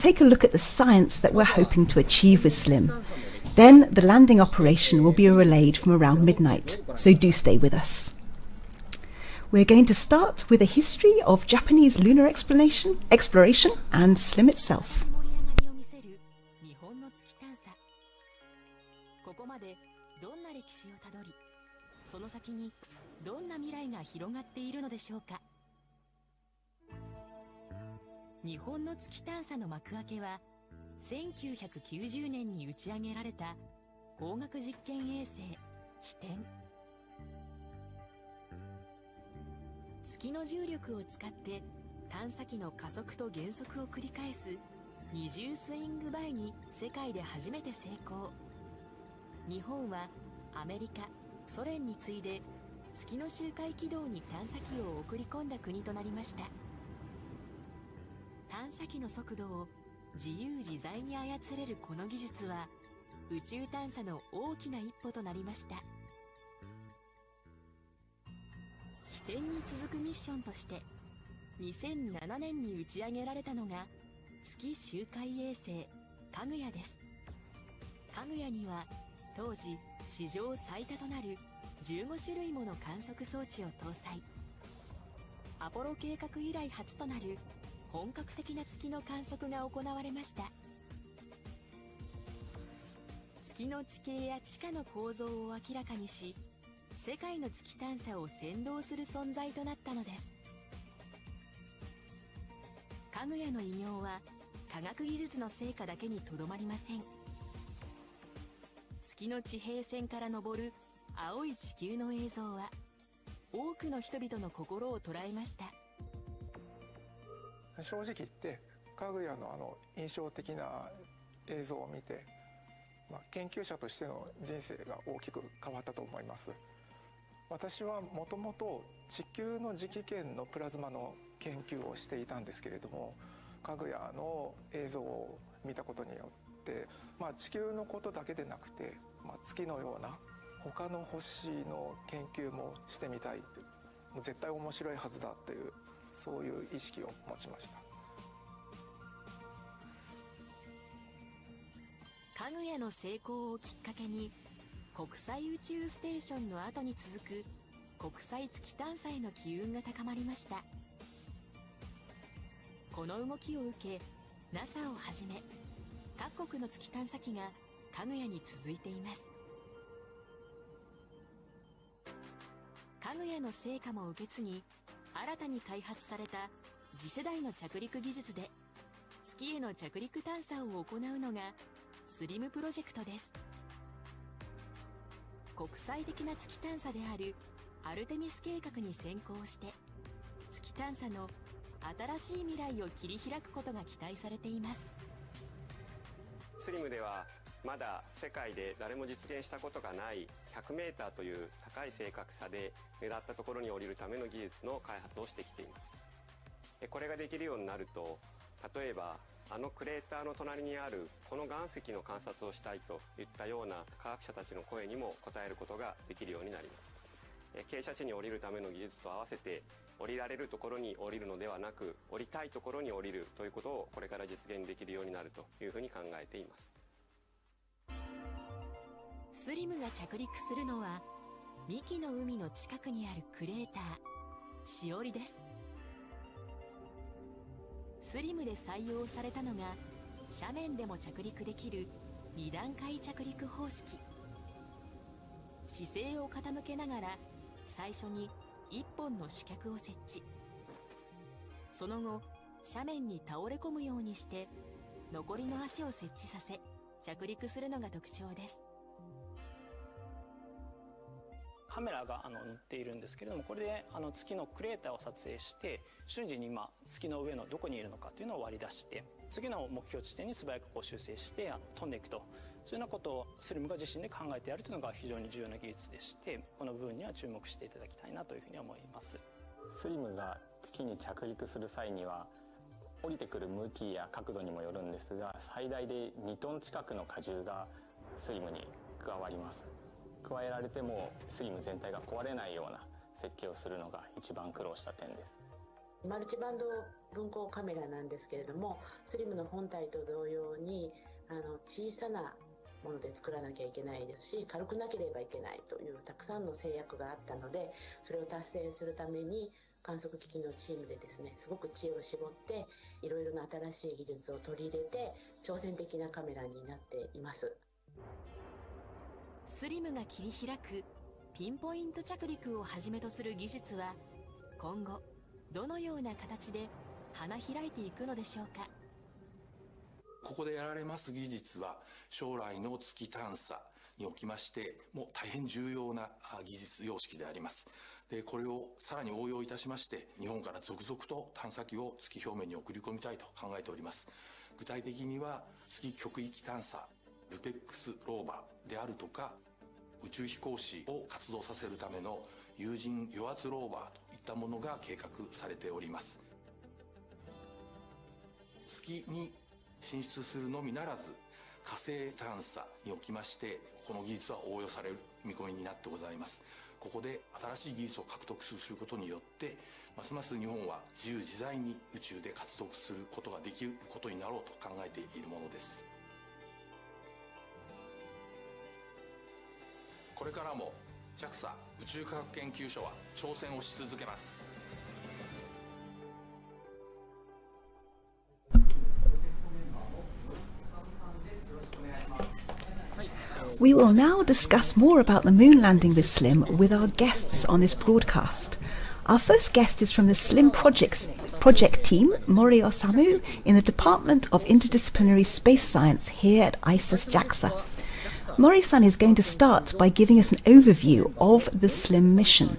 take a look at the science that we're hoping to achieve with SLIM. Then the landing operation will be relayed from around midnight, so do stay with us. We're going to start with a history of Japanese lunar exploration and SLIM itself. ここまでどんな歴史をたどり、その先にどんな未来が広がっているのでしょうか。日本の月探査の幕開けは1990年に打ち上げられた光学実験衛星飛天。月の重力を使って探査機の加速と減速を繰り返す二重スイングバイに世界で初めて成功。日本はアメリカ、ソ連に次いで月の周回軌道に探査機を送り込んだ国となりました。探査機の速度を自由自在に操れるこの技術は宇宙探査の大きな一歩となりました。飛天に続くミッションとして2007年に打ち上げられたのが月周回衛星かぐやです。かぐやには当時史上最多となる15種類もの観測装置を搭載。アポロ計画以来初となる本格的な月の観測が行われました。月の地形や地下の構造を明らかにし、世界の月探査を先導する存在となったのです。かぐやの偉業は科学技術の成果だけにとどまりません。月の地平線から昇る青い地球の映像は多くの人々の心を捉えました。正直言ってかぐやの印象的な映像を見て、研究者としての人生が大きく変わったと思います。私はもともと地球の磁気圏のプラズマの研究をしていたんですけれども、かぐやの映像を見たことによって、地球のことだけでなくて、月のような他の星の研究もしてみたいという、もう絶対面白いはずだというそういう意識を持ちました。かぐやの成功をきっかけに国際宇宙ステーションの後に続く国際月探査への機運が高まりました。この動きを受け NASA をはじめ各国の月探査機がかぐやに続いています。かぐやの成果も受け継ぎ、新たに開発された次世代の着陸技術で月への着陸探査を行うのがスリムプロジェクトです。国際的な月探査であるアルテミス計画に先行して月探査の新しい未来を切り開くことが期待されています。スリムではまだ世界で誰も実現したことがない100メーターという高い正確さで狙ったところに降りるための技術の開発をしてきています。これができるようになると、例えばクレーターの隣にあるこの岩石の観察をしたいといったような科学者たちの声にも応えることができるようになります。傾斜地に降りるための技術と合わせて、降りられるところに降りるのではなく、降りたいところに降りるということをこれから実現できるようになるというふうに考えています。スリムが着陸するのは三木の海の近くにあるクレーターしおりです。スリムで採用されたのが斜面でも着陸できる2段階着陸方式。姿勢を傾けながら最初に1本の主脚を設置、その後斜面に倒れ込むようにして残りの足を設置させ着陸するのが特徴です。カメラが載っているんですけれども、これで月のクレーターを撮影して瞬時に今月の上のどこにいるのかというのを割り出して、次の目標地点に素早く修正して飛んでいくと、そういうようなことをスリムが自身で考えてやるというのが非常に重要な技術でして、この部分には注目していただきたいなというふうに思います。スリムが月に着陸する際には降りてくる向きや角度にもよるんですが、最大で2トン近くの荷重がスリムに加わります。加えられてもスリム全体が壊れないような設計をするのが一番苦労した点です。マルチバンド分光カメラなんですけれども、スリムの本体と同様に小さなもので作らなきゃいけないですし、軽くなければいけないというたくさんの制約があったので、それを達成するために観測機器のチームでですね、すごく知恵を絞っていろいろな新しい技術を取り入れて挑戦的なカメラになっています。スリムが切り開くピンポイント着陸をはじめとする技術は今後どのような形で花開いていくのでしょうか。ここでやられます技術は将来の月探査におきましてもう大変重要な技術様式であります。でこれをさらに応用いたしまして日本から続々と探査機を月表面に送り込みたいと考えております。具体的には月極域探査ルペックスローバーであるとか、宇宙飛行士を活動させるための有人与圧ローバーといったものが計画されております。月に進出するのみならず火星探査におきましてこの技術は応用される見込みになってございます。ここで新しい技術を獲得することによってますます日本は自由自在に宇宙で活動することができることになろうと考えているものです。これからも JAXA 宇宙科学研究所は挑戦をし続けます。We will now discuss more about the moon landing with SLIM with our guests on this broadcast. Our first guest is from the SLIM project team, Mori Osamu, in the Department of Interdisciplinary Space Science here at ISIS JAXA. Mori-san is going to start by giving us an overview of the SLIM mission.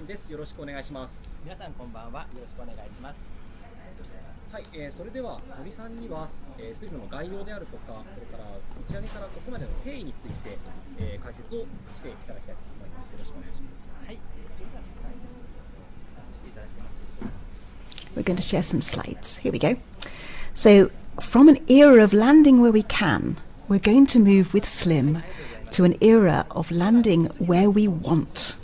はい、それでは森さんには、スリムの概要であるとか、それから打ち上げからここまでの経緯について、解説をしていただきたいと思います。よろしくお願いします。はい。We're going to share some slides. Here we go. So, from an era of landing where we can, we're going to move with SLIM to an era of landing where we want.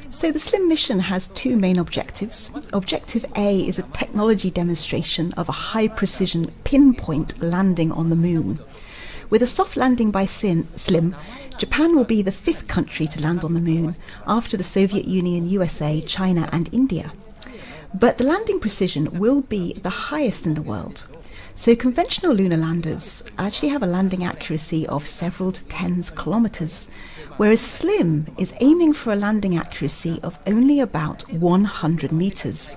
So the SLIM mission has two main objectives. Objective A is a technology demonstration of a high-precision pinpoint landing on the moon. With a soft landing by SLIM, Japan will be the fifth country to land on the moon after the Soviet Union, USA, China and India. But the landing precision will be the highest in the world. So conventional lunar landers actually have a landing accuracy of several to tens kilometers, whereas SLIM is aiming for a landing accuracy of only about 100 meters.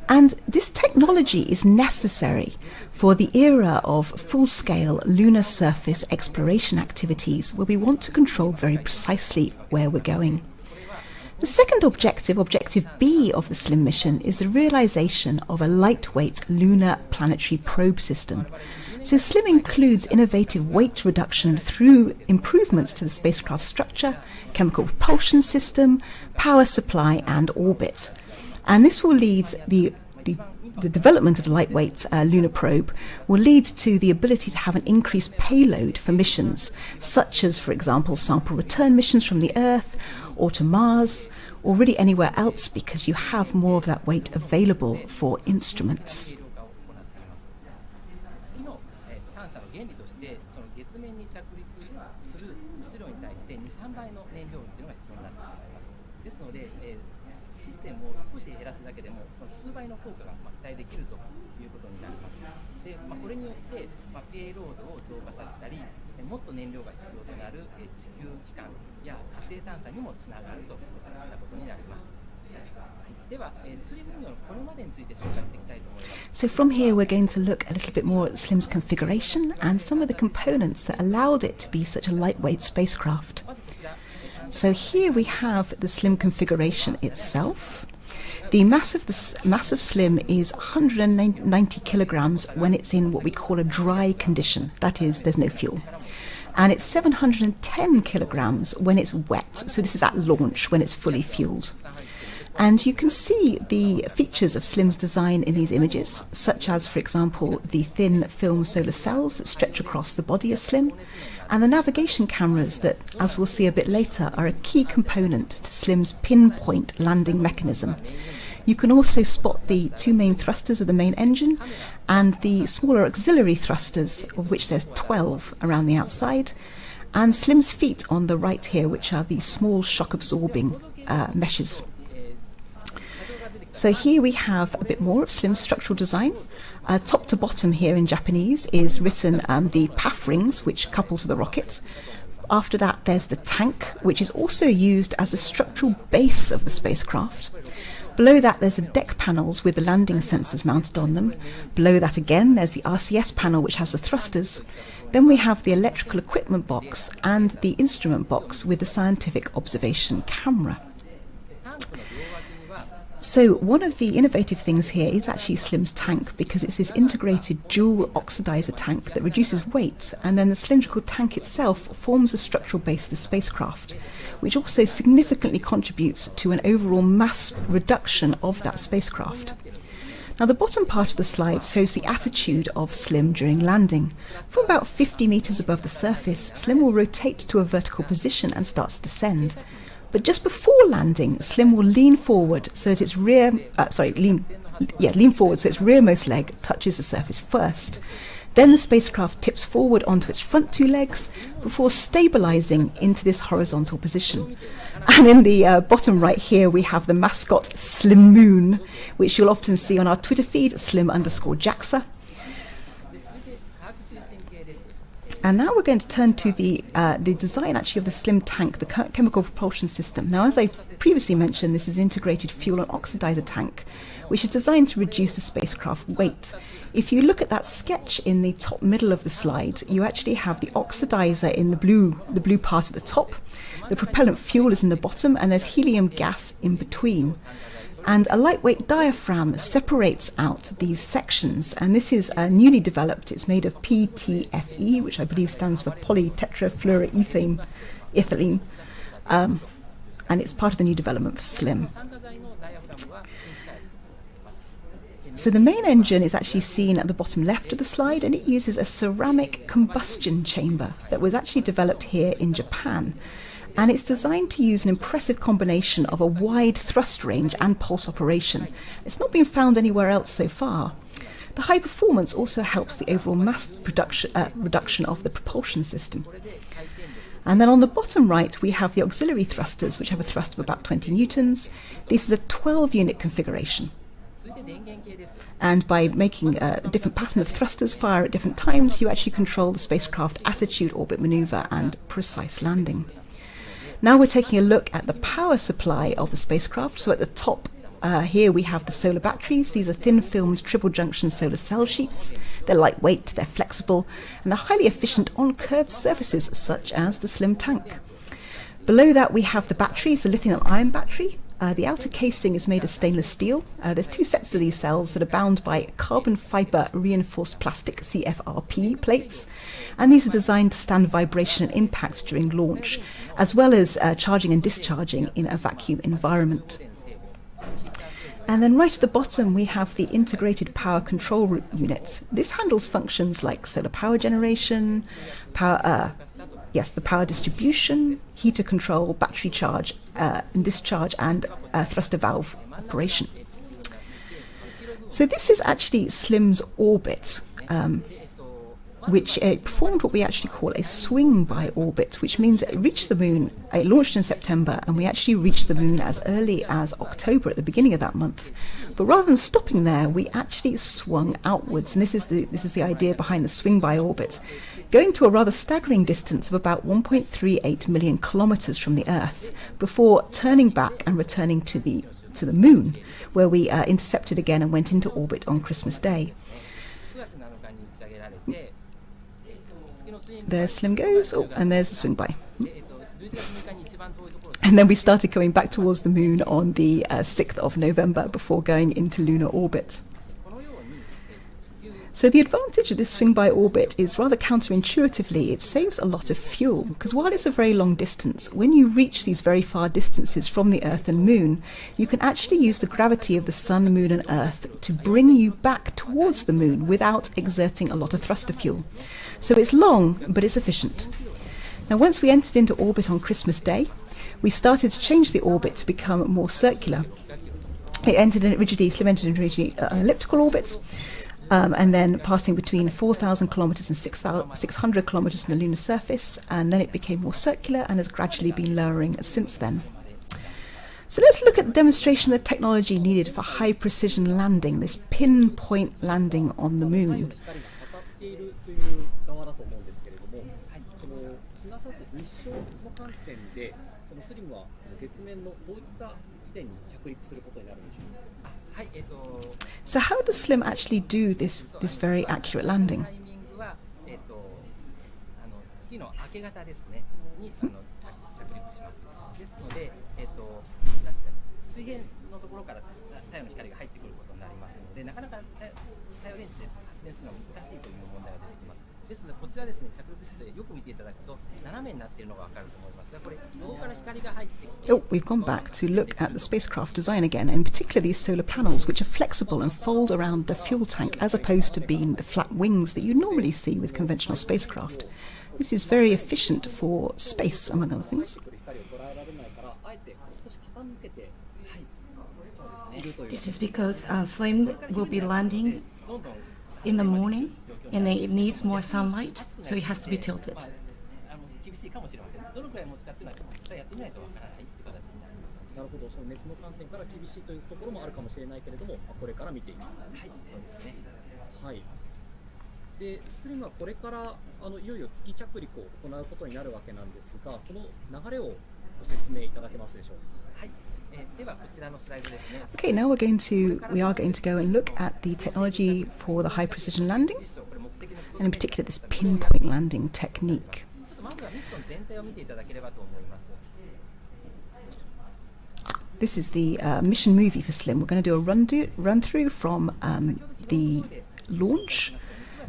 And this technology is necessary for the era of full-scale lunar surface exploration activities where we want to control very precisely where we're going. The second objective, Objective B of the SLIM mission, is the realization of a lightweight lunar planetary probe system. So SLIM includes innovative weight reduction through improvements to the spacecraft structure, chemical propulsion system, power supply and orbit. And this will lead the development of a lightweight lunar probe will lead to the ability to have an increased payload for missions, such as, for example, sample return missions from the Earth or to Mars, or really anywhere else, because you have more of that weight available for instruments. So from here we're going to look a little bit more at SLIM's configuration and some of the components that allowed it to be such a lightweight spacecraft. So here we have the SLIM configuration itself. The mass of SLIM is 190 kilograms when it's in what we call a dry condition, that is, there's no fuel. And it's 710 kilograms when it's wet, so this is at launch when it's fully fueled. And you can see the features of SLIM's design in these images, such as, for example, the thin film solar cells that stretch across the body of SLIM, and the navigation cameras that, as we'll see a bit later, are a key component to SLIM's Pinpoint landing mechanism. You can also spot the two main thrusters of the main engine and the smaller auxiliary thrusters, of which there's 12 around the outside, and SLIM's feet on the right here, which are the small shock-absorbing meshes. So here we have a bit more of SLIM's structural design. Top to bottom here in Japanese is written the PAF rings, which couple to the rocket. After that, there's the tank, which is also used as a structural base of the spacecraft. Below that, there's the deck panels with the landing sensors mounted on them. Below that again, there's the RCS panel, which has the thrusters. Then we have the electrical equipment box and the instrument box with the scientific observation camera. So one of the innovative things here is actually SLIM's tank, because it's this integrated dual oxidizer tank that reduces weight, and then the cylindrical tank itself forms the structural base of the spacecraft, which also significantly contributes to an overall mass reduction of that spacecraft. Now the bottom part of the slide shows the attitude of SLIM during landing. From about 50 meters above the surface, SLIM will rotate to a vertical position and starts to descend. But just before landing, SLIM will lean forward so that its lean forward so its rearmost leg touches the surface first. Then the spacecraft tips forward onto its front two legs before stabilizing into this horizontal position. And in the bottom right here, we have the mascot SLIM Moon, which you'll often see on our Twitter feed, @slim_JAXA. And now we're going to turn to the design actually of the SLIM tank, the chemical propulsion system. Now, as I previously mentioned, this is an integrated fuel and oxidizer tank, which is designed to reduce the spacecraft weight. If you look at that sketch in the top middle of the slide, you actually have the oxidizer in the blue part at the top. The propellant fuel is in the bottom, and there's helium gas in between. And a lightweight diaphragm separates out these sections, and this is newly developed. It's made of PTFE, which I believe stands for polytetrafluoroethylene, and it's part of the new development for SLIM. So the main engine is actually seen at the bottom left of the slide, and it uses a ceramic combustion chamber that was actually developed here in Japan. And it's designed to use an impressive combination of a wide thrust range and pulse operation. It's not been found anywhere else so far. The high performance also helps the overall mass reduction of the propulsion system. And then on the bottom right, we have the auxiliary thrusters, which have a thrust of about 20 newtons. This is a 12-unit configuration. And by making a different pattern of thrusters fire at different times, you actually control the spacecraft attitude, orbit maneuver, and precise landing. Now we're taking a look at the power supply of the spacecraft. So at the top here we have the solar batteries. These are thin-filmed triple-junction solar cell sheets. They're lightweight, they're flexible, and they're highly efficient on curved surfaces such as the SLIM tank. Below that we have the batteries, the lithium-ion battery. The outer casing is made of stainless steel. There's two sets of these cells that are bound by carbon fibre reinforced plastic CFRP plates, and these are designed to stand vibration and impact during launch, as well as charging and discharging in a vacuum environment. And then right at the bottom we have the integrated power control unit. This handles functions like solar power generation, the power distribution, heater control, battery charge and discharge, and thruster valve operation. So this is actually SLIM's orbit, which performed what we actually call a swing-by orbit, which means it reached the moon. It launched in September, and we actually reached the moon as early as October, at the beginning of that month. But rather than stopping there, we actually swung outwards, and this is the idea behind the swing-by orbit, going to a rather staggering distance of about 1.38 million kilometers from the Earth, before turning back and returning to the moon, where we intercepted again and went into orbit on Christmas Day. There SLIM goes, and there's the swing by. And then we started coming back towards the moon on the 6th of November before going into lunar orbit. So the advantage of this swing-by orbit is rather counterintuitively, it saves a lot of fuel, because while it's a very long distance, when you reach these very far distances from the Earth and Moon, you can actually use the gravity of the Sun, Moon and Earth to bring you back towards the Moon without exerting a lot of thruster fuel. So it's long, but it's efficient. Now, once we entered into orbit on Christmas Day, we started to change the orbit to become more circular. Slim entered in originally an elliptical orbit, and then passing between 4,000 kilometres and 600 kilometres from the lunar surface, and then it became more circular and has gradually been lowering since then. So let's look at the demonstration of the technology needed for high precision landing, this pinpoint landing on the Moon. So how does SLIM actually do this very accurate landing? Oh, we've gone back to look at the spacecraft design again, and in particular these solar panels, which are flexible and fold around the fuel tank as opposed to being the flat wings that you normally see with conventional spacecraft. This is very efficient for space, among other things. This is because SLIM will be landing in the morning, and it needs more sunlight, so it has to be tilted. Okay, now we are going to go and look at the technology for the high precision landing, and in particular this pinpoint landing technique. This is the mission movie for SLIM. We're going to do a run through from the launch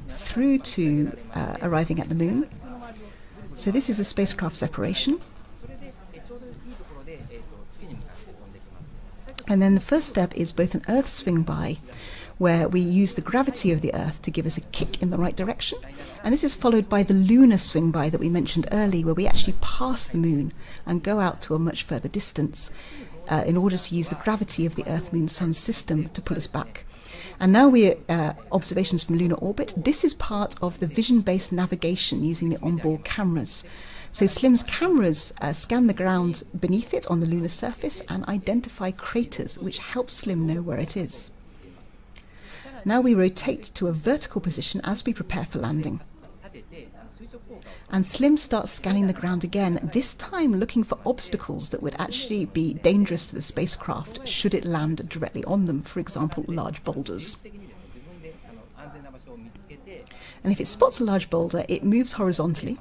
through to arriving at the Moon. So this is a spacecraft separation. And then the first step is both an Earth swing-by, where we use the gravity of the Earth to give us a kick in the right direction. And this is followed by the lunar swing-by that we mentioned earlier, where we actually pass the Moon and go out to a much further distance in order to use the gravity of the Earth-Moon-Sun system to pull us back. And now we're observations from lunar orbit. This is part of the vision-based navigation using the onboard cameras. So SLIM's cameras scan the ground beneath it on the lunar surface and identify craters, which helps SLIM know where it is. Now we rotate to a vertical position as we prepare for landing. And SLIM starts scanning the ground again, this time looking for obstacles that would actually be dangerous to the spacecraft should it land directly on them, for example, large boulders. And if it spots a large boulder, it moves horizontally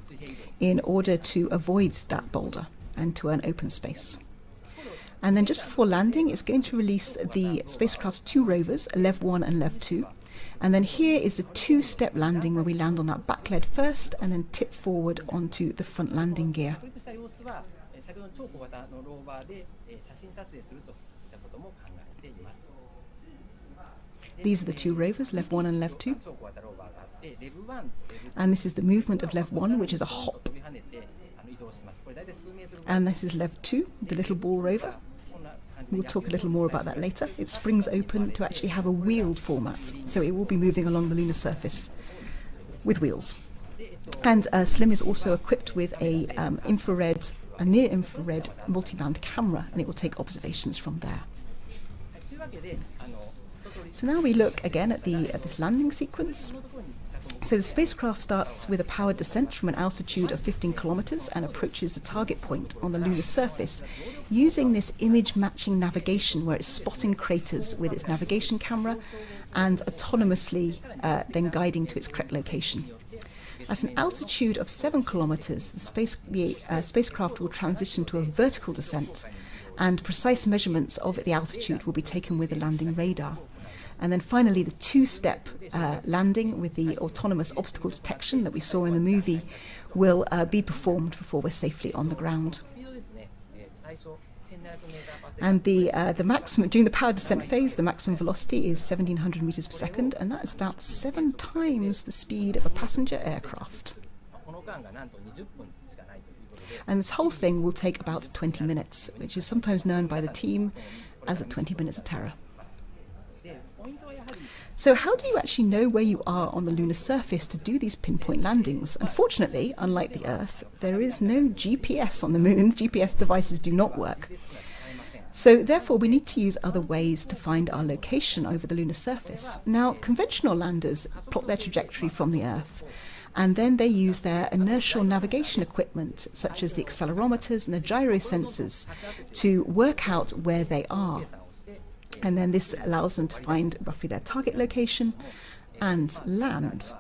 in order to avoid that boulder and to an open space. And then just before landing, it's going to release the spacecraft's two rovers, LEV-1 and LEV-2. And then here is the two-step landing where we land on that back lead first and then tip forward onto the front landing gear. These are the two rovers, LEV-1 and LEV-2. And this is the movement of LEV-1, which is a hop. And this is LEV-2, the little ball rover. We'll talk a little more about that later. It springs open to actually have a wheeled format, so it will be moving along the lunar surface with wheels. And SLIM is also equipped with a near-infrared multi-band camera, and it will take observations from there. So now we look again at this landing sequence. So the spacecraft starts with a powered descent from an altitude of 15 kilometers and approaches the target point on the lunar surface using this image matching navigation, where it's spotting craters with its navigation camera and autonomously then guiding to its correct location. At an altitude of 7 kilometers, the spacecraft will transition to a vertical descent, and precise measurements of the altitude will be taken with the landing radar. And then finally, the two-step landing with the autonomous obstacle detection that we saw in the movie will be performed before we're safely on the ground. And the maximum, during the power descent phase, the maximum velocity is 1700 meters per second, and that is about 7 times the speed of a passenger aircraft. And this whole thing will take about 20 minutes, which is sometimes known by the team as 20 minutes of terror. So how do you actually know where you are on the lunar surface to do these pinpoint landings? Unfortunately, unlike the Earth, there is no GPS on the moon. GPS devices do not work. So therefore, we need to use other ways to find our location over the lunar surface. Now, conventional landers plot their trajectory from the Earth, and then they use their inertial navigation equipment, such as the accelerometers and the gyrosensors, to work out where they are. And then this allows them to find roughly their target location and land.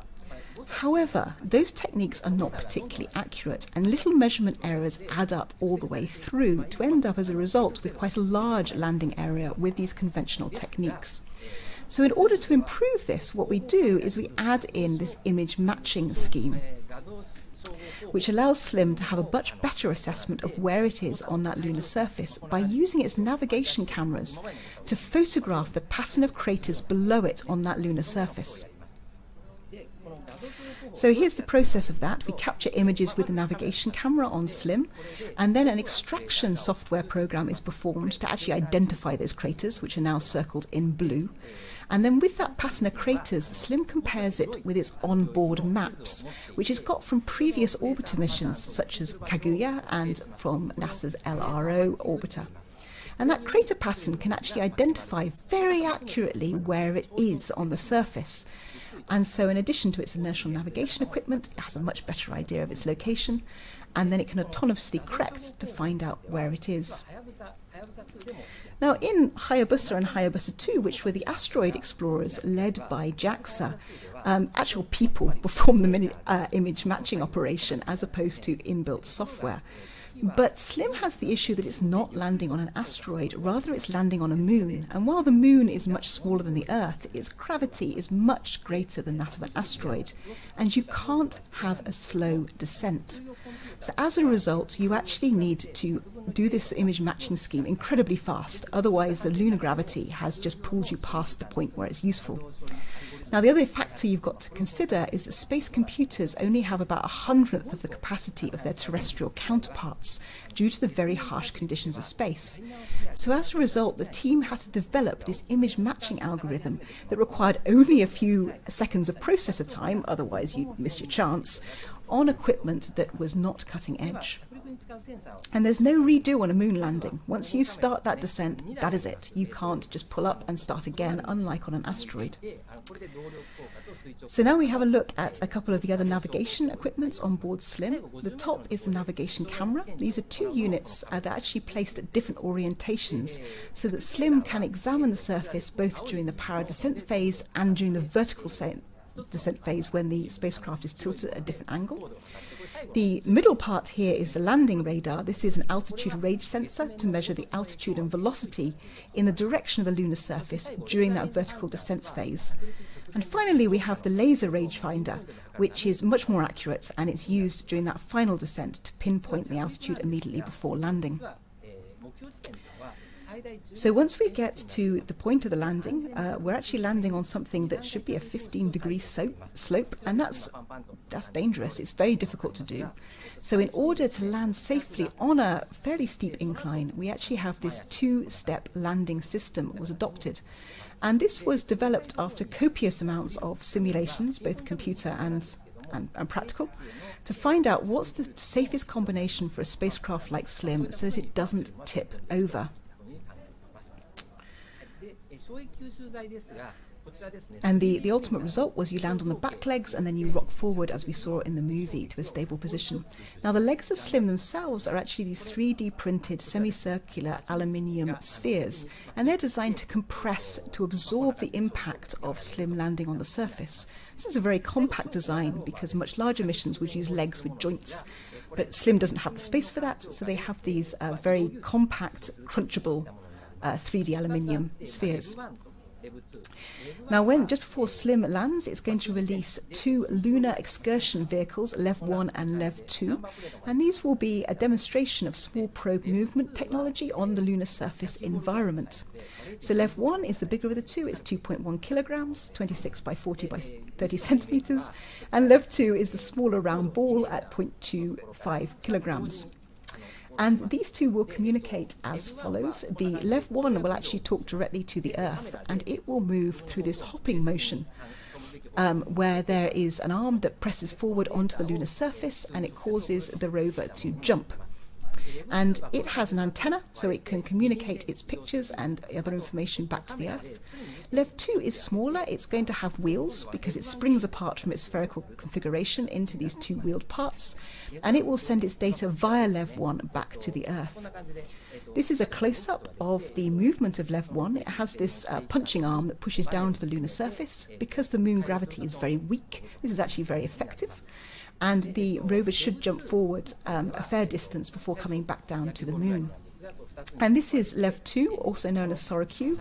However, those techniques are not particularly accurate, and little measurement errors add up all the way through to end up as a result with quite a large landing area with these conventional techniques. So in order to improve this, what we do is we add in this image matching scheme, which allows SLIM to have a much better assessment of where it is on that lunar surface by using its navigation cameras to photograph the pattern of craters below it on that lunar surface. So here's the process of that. We capture images with the navigation camera on SLIM, and then an extraction software program is performed to actually identify those craters, which are now circled in blue. And then with that pattern of craters, SLIM compares it with its onboard maps, which it's got from previous orbiter missions, such as Kaguya and from NASA's LRO orbiter. And that crater pattern can actually identify very accurately where it is on the surface. And so in addition to its inertial navigation equipment, it has a much better idea of its location, and then it can autonomously correct to find out where it is. Now in Hayabusa and Hayabusa 2, which were the asteroid explorers led by JAXA, actual people perform the image matching operation as opposed to inbuilt software. But SLIM has the issue that it's not landing on an asteroid, rather it's landing on a moon. And while the moon is much smaller than the Earth, its gravity is much greater than that of an asteroid, and you can't have a slow descent. So as a result, you actually need to do this image matching scheme incredibly fast, otherwise the lunar gravity has just pulled you past the point where it's useful. Now, the other factor you've got to consider is that space computers only have about 1/100th of the capacity of their terrestrial counterparts due to the very harsh conditions of space. So as a result, the team had to develop this image matching algorithm that required only a few seconds of processor time, otherwise you'd miss your chance, on equipment that was not cutting edge. And there's no redo on a moon landing. Once you start that descent, that is it. You can't just pull up and start again, unlike on an asteroid. So now we have a look at a couple of the other navigation equipments on board SLIM. The top is the navigation camera. These are two units that are actually placed at different orientations so that SLIM can examine the surface both during the para descent phase and during the vertical descent phase when the spacecraft is tilted at a different angle. The middle part here is the landing radar. This is an altitude range sensor to measure the altitude and velocity in the direction of the lunar surface during that vertical descent phase. And finally, we have the laser rangefinder, which is much more accurate, and it's used during that final descent to pinpoint the altitude immediately before landing. So once we get to the point of the landing, we're actually landing on something that should be a 15-degree slope, and that's dangerous. It's very difficult to do. So in order to land safely on a fairly steep incline, we actually have this two-step landing system was adopted. And this was developed after copious amounts of simulations, both computer and practical, to find out what's the safest combination for a spacecraft like SLIM so that it doesn't tip over. And the ultimate result was you land on the back legs and then you rock forward, as we saw in the movie, to a stable position. Now the legs of SLIM themselves are actually these 3D printed semicircular aluminium spheres, and they're designed to compress to absorb the impact of SLIM landing on the surface. This is a very compact design because much larger missions would use legs with joints, but SLIM doesn't have the space for that, so they have these very compact, crunchable 3D aluminium spheres. Now, just before SLIM lands, it's going to release 2 lunar excursion vehicles, LEV-1 and LEV-2, and these will be a demonstration of small probe movement technology on the lunar surface environment. So LEV-1 is the bigger of the two, it's 2.1 kilograms, 26 by 40 by 30 centimeters, and LEV-2 is a smaller round ball at 0.25 kilograms. And these two will communicate as follows. The LEV-1 will actually talk directly to the Earth, and it will move through this hopping motion where there is an arm that presses forward onto the lunar surface and it causes the rover to jump. And it has an antenna, so it can communicate its pictures and other information back to the Earth. LEV-2 is smaller. It's going to have wheels because it springs apart from its spherical configuration into these 2-wheeled parts, and it will send its data via LEV-1 back to the Earth. This is a close-up of the movement of LEV-1. It has this punching arm that pushes down to the lunar surface. Because the moon gravity is very weak, this is actually very effective. And the rover should jump forward a fair distance before coming back down to the moon. And this is LEV-2, also known as SORA-Q,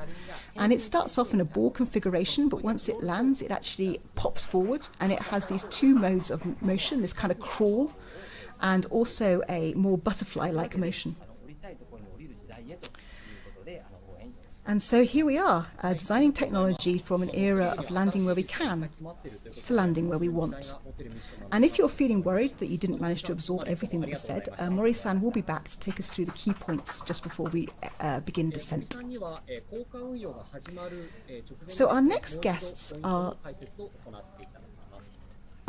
and it starts off in a ball configuration, but once it lands, it actually pops forward, and it has these 2 modes of motion, this kind of crawl, and also a more butterfly-like motion. And so here we are, designing technology from an era of landing where we can to landing where we want. And if you're feeling worried that you didn't manage to absorb everything that was said, Mori-san will be back to take us through the key points just before we begin descent. So our next guests are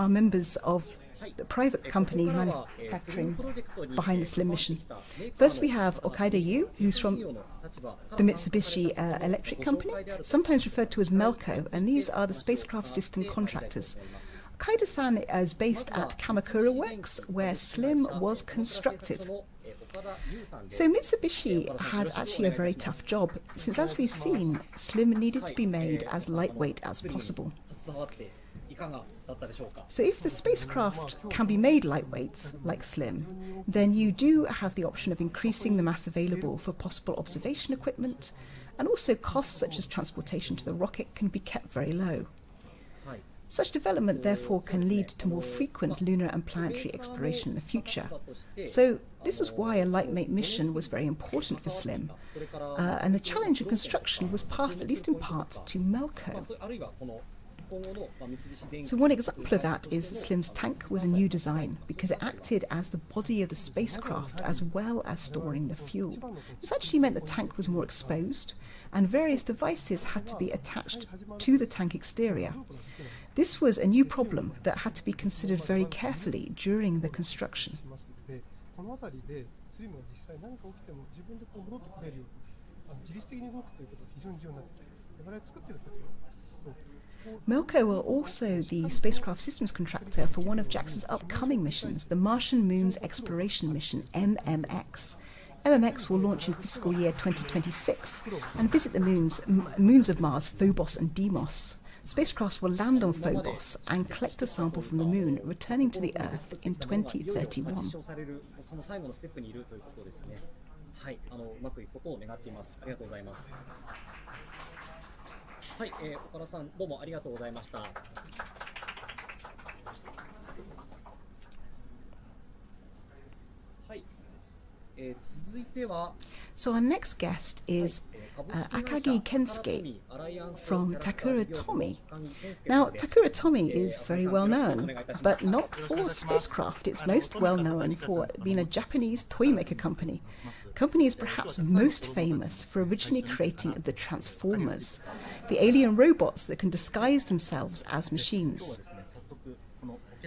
members of the private company manufacturing behind the SLIM mission. First we have Okaida Yu, who's from the Mitsubishi Electric Company, sometimes referred to as Melco, and these are the spacecraft system contractors. Okaida-san is based at Kamakura Works, where SLIM was constructed. So Mitsubishi had actually a very tough job, since as we've seen, SLIM needed to be made as lightweight as possible. So if the spacecraft can be made lightweight, like SLIM, then you do have the option of increasing the mass available for possible observation equipment, and also costs such as transportation to the rocket can be kept very low. Such development therefore can lead to more frequent lunar and planetary exploration in the future. So this is why a lightweight mission was very important for SLIM, and the challenge of construction was passed at least in part to Melco. So one example of that is that SLIM's tank was a new design because it acted as the body of the spacecraft as well as storing the fuel. This actually meant the tank was more exposed and various devices had to be attached to the tank exterior. This was a new problem that had to be considered very carefully during the construction. Melco are also the spacecraft systems contractor for one of JAXA's upcoming missions, the Martian Moons Exploration Mission, MMX. MMX will launch in fiscal year 2026 and visit the moons of Mars, Phobos and Deimos. Spacecraft will land on Phobos and collect a sample from the moon, returning to the Earth in 2031. はい、岡田さんどうもありがとうございました。はい、続いては So our next guest is Akagi Kensuke from Takura Tomy. Now, Takura Tomy is very well known, but not for spacecraft. It's most well known for being a Japanese toy maker company. The company is perhaps most famous for originally creating the Transformers, the alien robots that can disguise themselves as machines.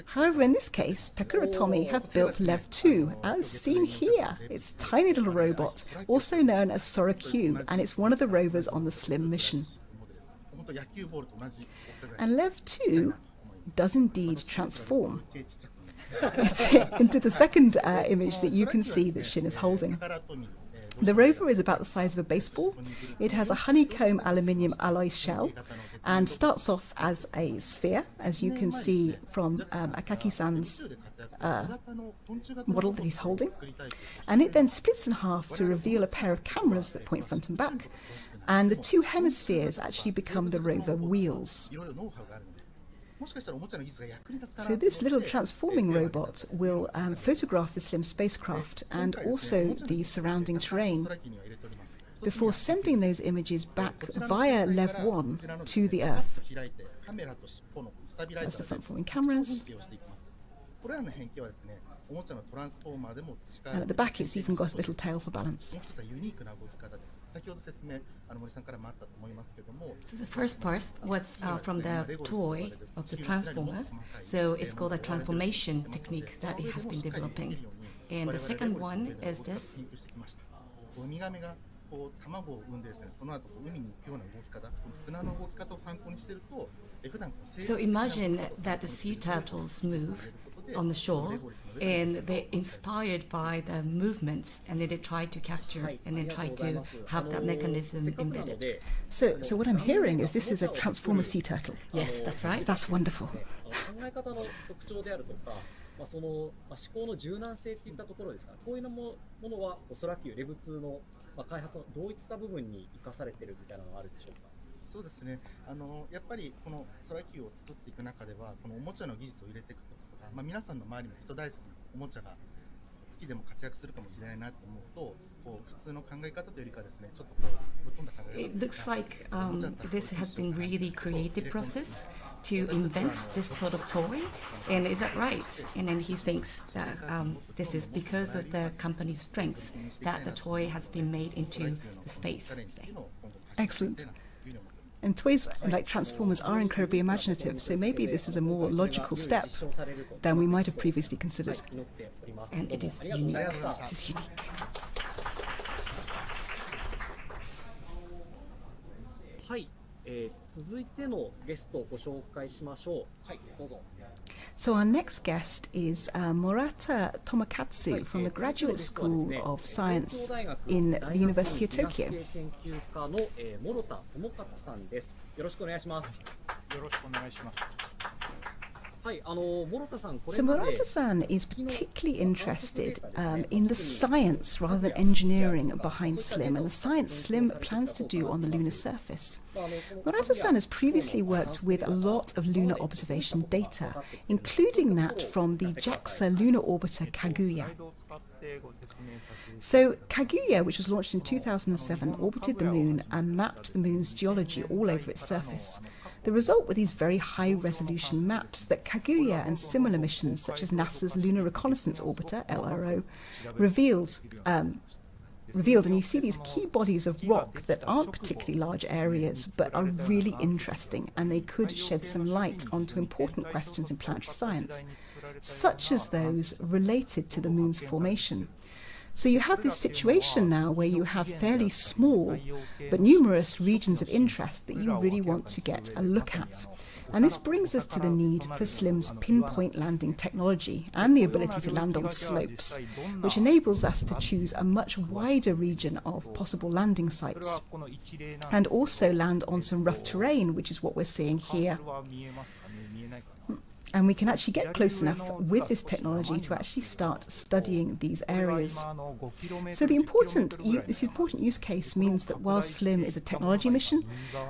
However, in this case, Takura Tomy have built LEV-2, as seen here. It's a tiny little robot, also known as SORA-Q, and it's one of the rovers on the SLIM mission. And LEV-2 does indeed transform into the second image that you can see that Shin is holding. The rover is about the size of a baseball. It has a honeycomb aluminium alloy shell and starts off as a sphere, as you can see from Akaki-san's model that he's holding. And it then splits in half to reveal a pair of cameras that point front and back. And the two hemispheres actually become the rover wheels. So this little transforming robot will photograph the SLIM spacecraft and also the surrounding terrain before sending those images back via Lev 1 to the Earth. That's the front-forming cameras. And at the back it's even got a little tail for balance. So the first part was from the toy of the transformer. So it's called a transformation technique that it has been developing. And the second one is this. So imagine that the sea turtles move on the shore, and they're inspired by the movements, and then they try to capture and then try to have that mechanism embedded. So what I'm hearing is this is a transformer sea turtle. Yes, that's right. That's wonderful. その思考の柔軟性っていったところですか。こういうものはおそらくレブ2の開発のどういった部分に生かされているみたいなのがあるでしょうか。そうですね。やっぱりこの空球を作っていく中では、このおもちゃの技術を入れていくとか、皆さんの周りも人大好きなおもちゃが月でも活躍するかもしれないなと思うと、こう普通の考え方というよりかですね、ちょっとこうぶっ飛んだ考え方。It looks like this has been really creative process to invent this sort of toy, and is that right? And then he thinks that this is because of the company's strengths that the toy has been made into the space. Excellent. And toys like Transformers are incredibly imaginative, so maybe this is a more logical step than we might have previously considered. And it is unique. It is unique. はい、続いてのゲストをご紹介しましょう。はい、どうぞ。So our next guest is Murata Tomakatsu from the Graduate School of Science in the University of Tokyo. 研究家の諸田智勝さんです。よろしくお願いします。よろしくお願いします。So Murata-san is particularly interested in the science rather than engineering behind SLIM and the science SLIM plans to do on the lunar surface. Murata-san has previously worked with a lot of lunar observation data, including that from the JAXA lunar orbiter Kaguya. So Kaguya, which was launched in 2007, orbited the moon and mapped the moon's geology all over its surface. The result were these very high-resolution maps that Kaguya and similar missions, such as NASA's Lunar Reconnaissance Orbiter, LRO, revealed. And you see these key bodies of rock that aren't particularly large areas, but are really interesting, and they could shed some light onto important questions in planetary science, such as those related to the moon's formation. So you have this situation now where you have fairly small but numerous regions of interest that you really want to get a look at. And this brings us to the need for SLIM's pinpoint landing technology and the ability to land on slopes, which enables us to choose a much wider region of possible landing sites and also land on some rough terrain, which is what we're seeing here. And we can actually get close enough with this technology to actually start studying these areas. So this important use case means that while SLIM is a technology mission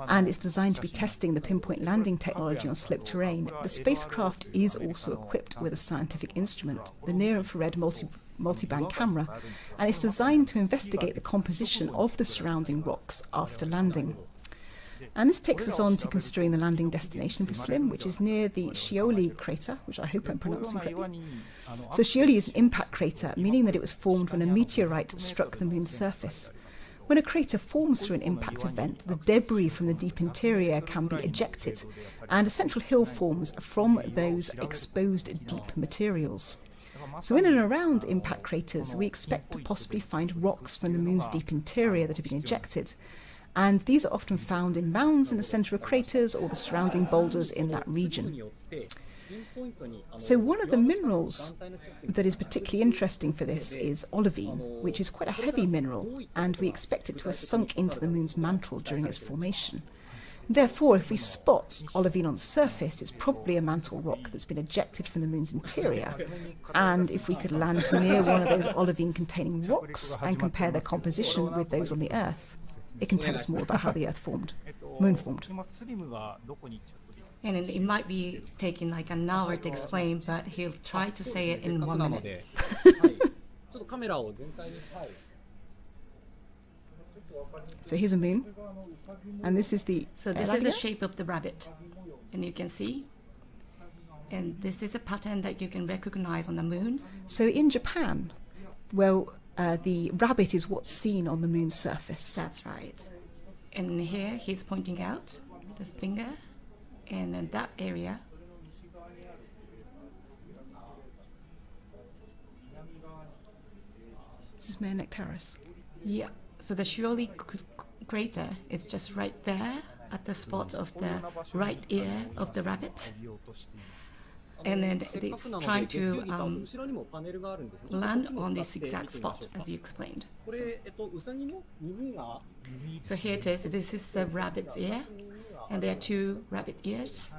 and it's designed to be testing the pinpoint landing technology on sloped terrain, the spacecraft is also equipped with a scientific instrument, the near-infrared multi-band camera, and it's designed to investigate the composition of the surrounding rocks after landing. And this takes us on to considering the landing destination for SLIM, which is near the SHIOLI crater, which I hope I'm pronouncing correctly. So SHIOLI is an impact crater, meaning that it was formed when a meteorite struck the moon's surface. When a crater forms through an impact event, the debris from the deep interior can be ejected, and a central hill forms from those exposed deep materials. So in and around impact craters, we expect to possibly find rocks from the moon's deep interior that have been ejected. And these are often found in mounds in the centre of craters or the surrounding boulders in that region. So one of the minerals that is particularly interesting for this is olivine, which is quite a heavy mineral, and we expect it to have sunk into the moon's mantle during its formation. Therefore, if we spot olivine on the surface, it's probably a mantle rock that's been ejected from the moon's interior. And if we could land near one of those olivine-containing rocks and compare their composition with those on the Earth, it can tell us more about how the Earth formed, Moon formed. And it might be taking like an hour to explain, but he'll try to say it in 1 minute. ちょっとカメラを全体に、はい。 So here's a moon, and this is the So this is the shape of the rabbit, and you can see. And this is a pattern that you can recognize on the moon. So in Japan, well, the rabbit is what's seen on the moon's surface. That's right. And here he's pointing out the finger, and in that area. This is Mare Nectaris. Yeah. So the SHIOLI crater is just right there at the spot of the right ear of the rabbit. And then it's trying to land on this exact spot, as you explained. So here it is. This is the rabbit's ear, and there are two rabbit ears.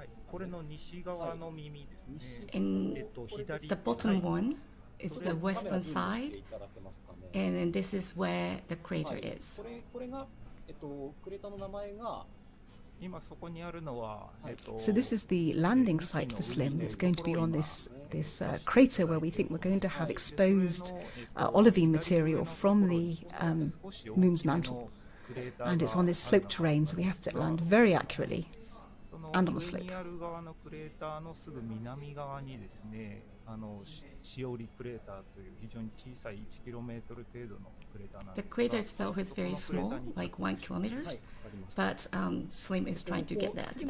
And the bottom one is the western side, and then this is where the crater is. So this is the landing site for SLIM. It's going to be on this crater where we think we're going to have exposed olivine material from the moon's mantle. And it's on this sloped terrain, so we have to land very accurately and on a slope. The crater itself is very small, like 1 kilometer, but SLIM is trying to get that.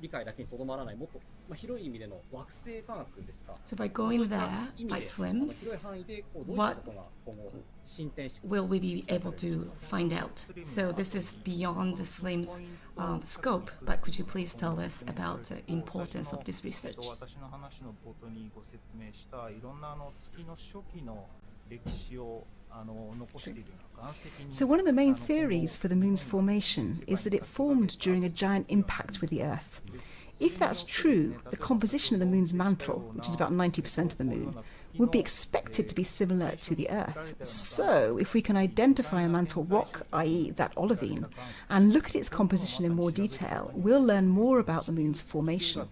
理解だけにとどまらないもっと、広い意味での惑星科学ですか。 So by going there by SLIM, what will we be able to find out? So this is beyond the SLIM's scope, but could you please tell us about the importance of this research? So one of the main theories for the moon's formation is that it formed during a giant impact with the Earth. If that's true, the composition of the moon's mantle, which is about 90% of the moon, would be expected to be similar to the Earth. So if we can identify a mantle rock, i.e. that olivine, and look at its composition in more detail, we'll learn more about the moon's formation.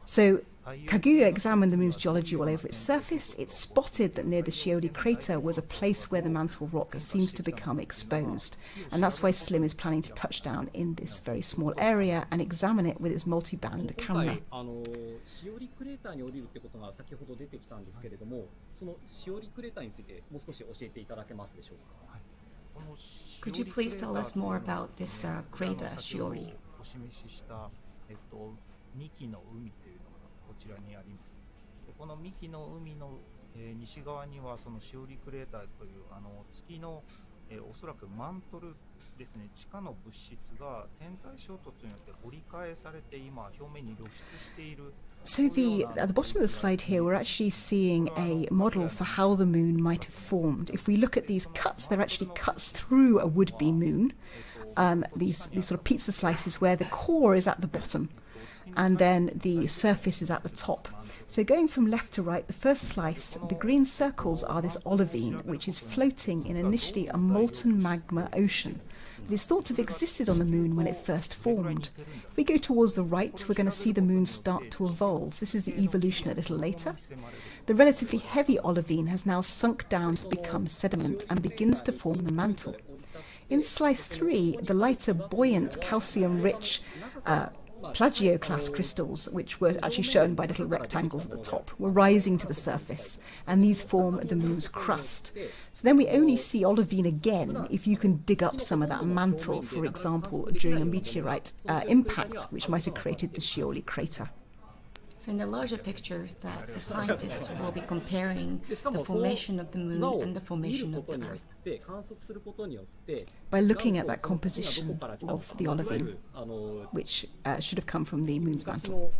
So Kaguya examined the moon's geology all over its surface. It spotted that near the SHIOLI crater was a place where the mantle rock seems to become exposed. And that's why SLIM is planning to touch down in this very small area and examine it with its multi-band camera. Could you please tell us more about this crater, SHIOLI? こちらにあります。この幹の海の、西側にはそのシオリクレーターという月の、おそらくマントルですね、地下の物質が天体衝突によって掘り返されて今表面に露出している。So at the bottom of the slide here, we're actually seeing a model for how the moon might have formed. If we look at these cuts, they're actually cuts through a would-be moon. These sort of pizza slices where the core is at the bottom and then the surface is at the top. So going from left to right, the first slice, the green circles are this olivine, which is floating in initially a molten magma ocean. It is thought to have existed on the moon when it first formed. If we go towards the right, we're going to see the moon start to evolve. This is the evolution a little later. The relatively heavy olivine has now sunk down to become sediment and begins to form the mantle. In slice 3, the lighter, buoyant, calcium-rich plagioclase crystals, which were actually shown by little rectangles at the top, were rising to the surface, and these form the moon's crust. So then we only see olivine again if you can dig up some of that mantle, for example, during a meteorite impact, which might have created the SHIOLI crater. So in the larger picture, that the scientists will be comparing the formation of the moon and the formation of the Earth. By looking at that composition of the olivine, which should have come from the moon's mantle.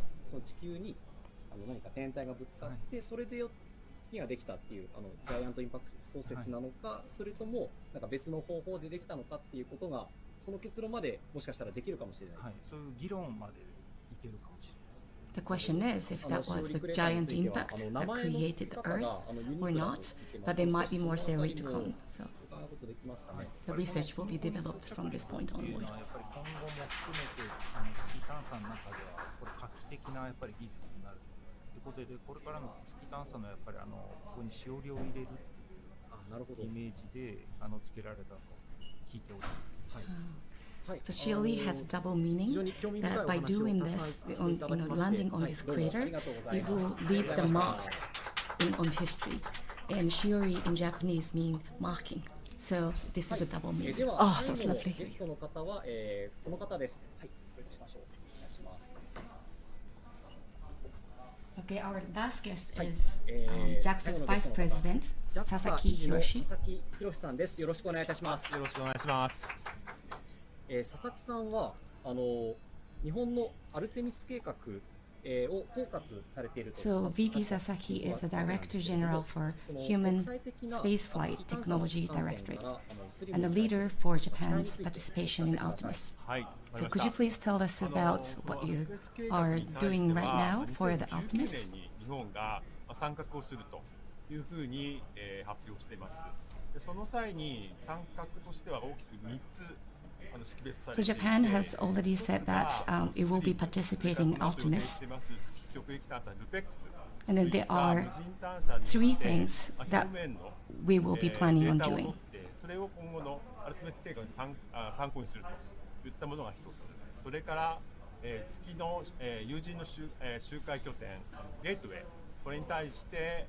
月ができたっていうジャイアントインパクト説なのか、それともなんか別の方法でできたのかっていうことがその結論までもしかしたらできるかもしれない。はい、そういう議論までいけるかもしれない。The question is if that was a giant impact that created the Earth or not, but there might be more theory to come. So the research will be developed from this point onward. やっぱり今後も含めて月探査の中ではこれ画期的なやっぱり技術になるということで、これからの月探査のやっぱりここにしおりを入れるイメージでつけられたと聞いております。はい。So SHIOLI has a double meaning that by doing this, landing on this crater, it will leave the mark on history. And SHIOLI in Japanese means marking. So this is a double meaning. Oh, that's lovely. ゲストの方は、この方です。はい、お呼びしましょう。お願いします。Okay, our last guest is JAXA's Vice President, Sasaki Hiroshi. 佐々木宏さんです。よろしくお願いいたします。よろしくお願いします。佐々木さんは日本のアルテミス計画を統括されていると。So VP Sasaki is the Director General for Human Spaceflight Technology Directorate and the leader for Japan's participation in Artemis. So could you please tell us about what you are doing right now for the Artemis? 日本が参画をするというふうに発表しています。その際に参画としては大きく3つ。So Japan has already said that it will be participating in Artemis. And then there are 3 things that we will be planning on doing. それを今後のアルテミス計画に参考にするといったものが1つ。それから月の有人の周回拠点ゲートウェイ、これに対して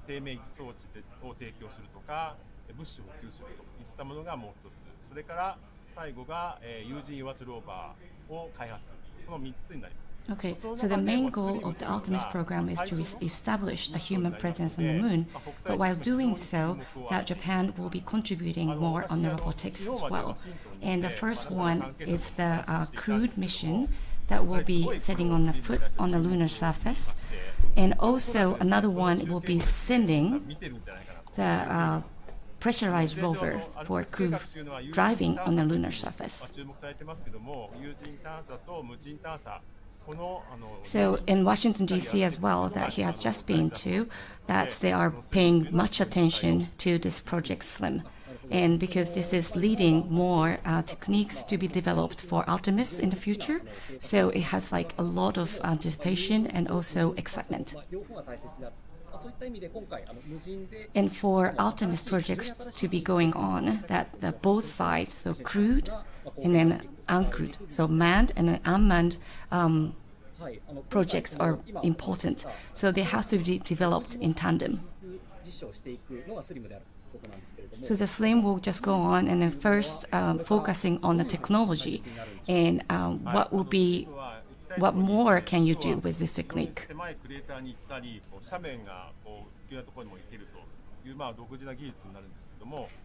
生命維持装置を提供するとか物資を補給するといったものがもう1つ。それから最後が有人油圧ローバーを開発、この3つになります。Okay, so the main goal of the Artemis program is to establish a human presence on the moon, but while doing so, that Japan will be contributing more on the robotics as well. And the first one is the crewed mission that will be setting on the foot on the lunar surface, and also another one will be sending the pressurized rover for crew driving on the lunar surface. So in Washington, D.C. as well, that he has just been to, that they are paying much attention to this project SLIM. And because this is leading more techniques to be developed for Artemis in the future, so it has like a lot of anticipation and also excitement. And for Artemis project to be going on, that the both sides, so crewed and then uncrewed, so manned and unmanned projects are important. So they have to be developed in tandem. So the SLIM will just go on and then first focusing on the technology and what more can you do with this technique?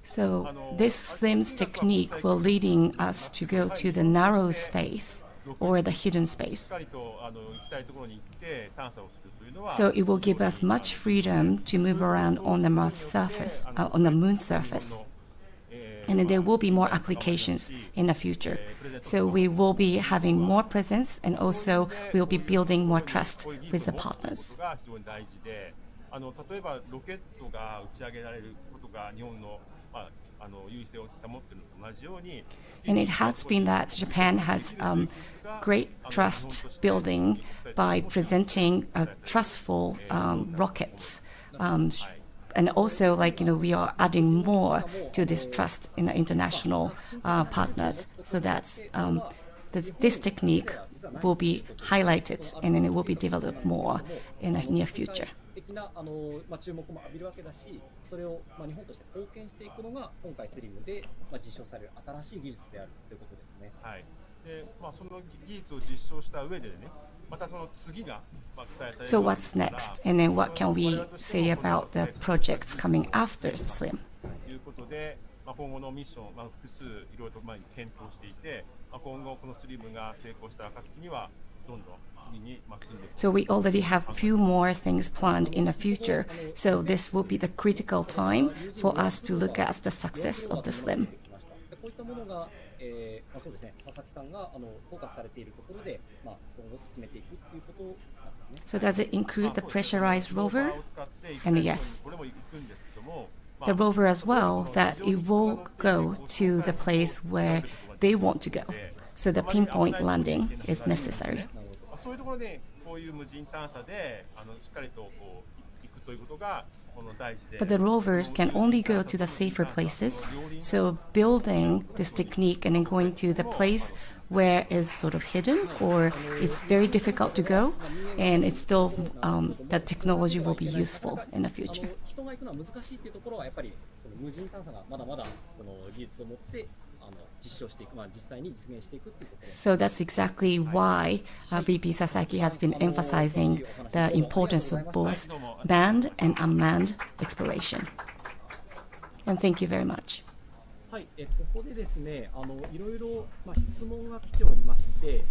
So this SLIM's technique will leading us to go to the narrow space or the hidden space. So it will give us much freedom to move around on the Mars surface, on the moon surface. And then there will be more applications in the future. So we will be having more presence and also we will be building more trust with the partners. And it has been that Japan has great trust building by presenting trustful rockets. And also, we are adding more to this trust in the international partners, so that this technique will be highlighted and then it will be developed more in the near future. 注目も浴びるわけだし、それを日本として貢献していくのが今回スリムで実証される新しい技術であるということですね。はい。で、その技術を実証した上でね、またその次が期待される。So what's next? And then what can we say about the projects coming after SLIM? ということで、今後のミッション、複数いろいろと検討していて、今後このスリムが成功した暁にはどんどん So we already have a few more things planned in the future. So this will be the critical time for us to look at the success of the SLIM. そうですね、佐々木さんが統括されているところで、今後進めていくということなんですね。So does it include the pressurized rover? And yes, the rover as well, that it will go to the place where they want to go. So the pinpoint landing is necessary. そういうところでこういう無人探査でしっかりとこう行くということがこの大事で。But the rovers can only go to the safer places. So building this technique and then going to the place where it's sort of hidden or it's very difficult to go, and it's still the technology will be useful in the future. 人が行くのは難しいっていうところはやっぱりその無人探査がまだまだその技術を持って実証していく、実際に実現していくっていうこと。So that's exactly why VP Sasaki has been emphasizing the importance of both manned and unmanned exploration. And thank you very much. はい、ここでですね、いろいろ質問が来ておりまして、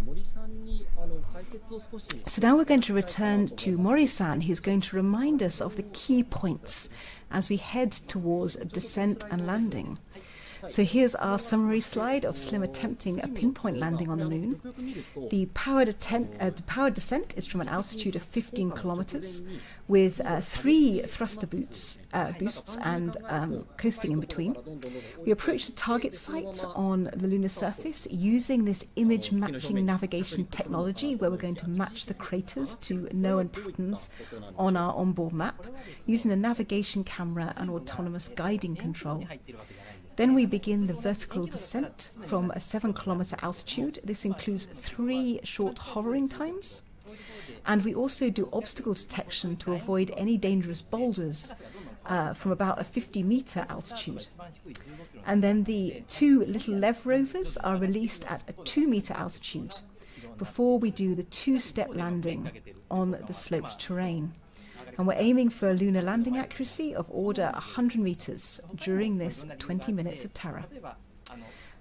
森さんに解説を少し。So now we're going to return to Mori-san, who's going to remind us of the key points as we head towards descent and landing. So here's our summary slide of SLIM attempting a pinpoint landing on the moon. The powered descent is from an altitude of 15 kilometers with 3 thruster boosts and coasting in between. We approach the target site on the lunar surface using this image matching navigation technology, where we're going to match the craters to known patterns on our onboard map using a navigation camera and autonomous guiding control. Then we begin the vertical descent from a 7-kilometer altitude. This includes 3 short hovering times. And we also do obstacle detection to avoid any dangerous boulders from about a 50-meter altitude. And then the 2 little LEV rovers are released at a 2-meter altitude before we do the 2-step landing on the sloped terrain. And we're aiming for a lunar landing accuracy of order 100 meters during this 20 minutes of terror.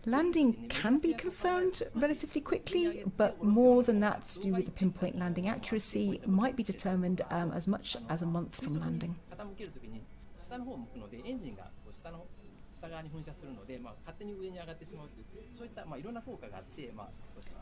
Landing can be confirmed relatively quickly, but more than that to do with the pinpoint landing accuracy might be determined as much as a month from landing.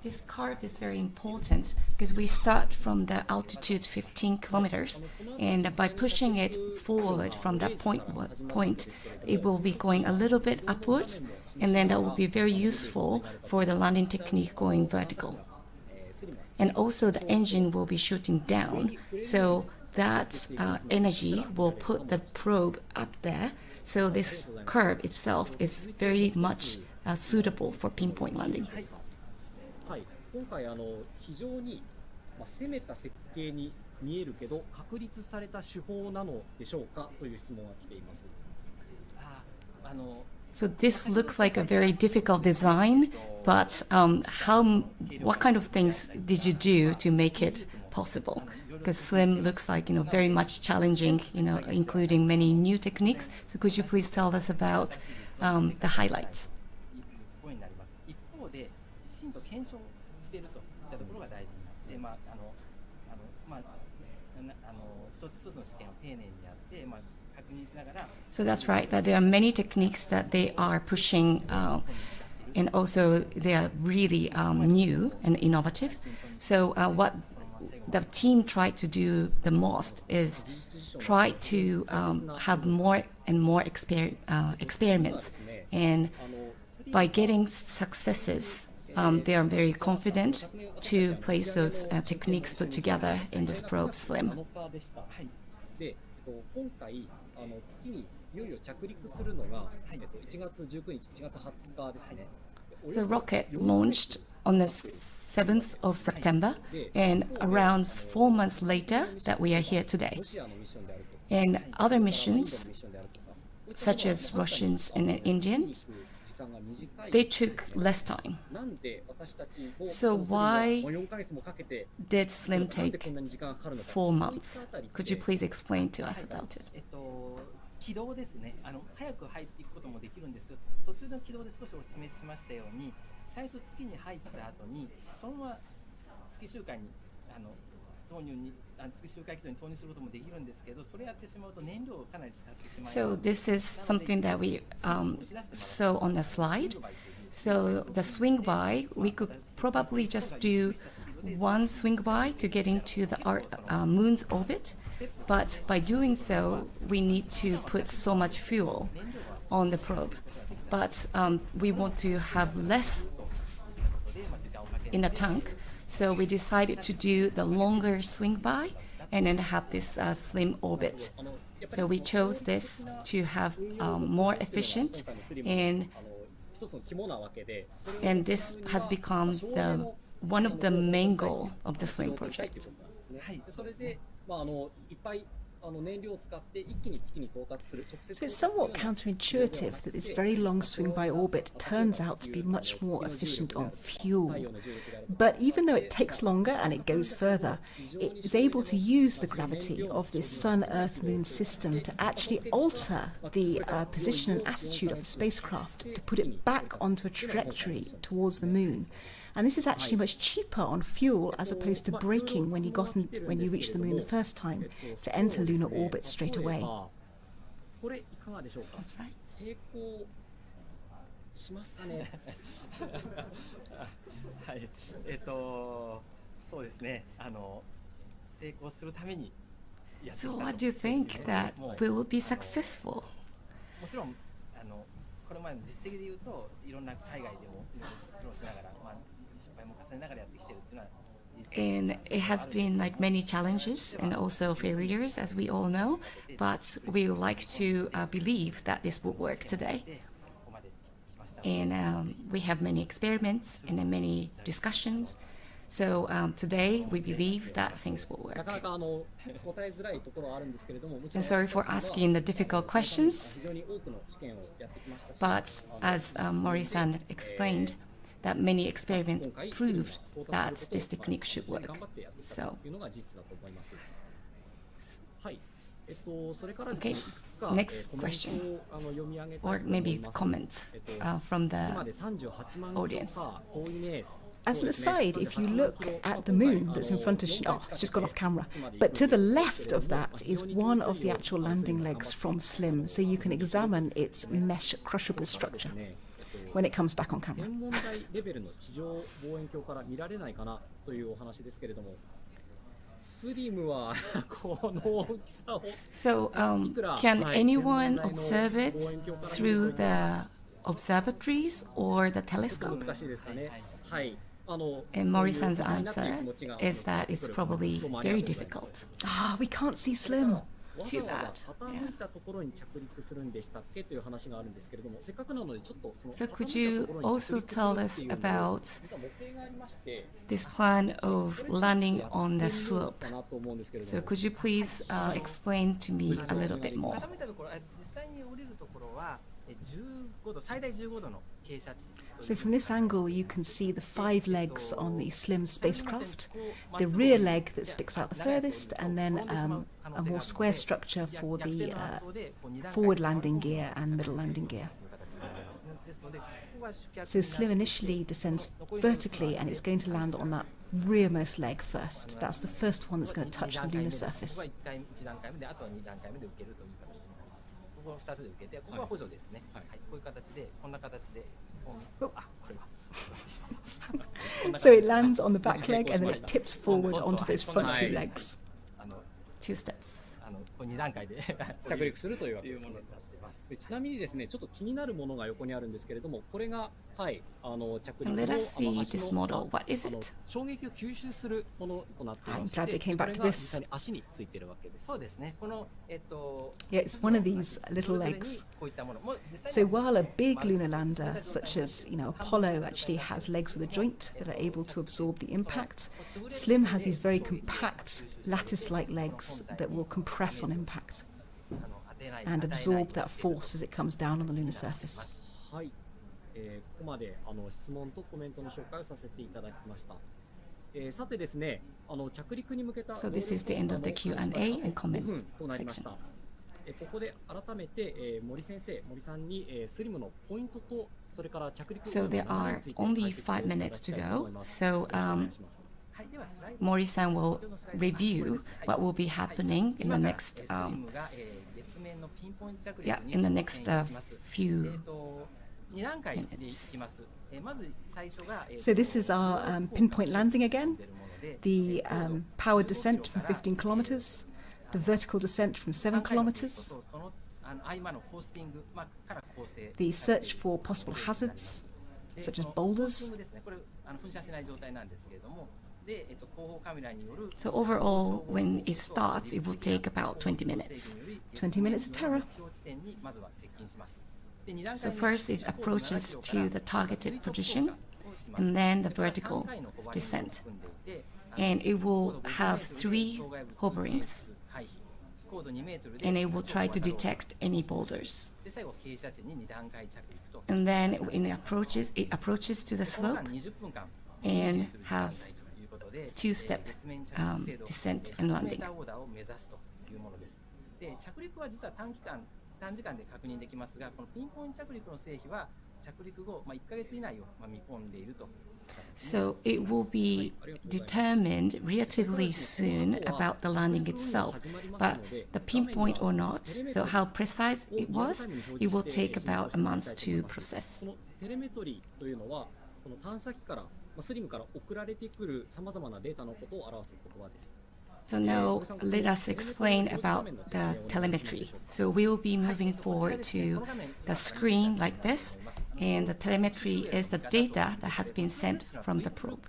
This curve is very important because we start from the altitude 15 kilometers, and by pushing it forward from that point, it will be going a little bit upwards, and then that will be very useful for the landing technique going vertical. And also the engine will be shooting down, so that energy will put the probe up there. So this curve itself is very much suitable for pinpoint landing. はい、今回非常に攻めた設計に見えるけど確立された手法なのでしょうかという質問が来ています。So this looks like a very difficult design, but what kind of things did you do to make it possible? Because SLIM looks like, very much challenging, including many new techniques. So could you please tell us about the highlights? So that's right, that there are many techniques that they are pushing, and also they are really new and innovative. So what the team tried to do the most is try to have more and more experiments, and by getting successes, they are very confident to place those techniques put together in this probe SLIM. で、今回月にいよいよ着陸するのが1月19日、1月20日ですね。The rocket launched on the 7th of September, and around 4 months later that we are here today. And other missions, such as Russians and Indians, they took less time. So why did SLIM take 4 months? Could you please explain to us about it? 軌道ですね。早く入っていくこともできるんですけど、途中の軌道で少しお示ししましたように、最初月に入った後にそのまま月周回に投入に月周回軌道に投入することもできるんですけど、それやってしまうと燃料をかなり使ってしまいます。So this is something that we saw on the slide. So the swing by, we could probably just do one swing by to get into the moon's orbit, but by doing so, we need to put so much fuel on the probe. But we want to have less in a tank, so we decided to do the longer swing by and then have this slim orbit. So we chose this to have more efficient, and this has become one of the main goal of the SLIM project. So it's somewhat counterintuitive that this very long swing-by orbit turns out to be much more efficient on fuel. But even though it takes longer and it goes further, it is able to use the gravity of this Sun-Earth-Moon system to actually alter the position and attitude of the spacecraft to put it back onto a trajectory towards the Moon. And this is actually much cheaper on fuel as opposed to braking when you reach the Moon the first time to enter lunar orbit straight away. That's right. そうですね。成功するためにやってきた So と。 what do you think that will be successful? もちろんこれまでの実績で言うといろんな海外でもいろいろ苦労しながら、失敗も重ねながらやってきてるっていうのは。And it has been like many challenges and also failures, as we all know, but we would like to believe that this will work today. And we have many experiments and then many discussions. So today we believe that things will work. And sorry for asking the difficult questions, but as Mori-san explained, that many experiments proved that this technique should work. So, okay, next question, or maybe comments from the audience. As an aside, if you look at the Moon that's in front of it's just gone off camera, but to the left of that is one of the actual landing legs from SLIM, so you can examine its mesh crushable structure when it comes back on camera. So, can anyone observe it through the observatories or the telescope? And Mori-san's answer is that it's probably very difficult. We can't see SLIM. Too bad. Yeah. So could you also tell us about this plan of landing on the slope? So could you please explain to me a little bit more? So from this angle you can see the 5 legs on the SLIM spacecraft, the rear leg that sticks out the furthest, and then a more square structure for the forward landing gear and middle landing gear. So SLIM initially descends vertically and it's going to land on that rearmost leg first. That's the first one that's going to touch the lunar surface. So it lands on the back leg and then it tips forward onto those front 2 legs. 2 steps. 着陸するというわけですね。ちなみにですね、ちょっと気になるものが横にあるんですけれども、これが着陸の Let us see this model. What is it? 衝撃を吸収するものとなっていまして、 I'm glad they came back to this. これが実際に足についているわけです。そうですね。このYeah, it's one of these little legs. So while a big lunar lander, such as Apollo, actually has legs with a joint that are able to absorb the impact, SLIM has these very compact lattice-like legs that will compress on impact and absorb that force as it comes down on the lunar surface. はい、ここまで質問とコメントの紹介をさせていただきました。さてですね、着陸に向けた So this is the end of the Q&A and comment となりました。ここで改めて森先生、森さんにスリムのポイントとそれから着陸 So there are only 5 minutes to go. So Mori-san will review what will be happening in the next minutes. So this is our pinpoint landing again. The powered descent from 15 kilometers, the vertical descent from 7 kilometers, the search for possible hazards, such as boulders. So overall, when it starts, it will take about 20 minutes. 20 minutes of terror. So first it approaches to the targeted position, and then the vertical descent. And it will have 3 hoverings, and it will try to detect any boulders. And then it approaches to the slope and have 2-step descent and landing. 短時間で確認できますが、このピンポイント着陸の成否は着陸後1ヶ月以内を見込んでいると。So it will be determined relatively soon about the landing itself, but the pinpoint or not, so how precise it was, it will take about a month to process. テレメトリーというのは、その探査機からスリムから送られてくるさまざまなデータのことを表す言葉です。So now let us explain about the telemetry. So we will be moving forward to the screen like this, and the telemetry is the data that has been sent from the probe.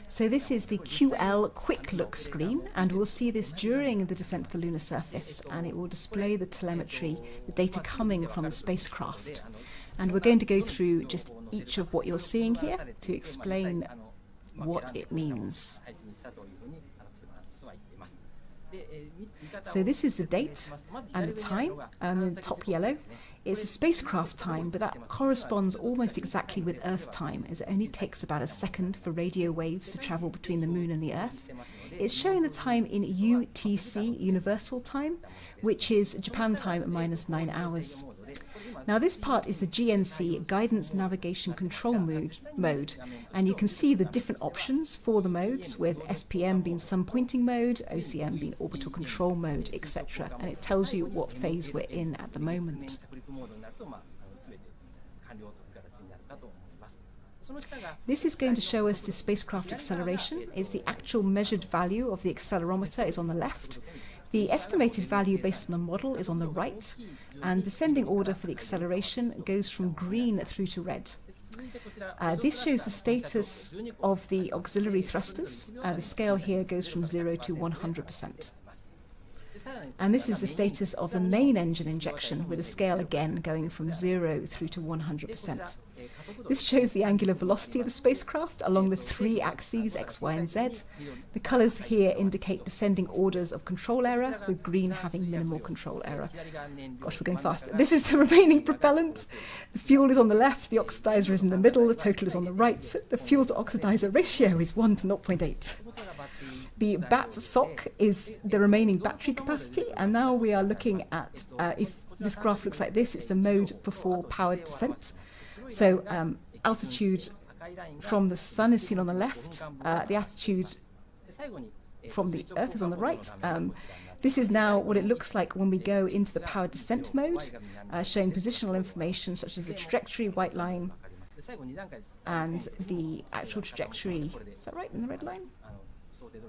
So this is the QL quick look screen, and we'll see this during the descent to the lunar surface, and it will display the telemetry, the data coming from the spacecraft. And we're going to go through just each of what you're seeing here to explain what it means. So this is the date and the time, in the top yellow. It's a spacecraft time, but that corresponds almost exactly with Earth time, as it only takes about a second for radio waves to travel between the Moon and the Earth. It's showing the time in UTC, Universal Time, which is Japan time at -9 hours. Now this part is the GNC, Guidance Navigation Control mode, and you can see the different options for the modes, with SPM being sun pointing mode, OCM being orbital control mode, etc. And it tells you what phase we're in at the moment. This is going to show us the spacecraft acceleration. It's the actual measured value of the accelerometer is on the left. The estimated value based on the model is on the right, and descending order for the acceleration goes from green through to red. This shows the status of the auxiliary thrusters. The scale here goes from 0 to 100%. And this is the status of the main engine injection, with the scale again going from 0 through to 100%. This shows the angular velocity of the spacecraft along the 3 axes, X, Y, and Z. The colours here indicate descending orders of control error, with green having minimal control error. Gosh, we're going faster. This is the remaining propellant. The fuel is on the left, the oxidizer is in the middle, the total is on the right. The fuel to oxidizer ratio is 1 to 0.8. The BAT SOC is the remaining battery capacity, and now we are looking at, if this graph looks like this, it's the mode before powered descent. So altitude from the sun is seen on the left, the altitude from the Earth is on the right. This is now what it looks like when we go into the powered descent mode, showing positional information such as the trajectory, white line, and the actual trajectory. Is that right in the red line?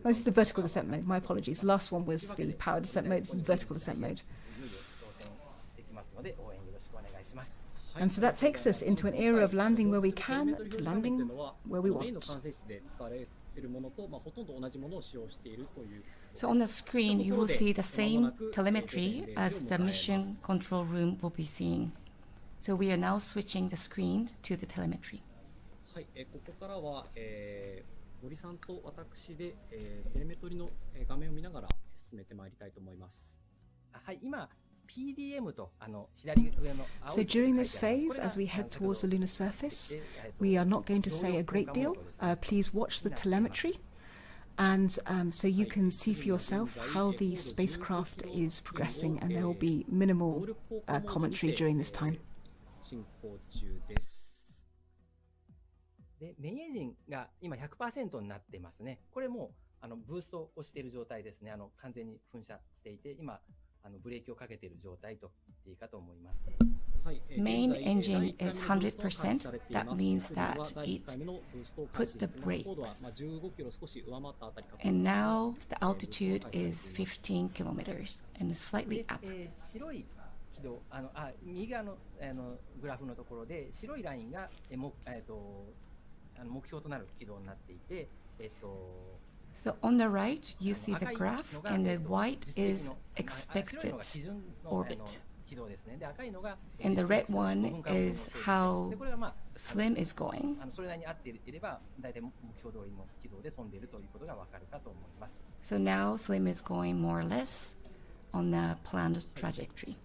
Oh, this is the vertical descent mode. My apologies. The last one was the powered descent mode. This is vertical descent mode. And so that takes us into an era of landing where we can to landing where we want. So on the screen, you will see the same telemetry as the mission control room will be seeing. So we are now switching the screen to the telemetry. ここからは、森さんと私で、テレメトリの画面を見ながら進めてまいりたいと思います。はい、今 So during this phase, as we head towards the lunar surface, we are not going to say a great deal. Please watch the telemetry, and so you can see for yourself how the spacecraft is progressing, and there will be minimal commentary during this time. で、メインエンジンが今 100% になってますね。これもブーストをしている状態ですね。完全に噴射していて、今ブレーキをかけている状態と言っていいかと思います。Main engine is 100%. That means that it put the brakes. And now the altitude is 15 kilometers and slightly up. 白い軌道、右側のグラフのところで白いラインが目標となる軌道になっていて、So on the right, you see the graph, and the white is expected orbit. And the red one is how Slim is going. それなりに合っていれば、大体目標通りの軌道で飛んでいるということがわかるかと思います。So now Slim is going more or less on the planned trajectory.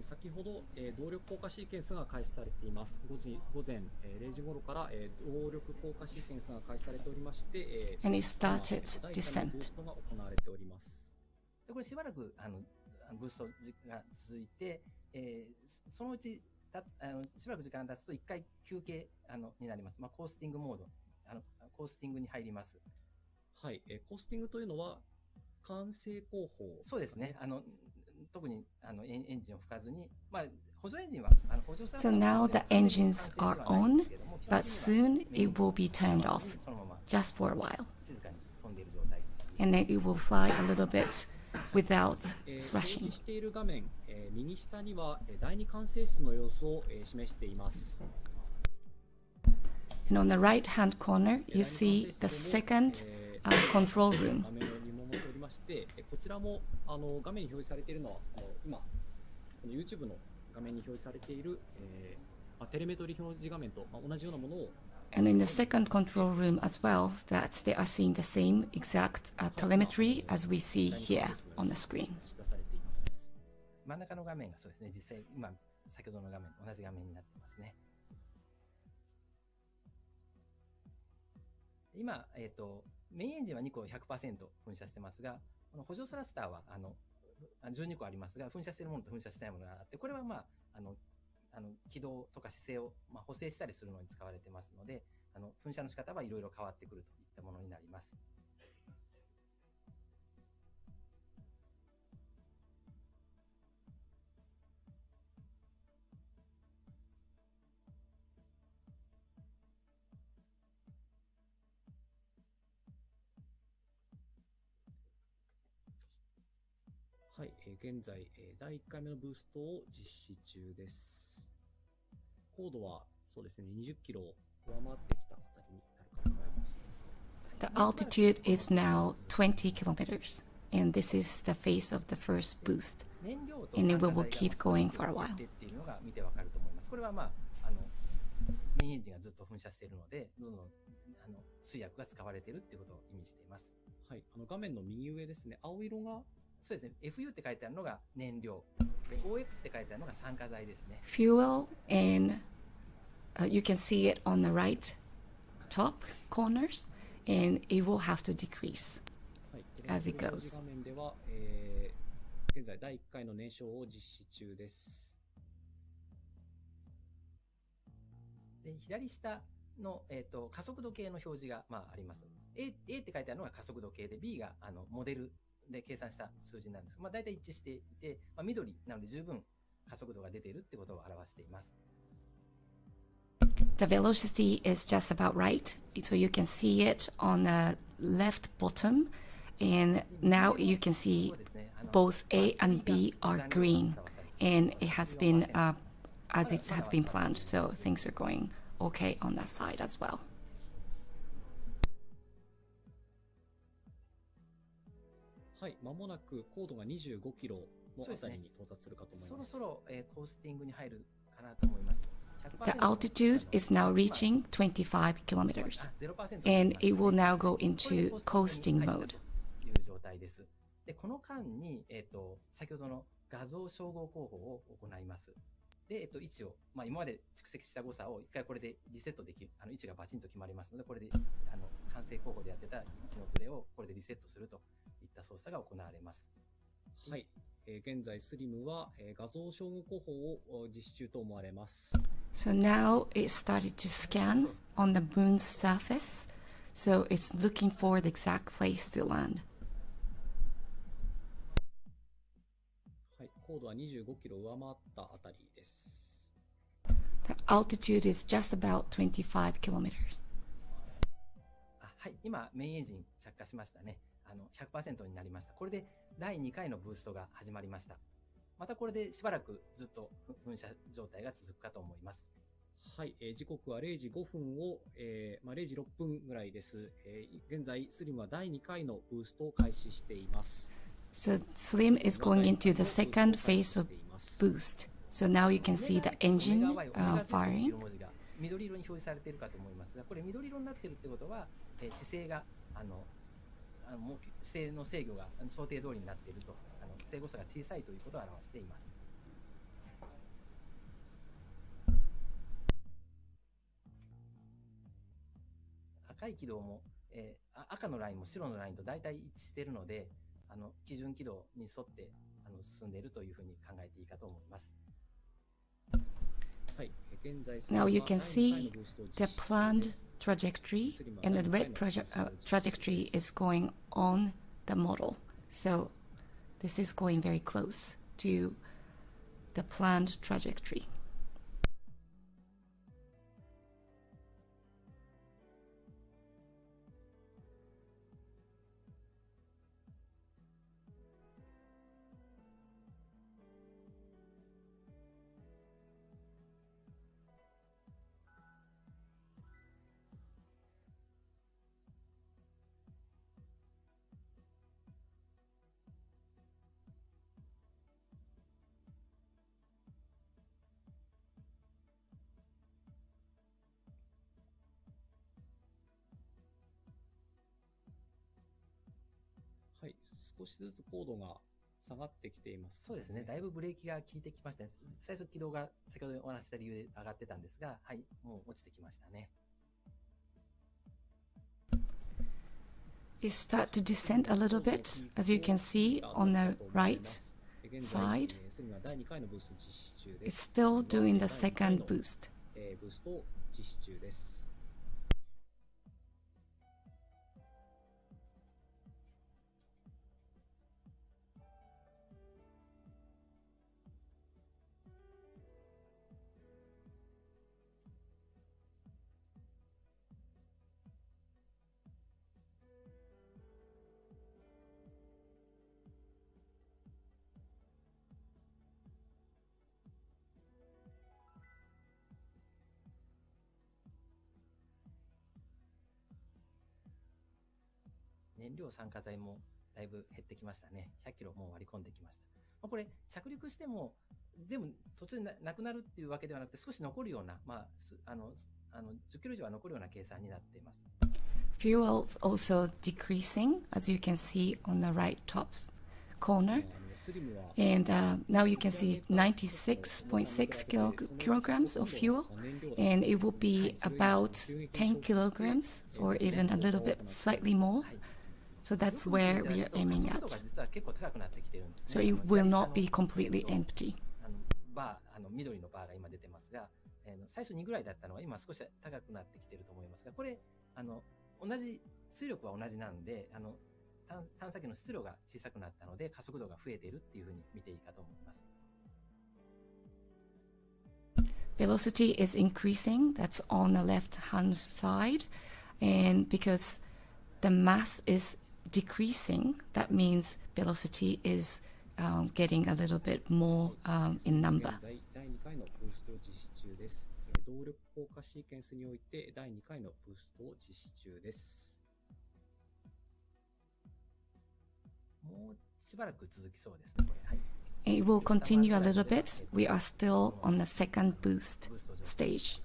先ほど、動力降下シーケンスが開始されています。午前0時頃から、動力降下シーケンスが開始されておりまして、And it started descent. ブーストが行われております。これしばらくブーストが続いて、そのうちしばらく時間が経つと1回休憩になります。コースティングモード、コースティングに入ります。はい、コースティングというのは完成工法。そうですね。特にエンジンを吹かずに、補助エンジンはSo now the engines are on, but soon it will be turned off, just for a while. 静かに飛んでいる状態。And then it will fly a little bit without thrashing. 表示している画面、右下には第二管制室の様子を示しています。And on the right-hand corner, you see the second control room. こちらも画面に表示されているのは今この YouTube の画面に表示されている、テレメトリ表示画面と同じようなものを And in the second control room as well, that they are seeing the same exact telemetry as we see here on the screen. 真ん中の画面がそうですね、実際今先ほどの画面と同じ画面になってますね。今、メインエンジンは2個 100% 噴射してますが、この補助スラスターは12個ありますが、噴射しているものと噴射してないものがあって、これは軌道とか姿勢を補正したりするのに使われてますので、噴射の仕方はいろいろ変わってくるといったものになります。はい、現在、第1回目のブーストを実施中です。高度はそうですね、20キロを上回ってきたあたりになるかと思います。The altitude is now 20 kilometers, and this is the phase of the first boost, and it will keep going for a while. これはメインエンジンがずっと噴射しているので、どんどん水薬が使われているっていうことを意味しています。はい、画面の右上ですね、青色がそうですね、FU って書いてあるのが燃料、で OX って書いてあるのが酸化剤ですね。Fuel, and you can see it on the right top corners, and it will have to decrease as it goes. 画面では、現在第1回の燃焼を実施中です。で左下の、加速度計の表示が、あります。A って書いてあるのが加速度計で、B がモデルで計算した数字なんです。大体一致していて、緑なので十分加速度が出ているってことを表しています。The velocity is just about right, so you can see it on the left bottom, and now you can see both A and B are green, and it has been as it has been planned, so things are going okay on that side as well. はい、間もなく高度が25キロのあたりに到達するかと思います。そろそろ、コースティングに入るかなと思います。The altitude is now reaching 25 kilometers, and it will now go into coasting mode. という状態です。で、この間に、先ほどの画像照合工法を行います。で、位置を、今まで蓄積した誤差を一回これでリセットできる、位置がバチンと決まりますので、これで完成工法でやってた位置のズレをこれでリセットするといった操作が行われます。はい、現在スリムは、画像照合工法を実施中と思われます。So now it started to scan on the moon's surface, so it's looking for the exact place to land. はい、高度は25キロ上回ったあたりです。altitude is just about 25 kilometers. はい、今メインエンジン着火しましたね。100% になりました。これで第2回のブーストが始まりました。またこれでしばらくずっと噴射状態が続くかと思います。はい、時刻は0時5分を、0時6分ぐらいです。現在、スリムは第2回のブーストを開始しています。So Slim is going into the second phase of boost. So now you can see the engine firing. 緑色に表示されているかと思いますが、これ緑色になっているってことは、姿勢が姿勢の制御が想定通りになっていると、姿勢誤差が小さいということを表しています。赤い軌道も、赤のラインも白のラインと大体一致しているので、基準軌道に沿って進んでいるというふうに考えていいかと思います。Now you can see the planned trajectory, and the red trajectory is going on the model. So this is going very close to the planned trajectory. はい、少しずつ高度が下がってきています、ね。そうですね。だいぶブレーキが効いてきましたね。最初軌道が先ほどお話しした理由で上がってたんですが、はい、もう落ちてきましたね。It start to descend a little bit, as you can see on the right side. It's still doing the second boost. ブーストを実施中です。燃料酸化剤もだいぶ減ってきましたね。100キロもう割り込んできました。これ着陸しても全部途中でなくなるっていうわけではなくて、少し残るような、10キロ以上は残るような計算になっています。Fuel is also decreasing, as you can see on the right top corner. And now you can see 96.6 kilograms of fuel, and it will be about 10 kilograms or even a little bit slightly more. So that's where we are aiming at. So it will not be completely empty. 緑のバーが今出てますが、最初2ぐらいだったのは今少し高くなってきていると思いますが、これ同じ水力は同じなんで、探査機の質量が小さくなったので加速度が増えているっていうふうに見ていいかと思います。Velocity is increasing. That's on the left-hand side, and because the mass is decreasing, that means velocity is getting a little bit more in number. 第2回のブーストを実施中です。動力降下シーケンスにおいて第2回のブーストを実施中です。もうしばらく続きそうですね、これ。はい。It will continue a little bit. We are still on the second boost stage.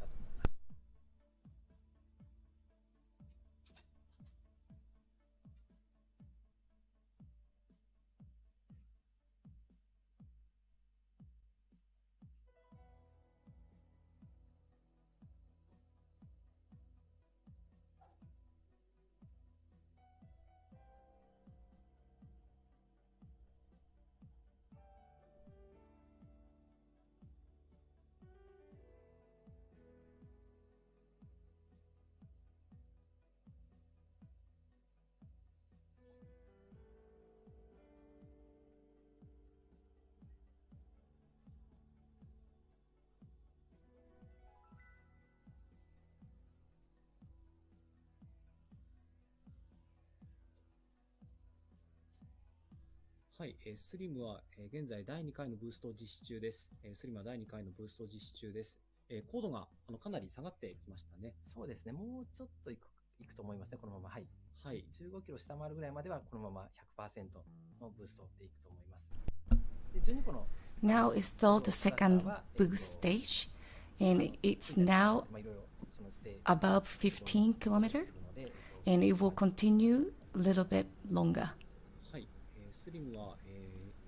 はい、スリムは、現在第2回のブーストを実施中です。スリムは第2回のブーストを実施中です。高度がかなり下がってきましたね。そうですね。もうちょっといくと思いますね、このまま。はい。はい。15キロ下回るぐらいまでは、このまま 100% のブーストでいくと思います。で、12個の Now install the second boost stage, and it's now above 15 kilometers, and it will continue a little bit longer. はい、スリムは、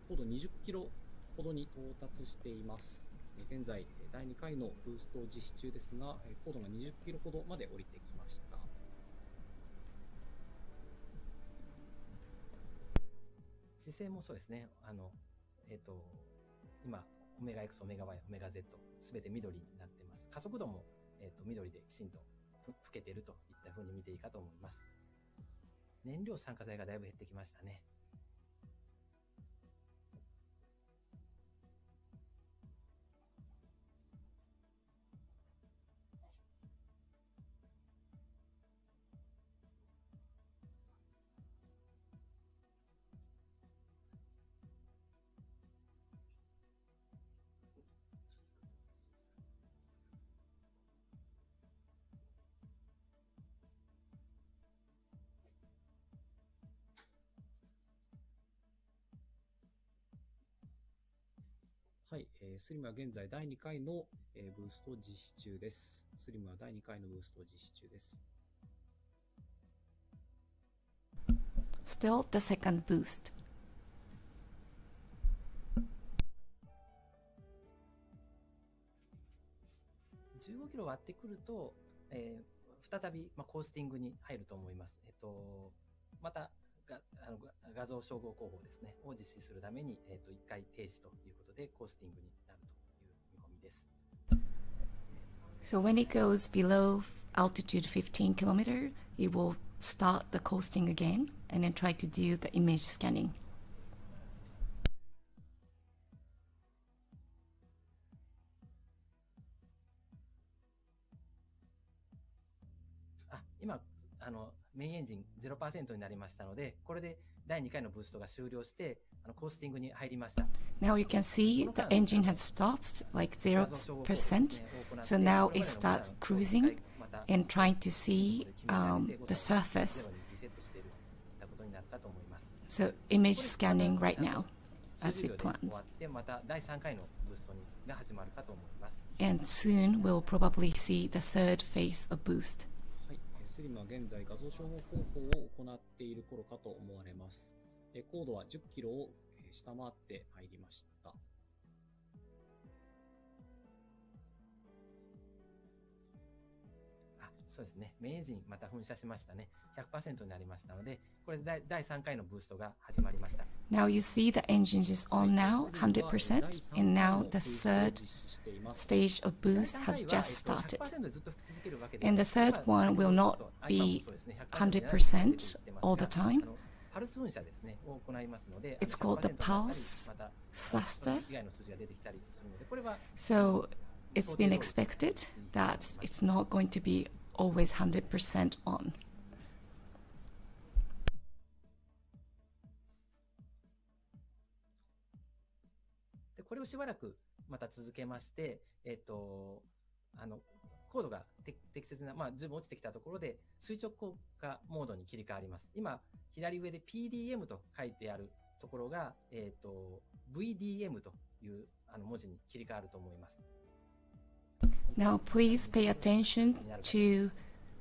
高度20キロほどに到達しています。現在、第2回のブーストを実施中ですが、高度が20キロほどまで降りてきました。姿勢もそうですね。今、オメガ X、オメガ Y、オメガ Z、すべて緑になっています。加速度も、緑できちんと老けているといったふうに見ていいかと思います。燃料酸化剤がだいぶ減ってきましたね。はい、スリムは現在第2回の、ブーストを実施中です。スリムは第2回のブーストを実施中です。Still the second boost. 15キロ割ってくると、再び、コースティングに入ると思います。また画像照合工法ですね、を実施するために、1回停止ということで、コースティングになるという見込みです。So when it goes below altitude 15 kilometers, it will start the coasting again and then try to do the image scanning. 今メインエンジン 0% になりましたので、これで第2回のブーストが終了して、コースティングに入りました。Now you can see the engine has stopped like 0%. So now it starts cruising and trying to see the surface. So image scanning right now as it plans. And soon we'll probably see the third phase of boost. スリムは現在画像照合工法を行っている頃かと思われます。高度は10キロを下回って入りました。そうですね。メインエンジンまた噴射しましたね。100% になりましたので、これで第3回のブーストが始まりました。Now you see the engine is on now, 100%, and now the third stage of boost has just started. And the third one will not be 100% all the time. It's called the pulse thruster. So it's been expected that it's not going to be always 100% on. これをしばらくまた続けまして、高度が適切な、十分落ちてきたところで垂直降下モードに切り替わります。今、左上で PDM と書いてあるところが、VDM という文字に切り替わると思います。Now please pay attention to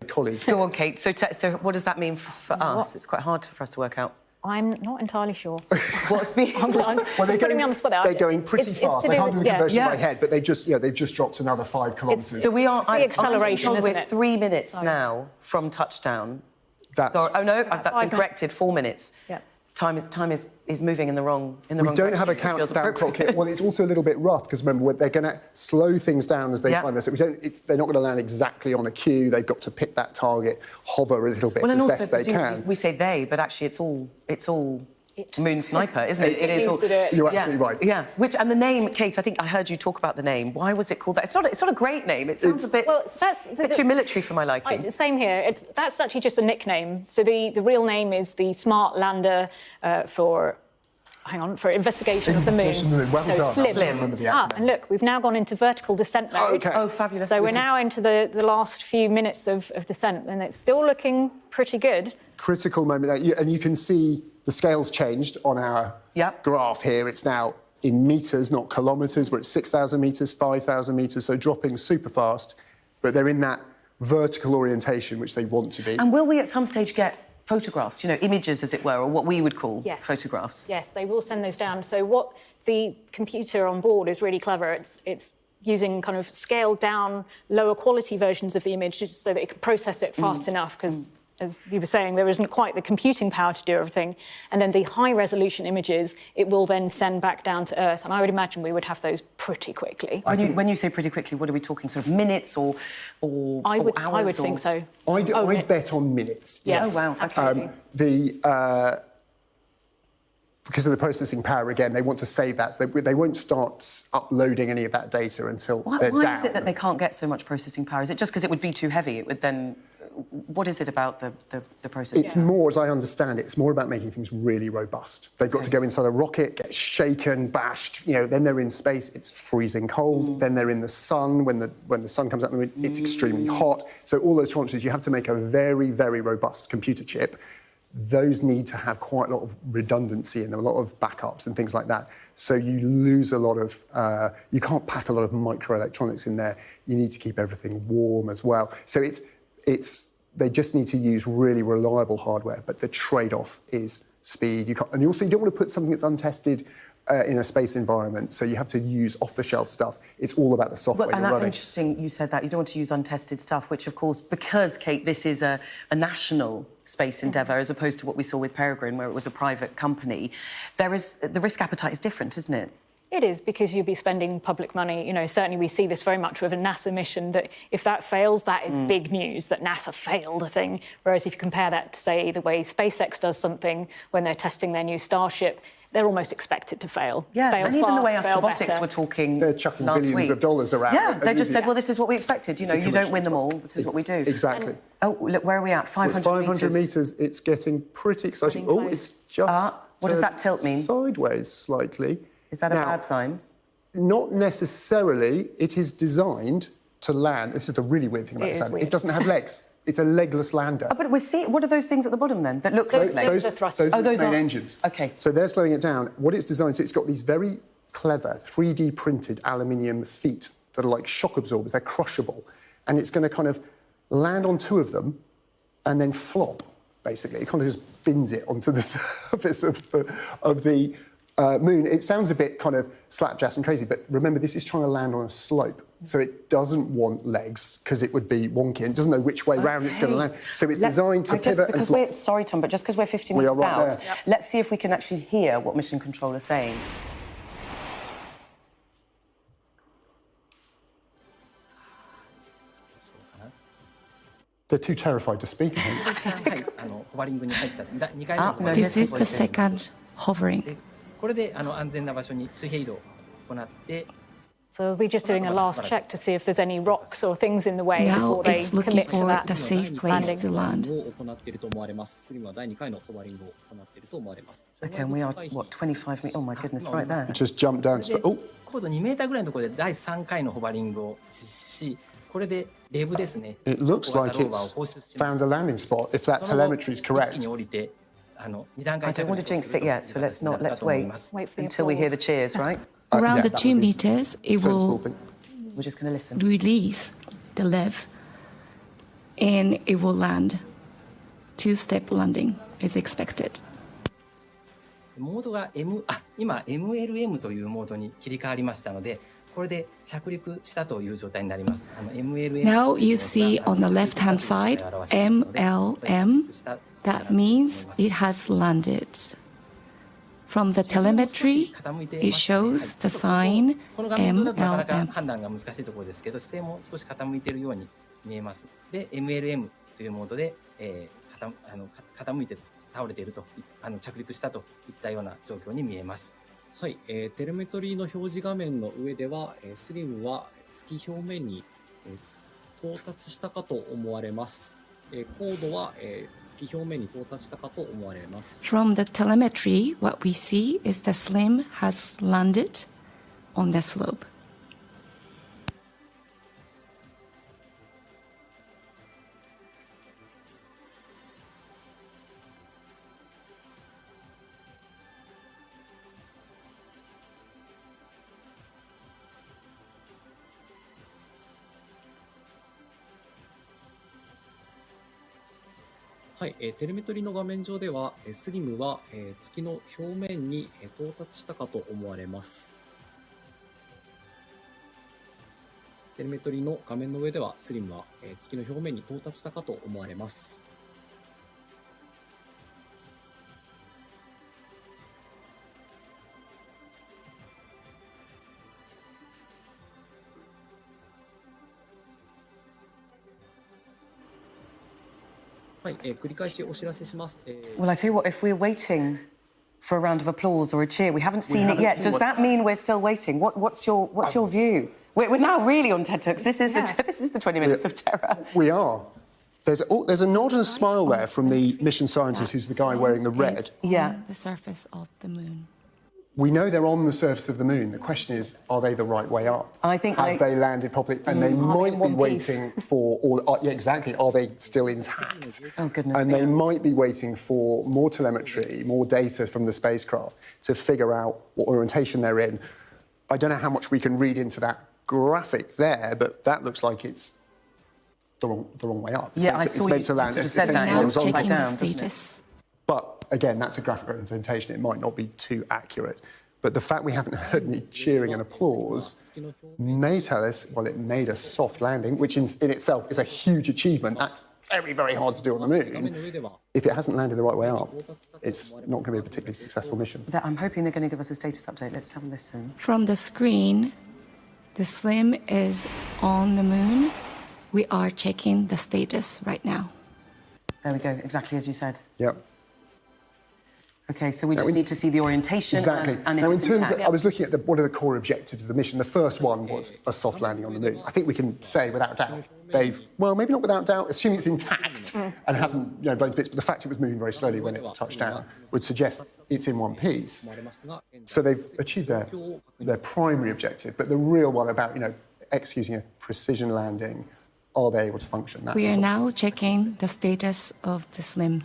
colleague. Go on, Kate. So what does that mean for us? It's quite hard for us to work out. I'm not entirely sure. What's being well, putting me on the spot there. They're going pretty fast. I can't do the conversion in my head, but they've just dropped another 5 kilometres. So we are. It's the acceleration, isn't it? We're 3 minutes now from touchdown. That's, oh no, that's been corrected. 4 minutes. Yeah. Time is moving in the wrong We don't have a countdown clock here. Well, it's also a little bit rough because remember they're going to slow things down as they find this. They're not going to land exactly on a cue. They've got to pick that target, hover a little bit as best they can. We say they, but actually it's all Moon Sniper, isn't it? It is all. You're absolutely right. Yeah. And the name, Kate, I think I heard you talk about the name. Why was it called that? It's not a great name. It sounds a bit too military for my liking. Same here. That's actually just a nickname. So the real name is the Smart Lander for hang on, for investigation of the moon. Investigation of the moon. Well done. SLIM. I remember the acronym. And look, we've now gone into vertical descent mode. Okay. Oh, fabulous. So we're now into the last few minutes of descent, and it's still looking pretty good. Critical moment. And you can see the scale's changed on our graph here. It's now in meters, not kilometres. We're at 6,000 metres, 5,000 metres, so dropping super fast. But they're in that vertical orientation, which they want to be. And will we at some stage get photographs, images, as it were, or what we would call photographs? Yes, they will send those down. So what the computer on board is really clever. It's using kind of scaled down, lower quality versions of the image just so that it can process it fast enough, because as you were saying, there isn't quite the computing power to do everything. And then the high-resolution images, it will then send back down to Earth. And I would imagine we would have those pretty quickly. When you say pretty quickly, what are we talking, sort of minutes or hours? I would think so. I'd bet on minutes. Yes, oh, wow. Absolutely. Because of the processing power, again, they want to save that. So they won't start uploading any of that data until they're down. Why is it that they can't get so much processing power? Is it just because it would be too heavy? It would then... What is it about the process? It's more, as I understand it, it's more about making things really robust. They've got to go inside a rocket, get shaken, bashed, then they're in space, it's freezing cold, then they're in the sun, when the sun comes out, it's extremely hot. So all those challenges, you have to make a very, very robust computer chip. Those need to have quite a lot of redundancy and a lot of backups and things like that. So you lose a lot of, you can't pack a lot of microelectronics in there. You need to keep everything warm as well. So they just need to use really reliable hardware, but the trade-off is speed. And also, you don't want to put something that's untested in a space environment, so you have to use off-the-shelf stuff. It's all about the software you're running. And that's interesting you said that. You don't want to use untested stuff, which, of course, because, Kate, this is a national space endeavour as opposed to what we saw with Peregrine, where it was a private company, the risk appetite is different, isn't it? It is, because you'll be spending public money. Certainly we see this very much with a NASA mission, that if that fails, that is big news, that NASA failed a thing. Whereas if you compare that to, say, the way SpaceX does something when they're testing their new Starship, they're almost expected to fail. Yeah, fail and even fast, the way fail Astrobotics better. were talking They're chucking last billions week. of dollars around. Yeah, they just said, well, this is what we expected. You don't win them all. This is what we do. Exactly. Oh, look, where are we at? 500 With 500 metres, it's getting pretty exciting. Oh, it's just... what does that tilt mean? Sideways slightly. Is that a bad sign? Not necessarily. It is designed to land. This is the really weird thing about this lander. It doesn't have legs. It's a legless lander. Oh, but we're seeing... What are those things at the bottom, then, that look like legs? Those are the main engines. OK. So they're slowing it down. What it's designed to... It's got these very clever 3D printed aluminium feet that are like shock absorbers. They're crushable. And it's going to kind of land on two of them and then flop, basically. It kind of just bins it onto the surface of the moon. It sounds a bit kind of slapjack and crazy, but remember, this is trying to land on a slope. So it doesn't want legs, because it would be wonky, and it doesn't know which way round it's going to land. So it's designed to pivot and flop. Sorry, Tom, but just because we're 50 minutes out, let's see if we can actually hear what Mission Control is saying. They're too terrified to speak, I think. This is the second hovering. So we're just doing a last check to see if there's any rocks or things in the way Now before they it's looking commit to for that the safe place landing. to land. OK, and we are, what, 25 metres? Oh, my goodness, right there. It just jumped down. Oh! 高度2メーターぐらいのところで第3回のホバリングを実施し、これでレブですね。 It looks like it's found a landing spot, if that telemetry is correct. I don't want to jinx it yet, so let's wait until we hear the cheers, right? Around the 2 meters, it will We're just going to listen. release the lev, and it will land. Two-step landing is expected. モードが今 MLM というモードに切り替わりましたので、これで着陸したという状態になります。MLM Now you see on the left-hand side, MLM. That means it has landed. From the telemetry, it shows the sign この画面上だとなかなか MLM. 判断が難しいところですけど、姿勢も少し傾いているように見えます。で、MLM というモードで、傾いて倒れていると、着陸したといったような状況に見えます。はい、テレメトリーの表示画面の上では、スリムは月表面に、到達したかと思われます。高度は、月表面に到達したかと思われます。From the telemetry, what we see is the SLIM has landed on the slope. はい、テレメトリの画面上では、スリムは、月の表面に到達したかと思われます。テレメトリの画面の上では、スリムは、月の表面に到達したかと思われます。はい、繰り返しお知らせします。Well, I tell you what, if we're waiting for a round of applause or a cheer, we haven't seen it yet. Does that mean we're still waiting? What's your view? We're now really on TED Talks. This is the 20 minutes of terror. We are. There's a nod and a smile there from the mission scientist, who's the guy wearing the red. Yeah. The surface of the moon. We know they're on the surface of the moon. The question is, are they the right way up? I think have they landed properly? And they might be waiting for, yeah, exactly. Are they still intact? Oh goodness! And they might be waiting for more telemetry, more data from the spacecraft to figure out what orientation they're in. I don't know how much we can read into that graphic there, but that looks like it's the wrong way up. It's meant to land. Said that. Now checking the status. But again, that's a graphic representation. It might not be too accurate. But the fact we haven't heard any cheering and applause may tell us, well, it made a soft landing, which in itself is a huge achievement. That's very, very hard to do on the moon. If it hasn't landed the right way up, it's not going to be a particularly successful mission. I'm hoping they're going to give us a status update. Let's have a listen. From the screen, the SLIM is on the moon. We are checking the status right now. There we go, exactly as you said. Yep. Okay, so we just need to see the orientation. Exactly. And now, in it's terms intact. of, I was looking at what are the core objectives of the mission. The first one was a soft landing on the moon. I think we can say without doubt well, maybe not without doubt, assuming it's intact and hasn't blown to bits, but the fact it was moving very slowly when it touched down would suggest it's in one piece. So they've achieved their primary objective, but the real one about executing a precision landing, are they able to function? We are now checking the status of the SLIM.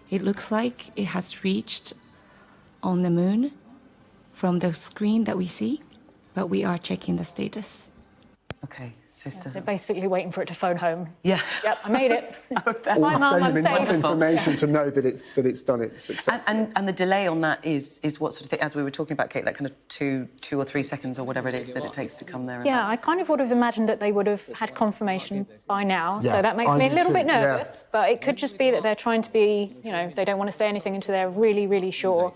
It looks like it has reached on the moon from the screen that we see, but we are checking the status. Okay, sister. They're basically waiting for it to phone home. Yeah. Yep, I made it. Or Bye, Mum, I'm send them safe. enough information to know that it's done it successfully. And the delay on that is what sort of thing, as we were talking about, Kate, that kind of two or 3 seconds or whatever it is that it takes to come there. Yeah, I kind of would have imagined that they would have had confirmation by now, so that makes me a little bit nervous, but it could just be that they're trying to be, they don't want to say anything until they're really, really sure.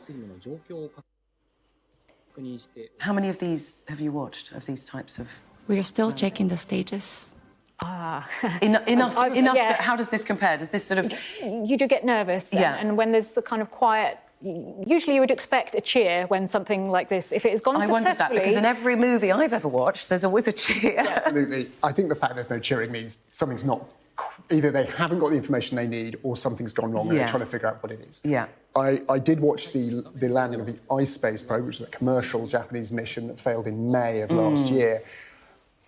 How many of these have you watched, of these types of... We are still checking the status. Enough. That, how does this compare? Does this sort of... You do get nervous, and when there's a kind of quiet... Usually you would expect a cheer when something like this, if it has gone successfully... I wondered that, because in every movie I've ever watched, there's always a cheer. Absolutely. I think the fact there's no cheering means something's not... Either they haven't got the information they need or something's gone wrong and they're trying to figure out what it is. Yeah. I did watch the landing of the iSpace probe, which was a commercial Japanese mission that failed in May of last year.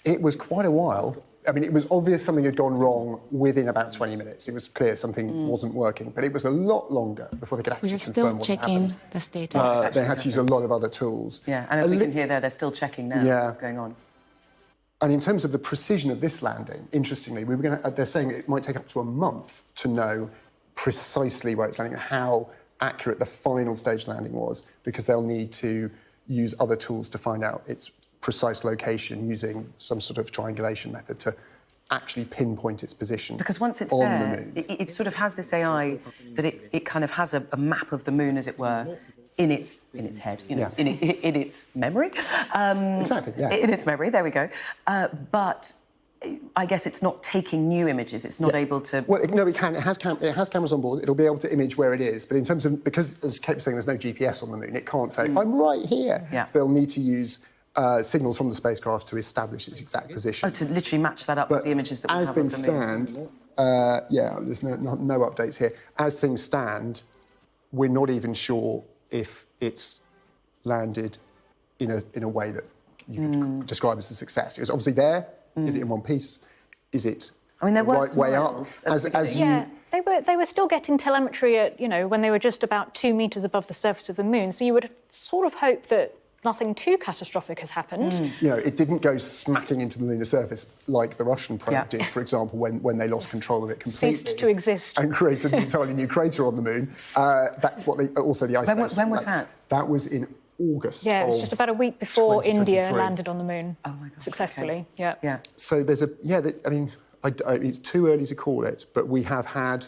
It was quite a while. I mean, it was obvious something had gone wrong within about 20 minutes. It was clear something wasn't working, but it was a lot longer before they could actually confirm what happened. We are still checking the status. They had to use a lot of other tools. Yeah, and as we can hear there, they're still checking now what's going on. And in terms of the precision of this landing, interestingly, they're saying it might take up to a month to know precisely where it's landing and how accurate the final stage landing was, because they'll need to use other tools to find out its precise location using some sort of triangulation method to actually pinpoint its position. Because once it's on there, the moon. It sort of has this AI that it kind of has a map of the moon, as it were, in its head, in its memory. Exactly, yeah. In its memory, there we go. But I guess it's not taking new images. It's not able to... Well, no, it can. It has cameras on board. It'll be able to image where it is. But in terms of... Because, as Kate was saying, there's no GPS on the moon, it can't say, I'm right here. Yeah. So they'll need to use signals from the spacecraft to establish its exact position. Oh, to literally match that up with the images that we have of the moon. As things stand, there's no updates here. As things stand, we're not even sure if it's landed in a way that you could describe as a success. It's obviously there. Is it in one piece? Is it there were right way up? They were still getting telemetry at, when they were just about 2 meters above the surface of the moon. So you would sort of hope that nothing too catastrophic has happened. It didn't go smacking into the lunar surface like the Russian probe did, for example, when they lost control of it completely. Ceased to exist. And created an entirely new crater on the moon. That's what also the ice. When was that? That was in August. Yeah, it was just about a week before India landed on the moon. Oh my God! Successfully. Okay. Yeah. So there's it's too early to call it, but we have had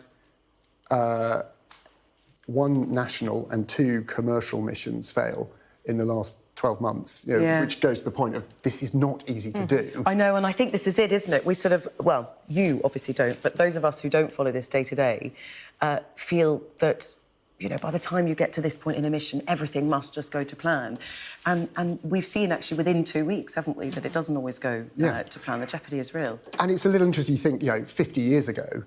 1 national and 2 commercial missions fail in the last 12 months, which goes to the point of this is not easy to do. I know, and I think this is it, isn't it? We sort of, you obviously don't, but those of us who don't follow this day to day feel that, by the time you get to this point in a mission, everything must just go to plan. And we've seen actually within 2 weeks, haven't we, that it doesn't always go to plan. The jeopardy is real. And it's a little interesting, you think, 50 years ago,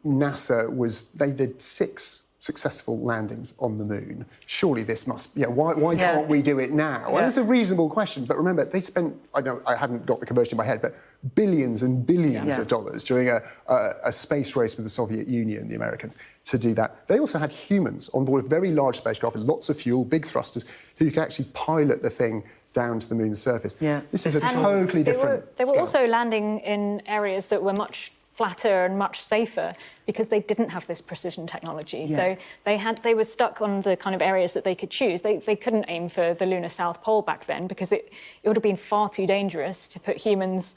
NASA they did 6 successful landings on the moon. Surely this must... why can't we do it now? Well, it's a reasonable question, but remember, they spent... I know I haven't got the conversion in my head, but billions and billions of dollars during a space race with the Soviet Union, the Americans, to do that. They also had humans on board a very large spacecraft with lots of fuel, big thrusters, who could actually pilot the thing down to the moon's surface. This is a totally different... They were also landing in areas that were much flatter and much safer because they didn't have this precision technology. So they were stuck on the kind of areas that they could choose. They couldn't aim for the lunar South Pole back then because it would have been far too dangerous to put humans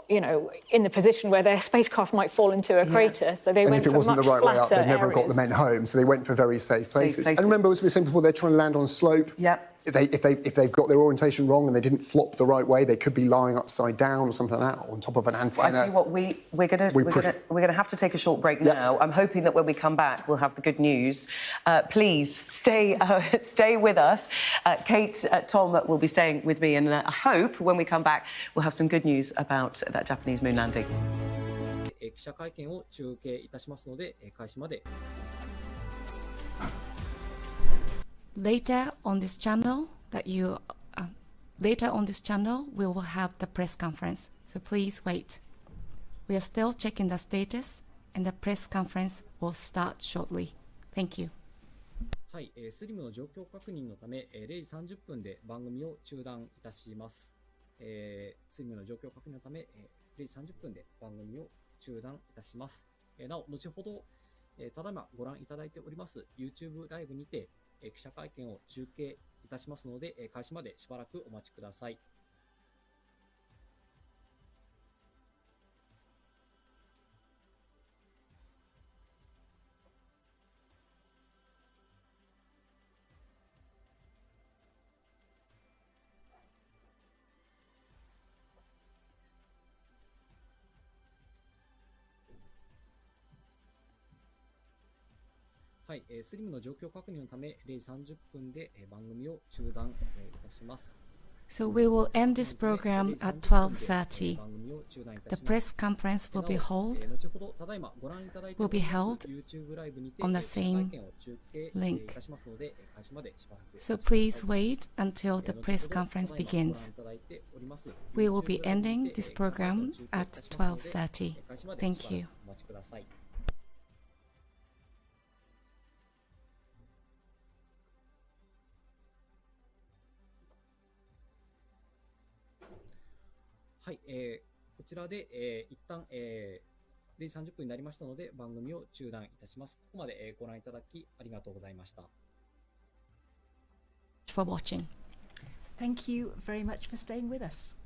in the position where their spacecraft might fall into a crater. So they went for much flatter areas. And if it wasn't the right way up, they never got the men home. So they went for very safe places. And remember, as we were saying before, they're trying to land on a slope. If they've got their orientation wrong and they didn't flop the right way, they could be lying upside down or something like that, on top of an antenna. I tell you what, we're going to have to take a short break now. I'm hoping that when we come back, we'll have the good news. Please stay with us. Kate, Tom will be staying with me, and I hope when we come back, we'll have some good news about that Japanese moon landing. 記者会見を中継いたしますので、開始まで。Later on this channel, we will have the press conference. So please wait. We are still checking the status, and the press conference will start shortly. Thank you. はい、スリムの状況確認のため、0時30分で番組を中断いたします。スリムの状況確認のため、0時30分で番組を中断いたします。なお、後ほど、ただいまご覧いただいております YouTube ライブにて、記者会見を中継いたしますので、開始までしばらくお待ちください。はい、スリムの状況確認のため、0時30分で番組を中断いたします。So we will end this program at 12:30. The press conference will be held on the same link. So please wait until the press conference begins. We will be ending this program at 12:30. Thank you.はい、こちらで、一旦、0時30分になりましたので、番組を中断いたします。ここまで、ご覧いただきありがとうございました。For watching. Thank you very much for staying with us.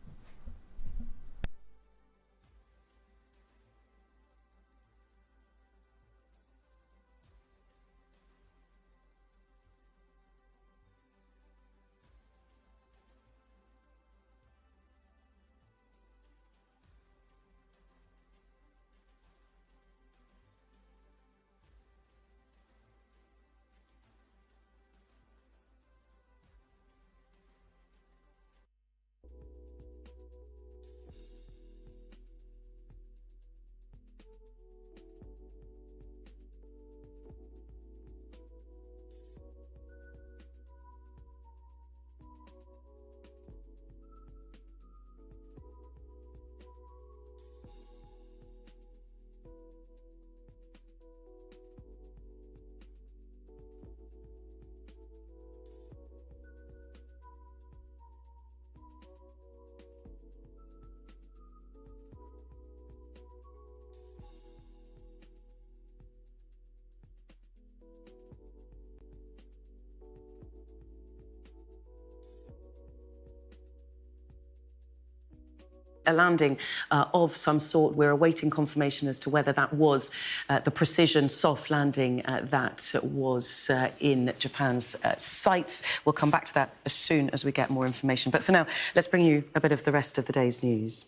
a landing of some sort. We're awaiting confirmation as to whether that was the precision soft landing that was in Japan's sights. We'll come back to that as soon as we get more information. But for now, let's bring you a bit of the rest of the day's news.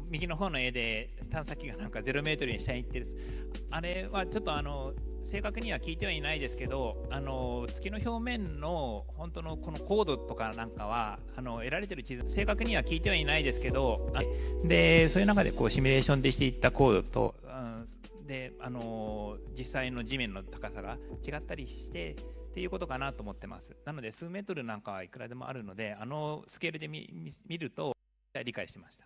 右の方の絵で探査機がなんか0メートルに下に行ってる、あれはちょっと正確には聞いてはいないですけど、月の表面の本当のこの高度とかなんかは得られてる地図、正確には聞いてはいないですけど、でそういう中でこうシミュレーションでしていった高度と、で実際の地面の高さが違ったりしてっていうことかなと思ってます。なので数メートルなんかはいくらでもあるので、スケールで見ると理解してました。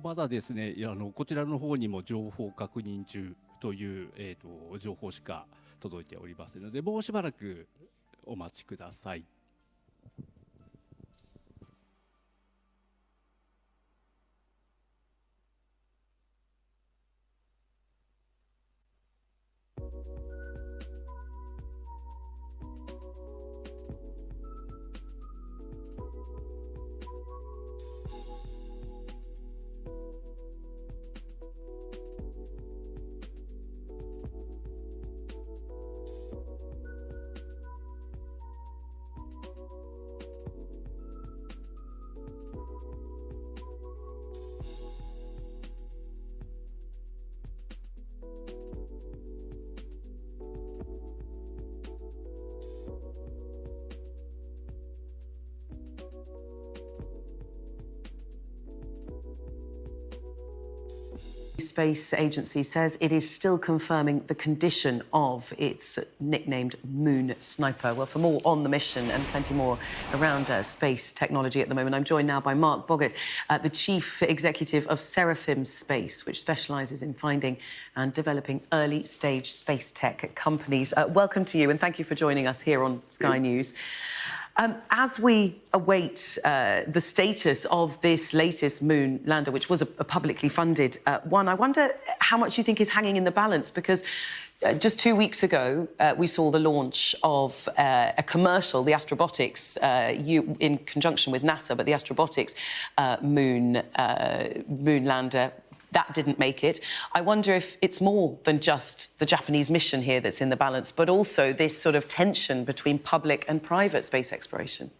まだですね、こちらの方にも情報確認中という、情報しか届いておりませんので、もうしばらくお待ちください。Space Agency says it is still confirming the condition of its nicknamed Moon Sniper. Well, for more on the mission and plenty more around space technology at the moment, I'm joined now by Mark Boggart, the Chief Executive of Seraphim Space, which specialises in finding and developing early-stage space tech companies. Welcome to you, and thank you for joining us here on Sky News. As we await the status of this latest moon lander, which was a publicly funded one, I wonder how much you think is hanging in the balance, because just 2 weeks ago, we saw the launch of a commercial, the Astrobotics, in conjunction with NASA, but the Astrobotics moon lander. That didn't make it. I wonder if it's more than just the Japanese mission here that's in the balance, but also this sort of tension between public and private space exploration.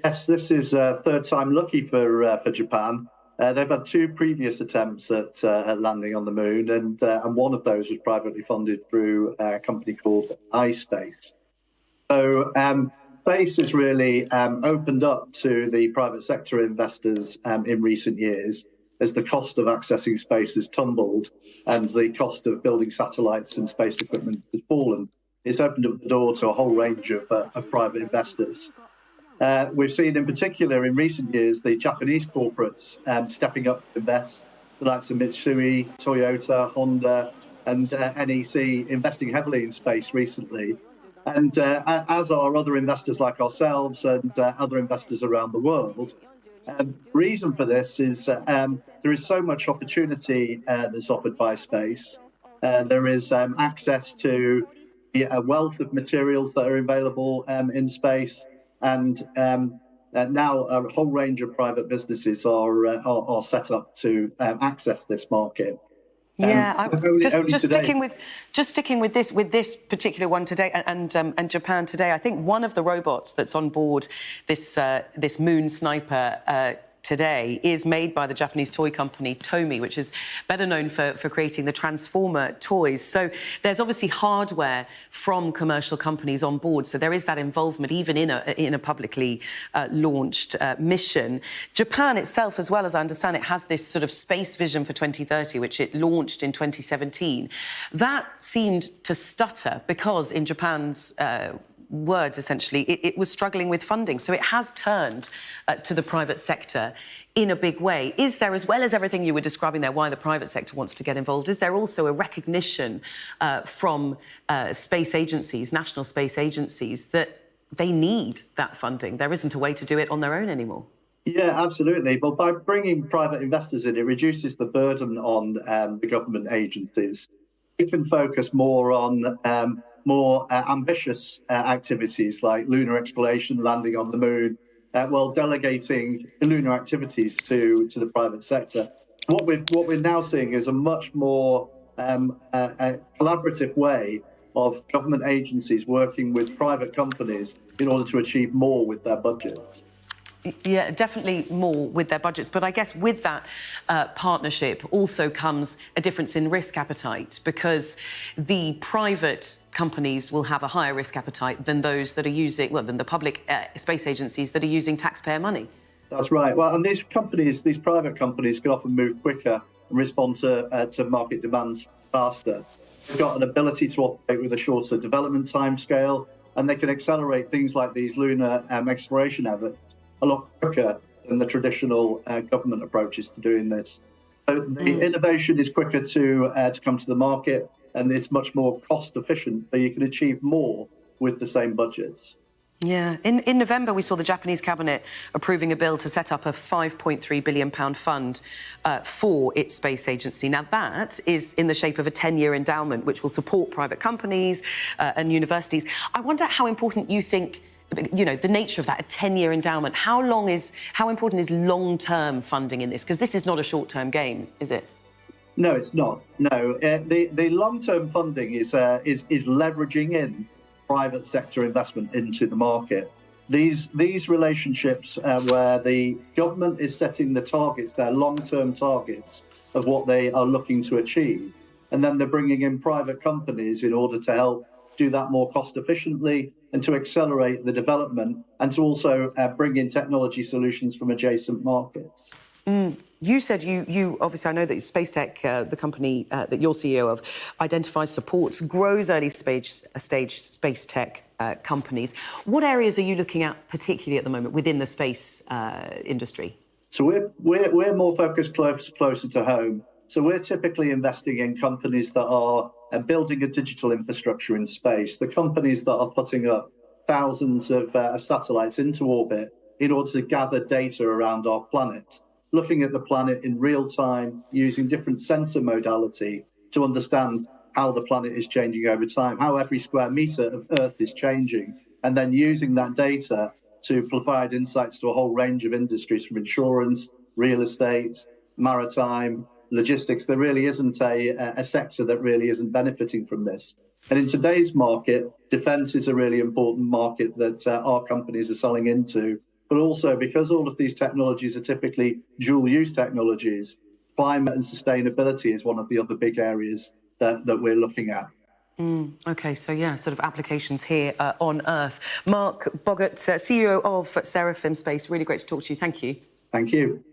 Yes, this is third time lucky for Japan. They've had 2 previous attempts at landing on the moon, and one of those was privately funded through a company called iSpace. So space has really opened up to the private sector investors in recent years, as the cost of accessing space has tumbled and the cost of building satellites and space equipment has fallen. It's opened up the door to a whole range of private investors. We've seen in particular in recent years the Japanese corporates stepping up to invest, the likes of Mitsui, Toyota, Honda, and NEC investing heavily in space recently. And as are other investors like ourselves and other investors around the world. The reason for this is there is so much opportunity that's offered by space. There is access to a wealth of materials that are available in space, and now a whole range of private businesses are set up to access this market. Yeah, just sticking with this particular one today and Japan today. I think one of the robots that's on board this Moon Sniper today is made by the Japanese toy company Tomy, which is better known for creating the Transformer toys. So there's obviously hardware from commercial companies on board. So there is that involvement even in a publicly launched mission. Japan itself, as well as I understand it, has this sort of space vision for 2030, which it launched in 2017. That seemed to stutter because in Japan's words, essentially, it was struggling with funding. So it has turned to the private sector in a big way. Is there, as well as everything you were describing there, why the private sector wants to get involved, is there also a recognition from space agencies, national space agencies, that they need that funding? There isn't a way to do it on their own anymore. Yeah, absolutely. But by bringing private investors in, it reduces the burden on the government agencies. We can focus more on more ambitious activities like lunar exploration, landing on the moon, while delegating lunar activities to the private sector. What we're now seeing is a much more collaborative way of government agencies working with private companies in order to achieve more with their budgets. Yeah, definitely more with their budgets. But I guess with that partnership also comes a difference in risk appetite, because the private companies will have a higher risk appetite than those that are using, well, than the public space agencies that are using taxpayer money. That's right. Well, and these private companies can often move quicker and respond to market demands faster. They've got an ability to operate with a shorter development timescale, and they can accelerate things like these lunar exploration efforts a lot quicker than the traditional government approaches to doing this. So the innovation is quicker to come to the market, and it's much more cost efficient, so you can achieve more with the same budgets. Yeah. In November, we saw the Japanese cabinet approving a bill to set up a £5.3 billion fund for its space agency. Now, that is in the shape of a 10-year endowment, which will support private companies and universities. I wonder how important you think, you know, the nature of that, a 10-year endowment. How important is long-term funding in this? Because this is not a short-term game, is it? No, it's not. No, the long-term funding is leveraging in private sector investment into the market. These relationships where the government is setting the targets, their long-term targets of what they are looking to achieve, and then they're bringing in private companies in order to help do that more cost efficiently and to accelerate the development and to also bring in technology solutions from adjacent markets. You said you obviously, I know that Space Tech, the company that you're CEO of, identifies, supports, grows early stage space tech companies. What areas are you looking at particularly at the moment within the space industry? So we're more focused closer to home. So we're typically investing in companies that are building a digital infrastructure in space, the companies that are putting up thousands of satellites into orbit in order to gather data around our planet, looking at the planet in real time, using different sensor modality to understand how the planet is changing over time, how every square meter of Earth is changing, and then using that data to provide insights to a whole range of industries from insurance, real estate, maritime, logistics. There really isn't a sector that really isn't benefiting from this. And in today's market, defense is a really important market that our companies are selling into. But also, because all of these technologies are typically dual-use technologies, climate and sustainability is one of the other big areas that we're looking at. OK, so yeah, sort of applications here on Earth. Mark Boggart, CEO of Seraphim Space, really great to talk to you. Thank you. Thank you.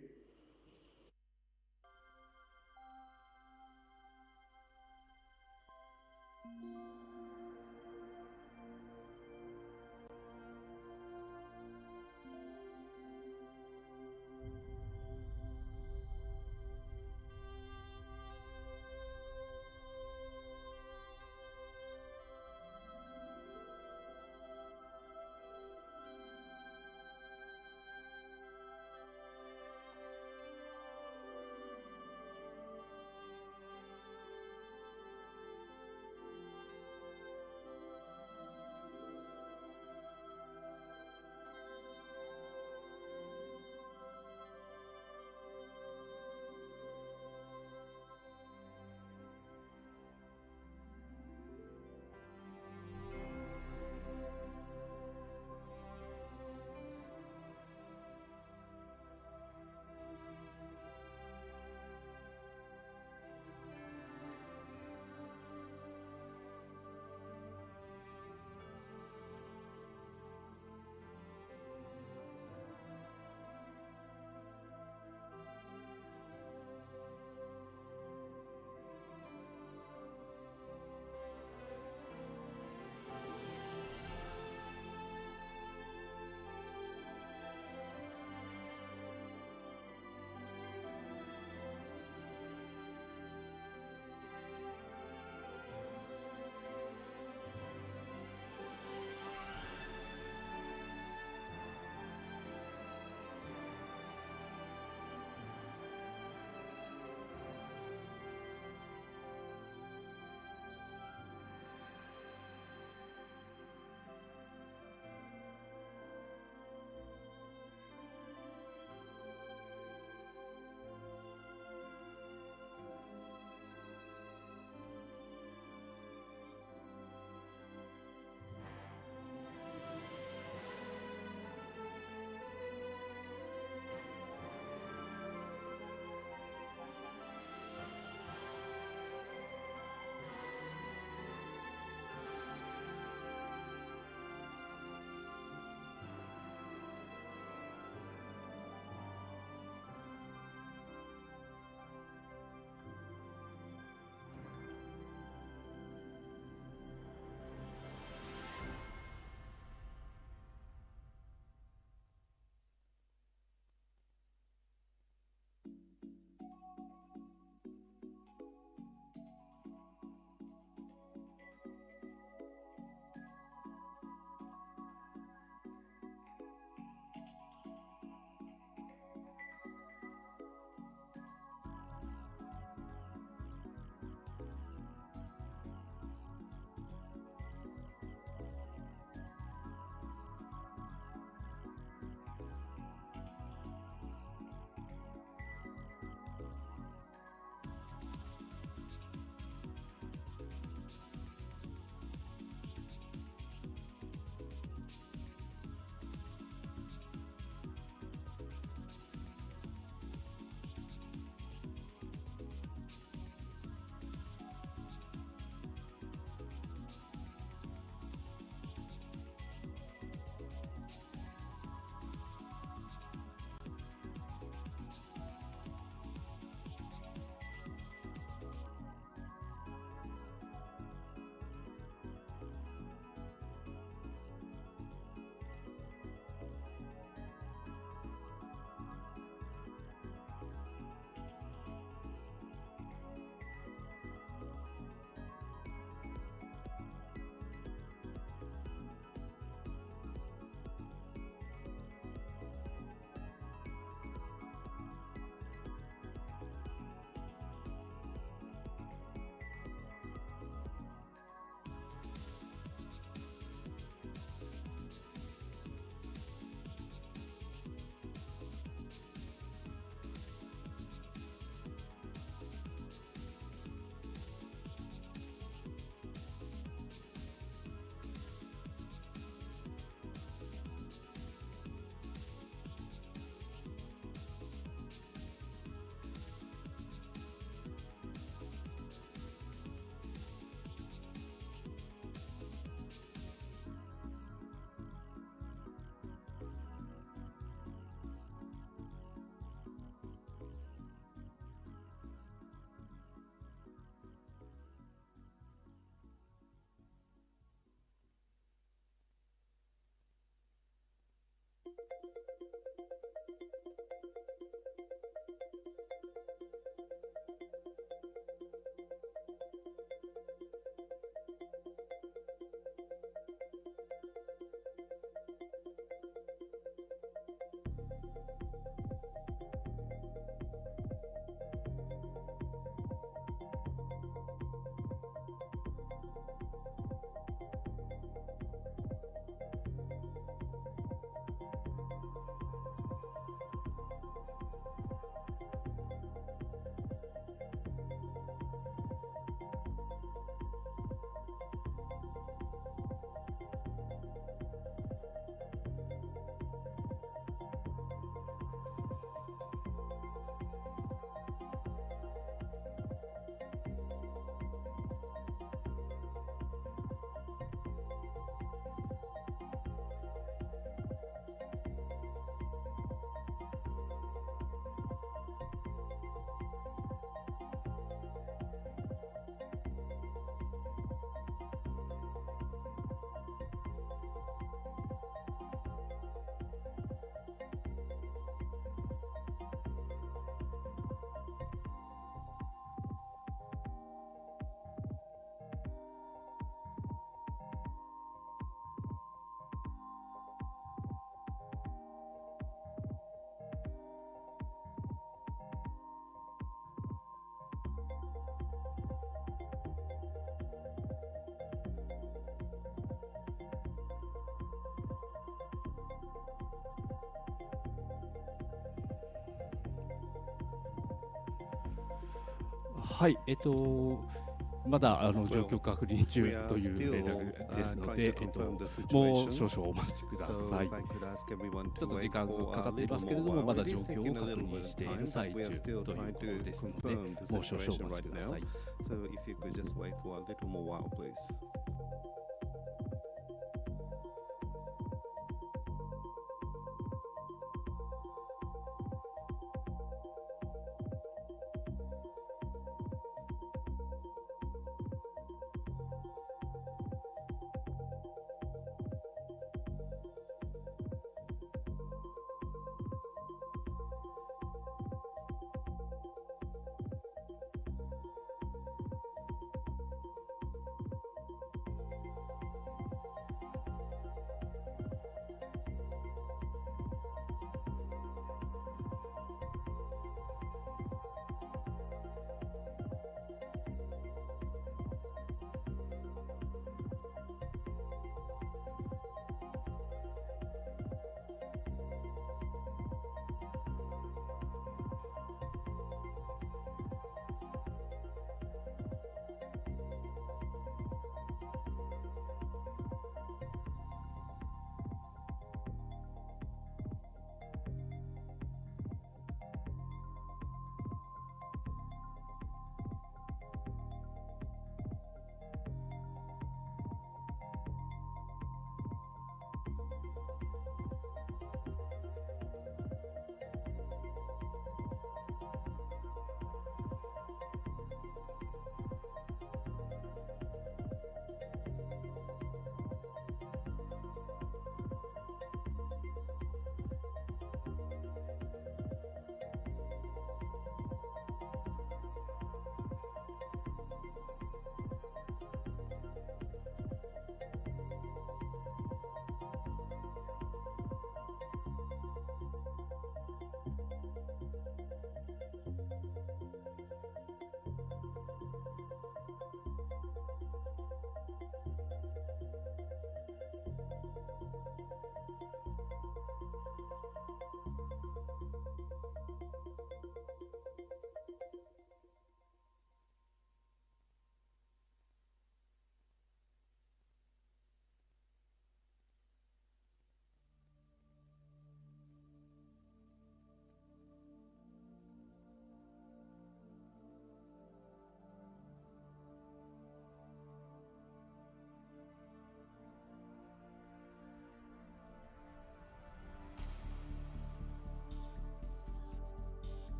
はい、まだ状況確認中という連絡ですので、もう少々お待ちください。ちょっと時間がかかっていますけれども、まだ状況を確認している最中ということですので、もう少々お待ちください。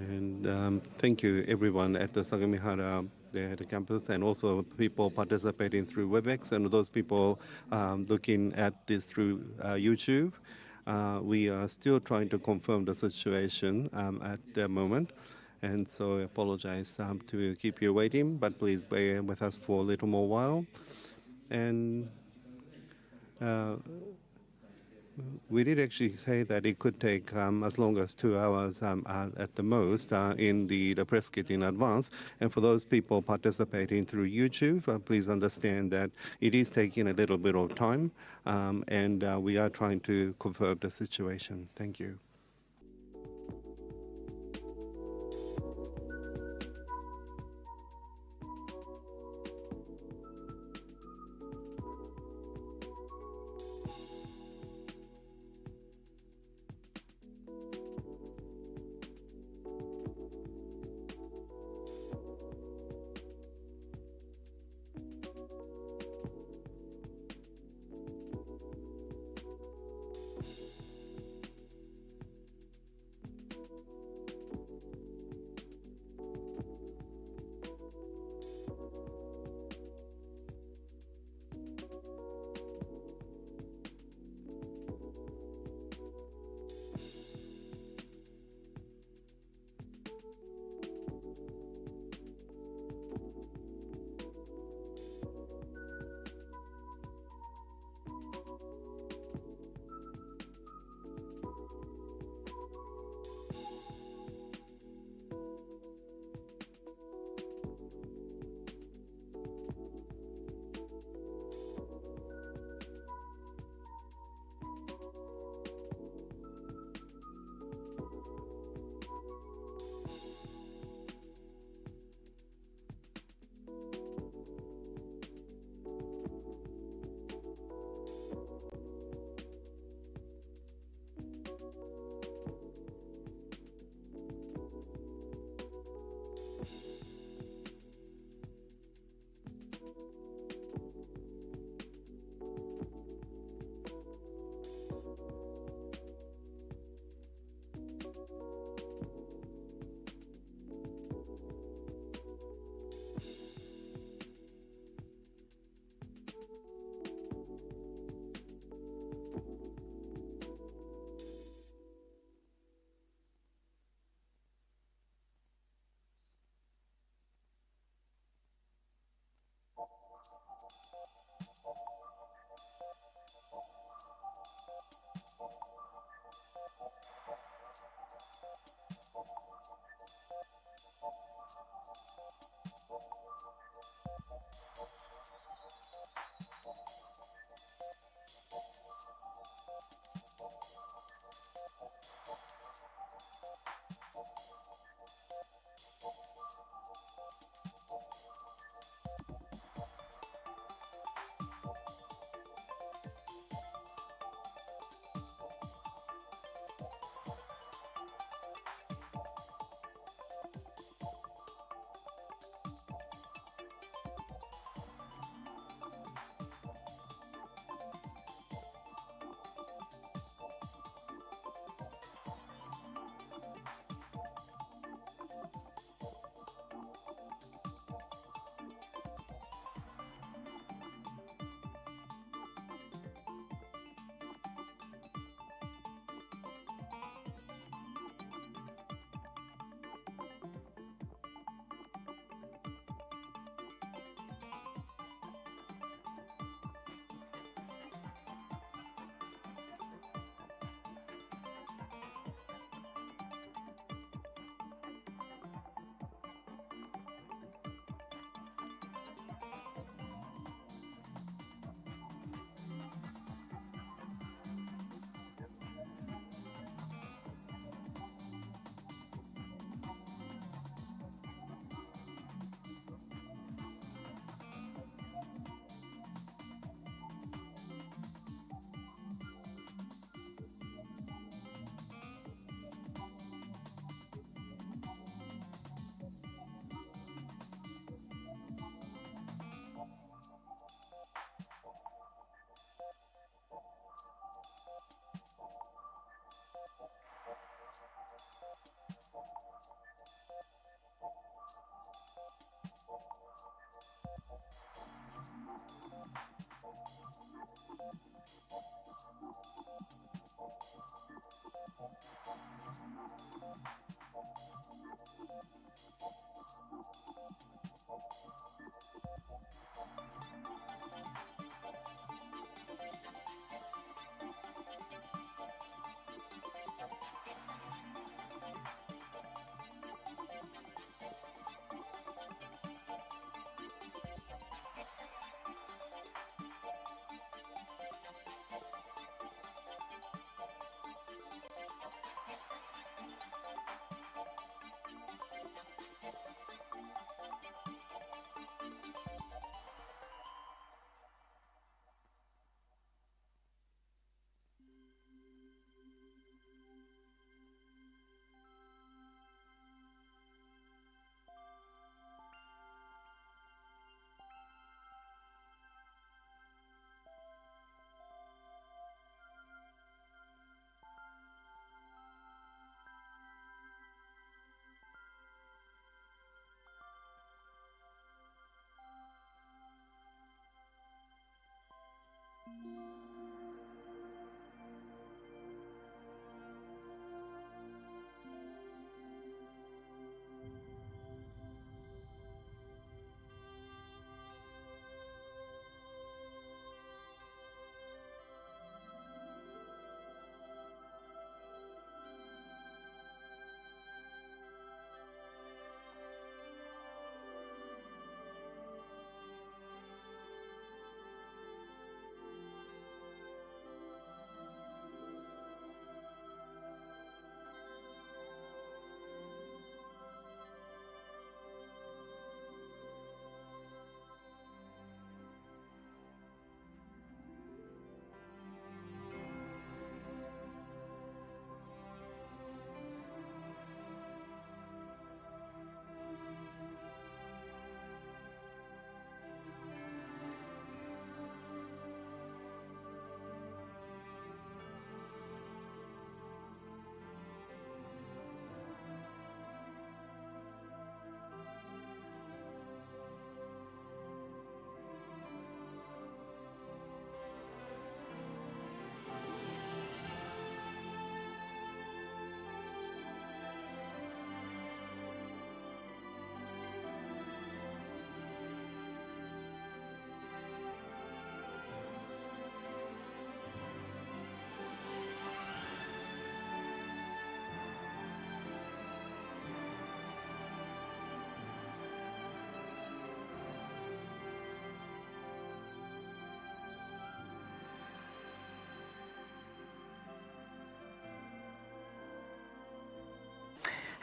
And thank you, everyone at the Sagamihara the campus, and also people participating through WebEx, and those people looking at this through YouTube. We are still trying to confirm the situation at the moment, and so I apologize to keep you waiting, but please bear with us for a little more while. And we did actually say that it could take as long as 2 hours at the most in the press kit in advance. And for those people participating through YouTube, please understand that it is taking a little bit of time, and we are trying to confirm the situation. Thank you.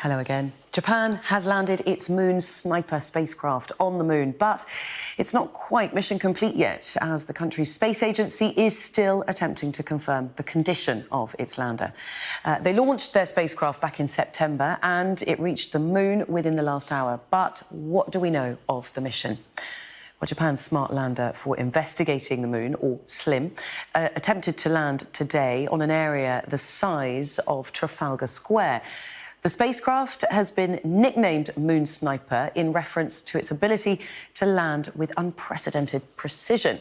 Hello again. Japan has landed its Moon Sniper spacecraft on the moon, but it's not quite mission complete yet, as the country's space agency is still attempting to confirm the condition of its lander. They launched their spacecraft back in September, and it reached the moon within the last hour. But what do we know of the mission? Well, Japan's smart lander for investigating the moon, or SLIM, attempted to land today on an area the size of Trafalgar Square. The spacecraft has been nicknamed Moon Sniper in reference to its ability to land with unprecedented precision.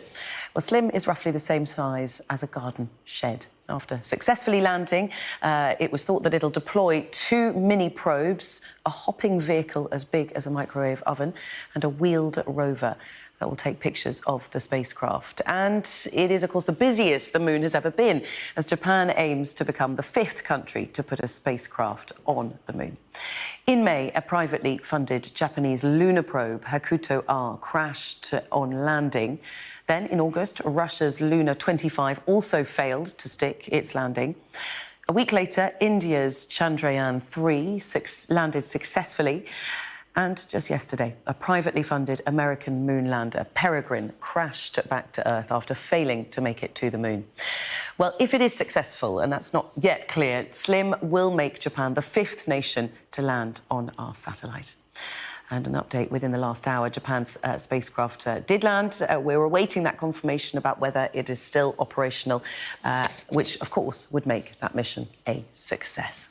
Well, SLIM is roughly the same size as a garden shed. After successfully landing, it was thought that it'll deploy 2 mini probes, a hopping vehicle as big as a microwave oven, and a wheeled rover that will take pictures of the spacecraft. And it is, of course, the busiest the moon has ever been, as Japan aims to become the 5th country to put a spacecraft on the moon. In May, a privately funded Japanese lunar probe, Hakuto R, crashed on landing. Then, in August, Russia's Luna 25 also failed to stick its landing. A week later, India's Chandrayaan-3 landed successfully. And just yesterday, a privately funded American moon lander, Peregrine, crashed back to Earth after failing to make it to the moon. Well, if it is successful, and that's not yet clear, SLIM will make Japan the 5th nation to land on our satellite. And an update within the last hour, Japan's spacecraft did land. We're awaiting that confirmation about whether it is still operational, which, of course, would make that mission a success.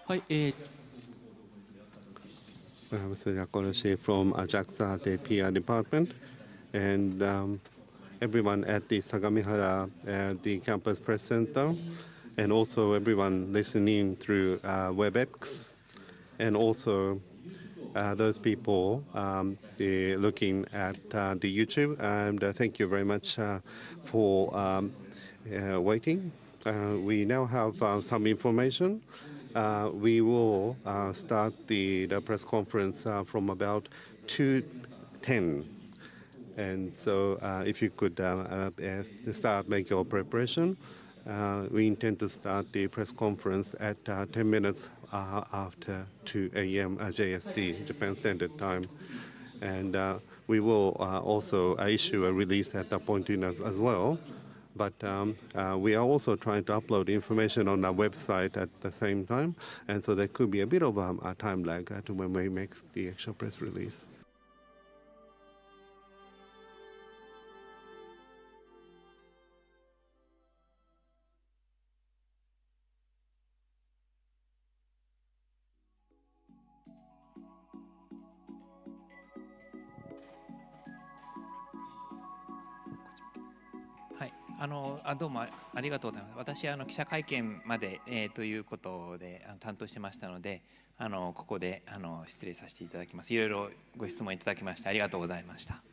はい、Mr. Yakoroshi from JAXA, the PR department, and everyone at the Sagamihara, the campus press center, and also everyone listening through WebEx, and also those people looking at the YouTube. And thank you very much for waiting. We now have some information. We will start the press conference from about 2:10. And so if you could start make your preparation. We intend to start the press conference at 10 minutes after 2 a.m. JST, Japan Standard Time. And we will also issue a release at that point as well. But we are also trying to upload information on our website at the same time. And so there could be a bit of a time lag to when we make the actual press release.はい、どうもありがとうございます。私記者会見まで、ということで担当してましたので、ここで失礼させていただきます。いろいろご質問いただきましてありがとうございました。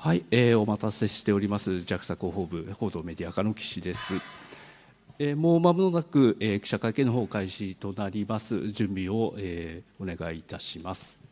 はい、お待たせしております JAXA 広報部報道メディア課の岸です。もう間もなく、記者会見の方開始となります。準備を、お願いいたします。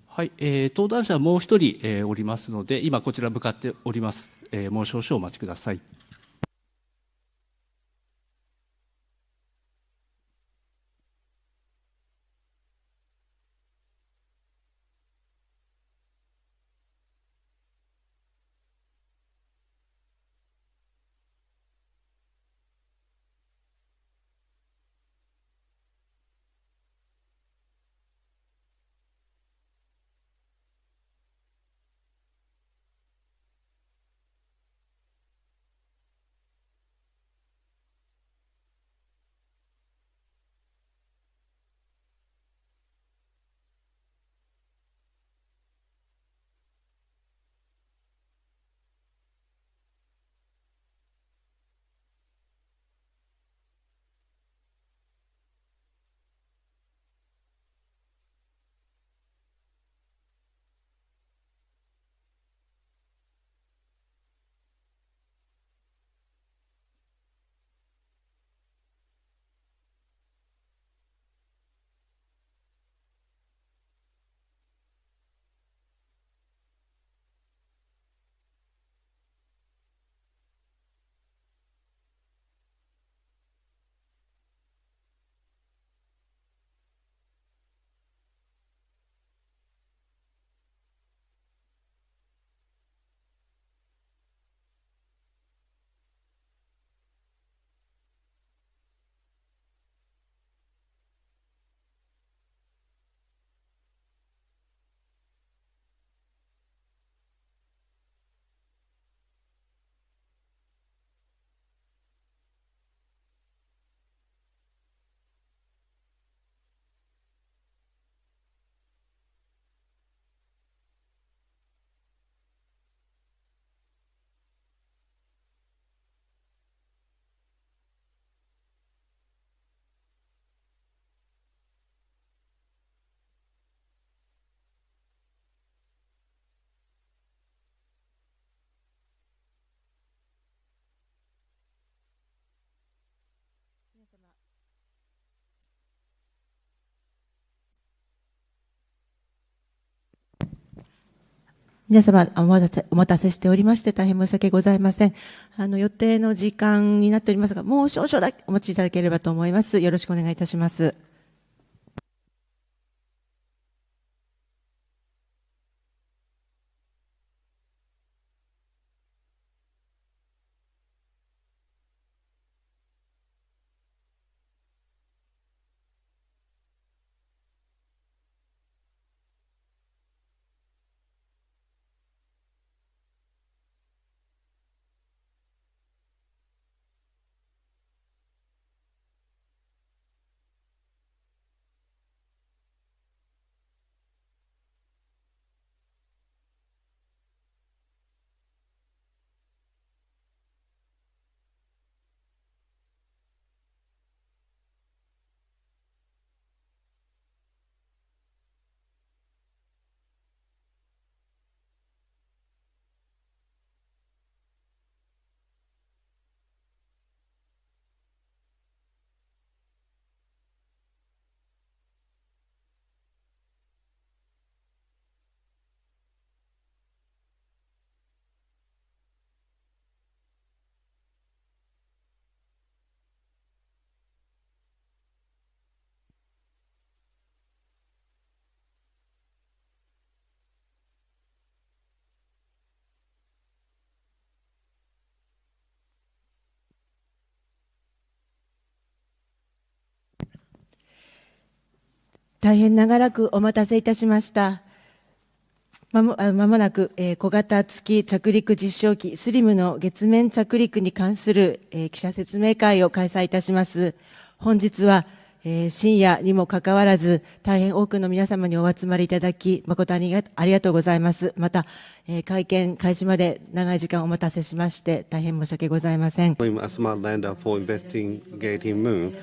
はい、登壇者もう一人、おりますので、今こちら向かっております。もう少々お待ちください。皆様お待たせしておりまして大変申し訳ございません。予定の時間になっておりますが、もう少々だけお待ちいただければと思います。よろしくお願いいたします。大変長らくお待たせいたしました。まもなく、小型月着陸実証機スリムの月面着陸に関する、記者説明会を開催いたします。本日は、深夜にもかかわらず大変多くの皆様にお集まりいただき誠ありがとうございます。また、会見開始まで長い時間お待たせしまして大変申し訳ございません。A smart lander for investigating moon.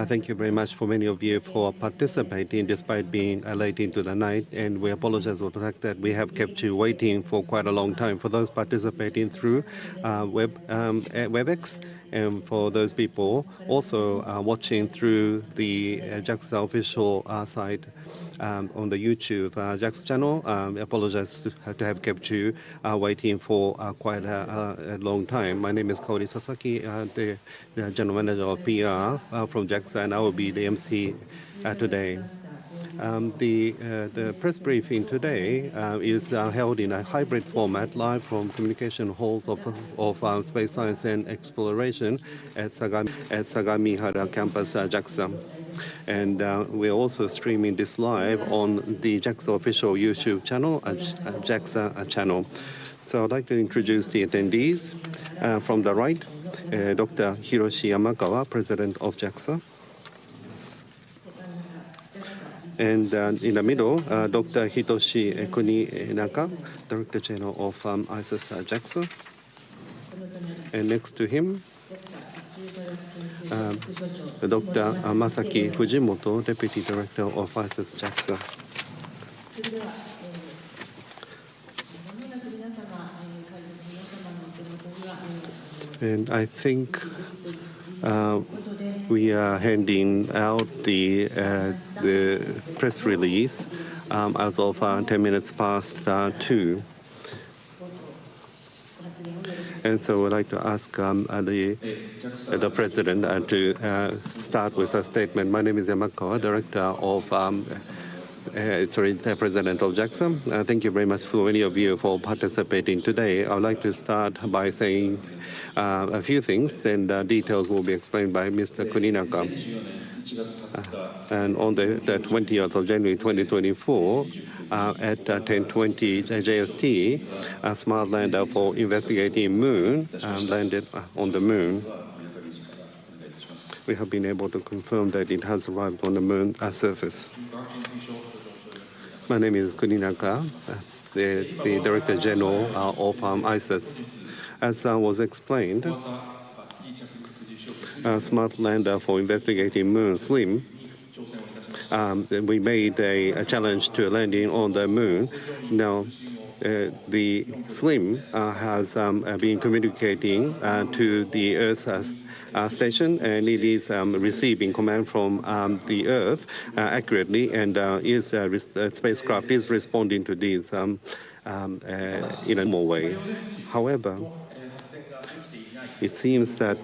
Thank you very much for many of you for participating despite being late into the night, and we apologize for the fact that we have kept you waiting for quite a long time. For those participating through WebEx, and for those people also watching through the JAXA official site on the YouTube JAXA channel, I apologize to have kept you waiting for quite a long time. My name is Kaori Sasaki, the General Manager of PR from JAXA, and I will be the MC today. The press briefing today is held in a hybrid format, live from communication halls of Space Science and Exploration at Sagamihara campus, JAXA. And we're also streaming this live on the JAXA official YouTube channel, JAXA channel. So I'd like to introduce the attendees. From the right, Dr. Hiroshi Yamakawa, President of JAXA. And in the middle, Dr. Hitoshi Kuninaka, Director General of ISIS JAXA. And next to him, Dr. Masaki Fujimoto, Deputy Director of ISIS JAXA. And I think we are handing out the press release as of 10 minutes past 2. And so I'd like to ask the President to start with a statement. My name is Yamakawa, Director of the President of JAXA. Thank you very much for many of you for participating today. I would like to start by saying a few things, and details will be explained by Mr. Kuninaka. And on the 20th of January 2024, at 10:20 JST, a smart lander for investigating moon landed on the moon. We have been able to confirm that it has arrived on the moon surface. My name is Kuninaka, the Director General of ISIS. As was explained, a smart lander for investigating moon, SLIM, we made a challenge to landing on the moon. Now, the SLIM has been communicating to the Earth station, and it is receiving command from the Earth accurately, and the spacecraft is responding to these in a normal way. However, it seems that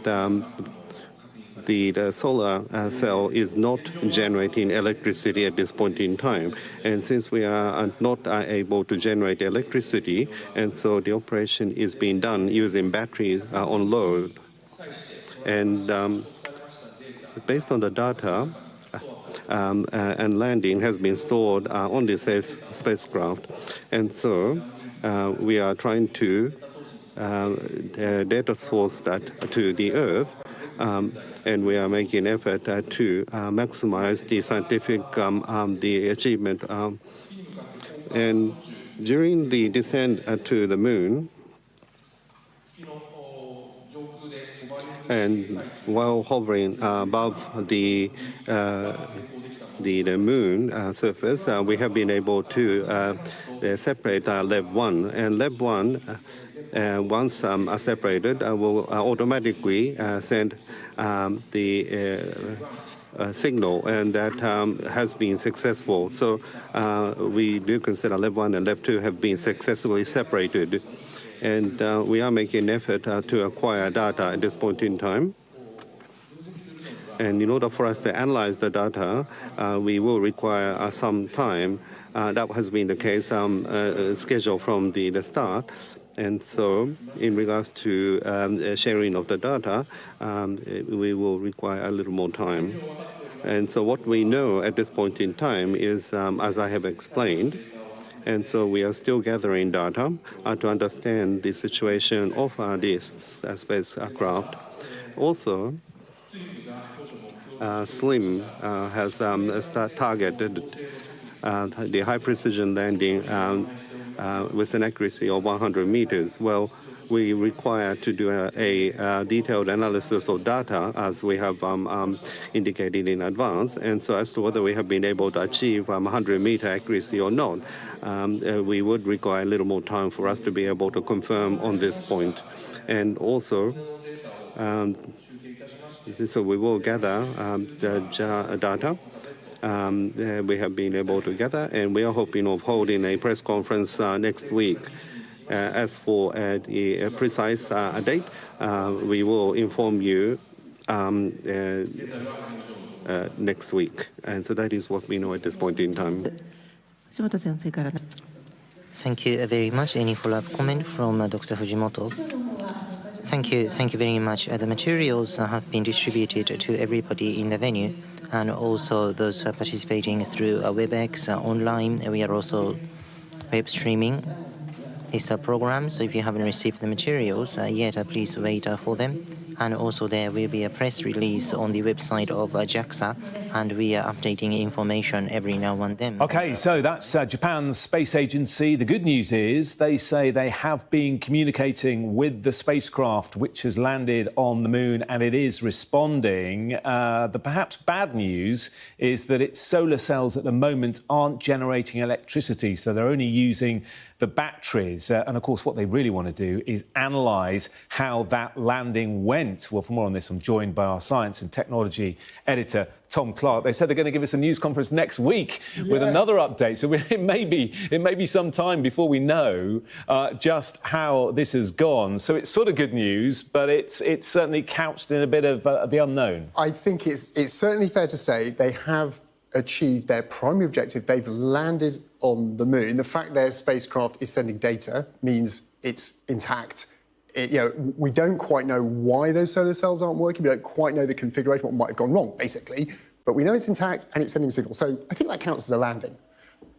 the solar cell is not generating electricity at this point in time. And since we are not able to generate electricity, and so the operation is being done using batteries on load. And based on the data, and landing has been stored on this spacecraft. And so we are trying to data source that to the Earth, and we are making effort to maximize the scientific the achievement. And during the descent to the moon, and while hovering above the moon surface, we have been able to separate Lev 1. And Lev 1, once separated, will automatically send the signal, and that has been successful. So we do consider Lev 1 and Lev 2 have been successfully separated. And we are making an effort to acquire data at this point in time. And in order for us to analyze the data, we will require some time. That has been the case scheduled from the start. And so in regards to sharing of the data, we will require a little more time. And so what we know at this point in time is, as I have explained, and so we are still gathering data to understand the situation of this spacecraft. Also, SLIM has targeted the high precision landing with an accuracy of 100 meters. Well, we require to do a detailed analysis of data, as we have indicated in advance. And so as to whether we have been able to achieve 100-meter accuracy or not, we would require a little more time for us to be able to confirm on this point. And also, so we will gather the data we have been able to gather, and we are hoping of holding a press conference next week. As for the precise date, we will inform you next week. And so that is what we know at this point in time. Thank you very much. Any follow-up comment from Dr. Fujimoto? Thank you very much. The materials have been distributed to everybody in the venue, and also those who are participating through WebEx online. We are also web streaming this program, so if you haven't received the materials yet, please wait for them. And also there will be a press release on the website of JAXA, and we are updating information every now and then. OK, so that's Japan's space agency. The good news is they say they have been communicating with the spacecraft which has landed on the moon, and it is responding. The perhaps bad news is that its solar cells at the moment aren't generating electricity, so they're only using the batteries. And of course, what they really want to do is analyse how that landing went. Well, for more on this, I'm joined by our science and technology editor, Tom Clark. They said they're going to give us a news conference next week with another update. So it may be some time before we know just how this has gone. So it's sort of good news, but it's certainly couched in a bit of the unknown. I think it's certainly fair to say they have achieved their primary objective. They've landed on the moon. The fact their spacecraft is sending data means it's intact. We don't quite know why those solar cells aren't working. We don't quite know the configuration, what might have gone wrong, basically. But we know it's intact and it's sending a signal. So I think that counts as a landing.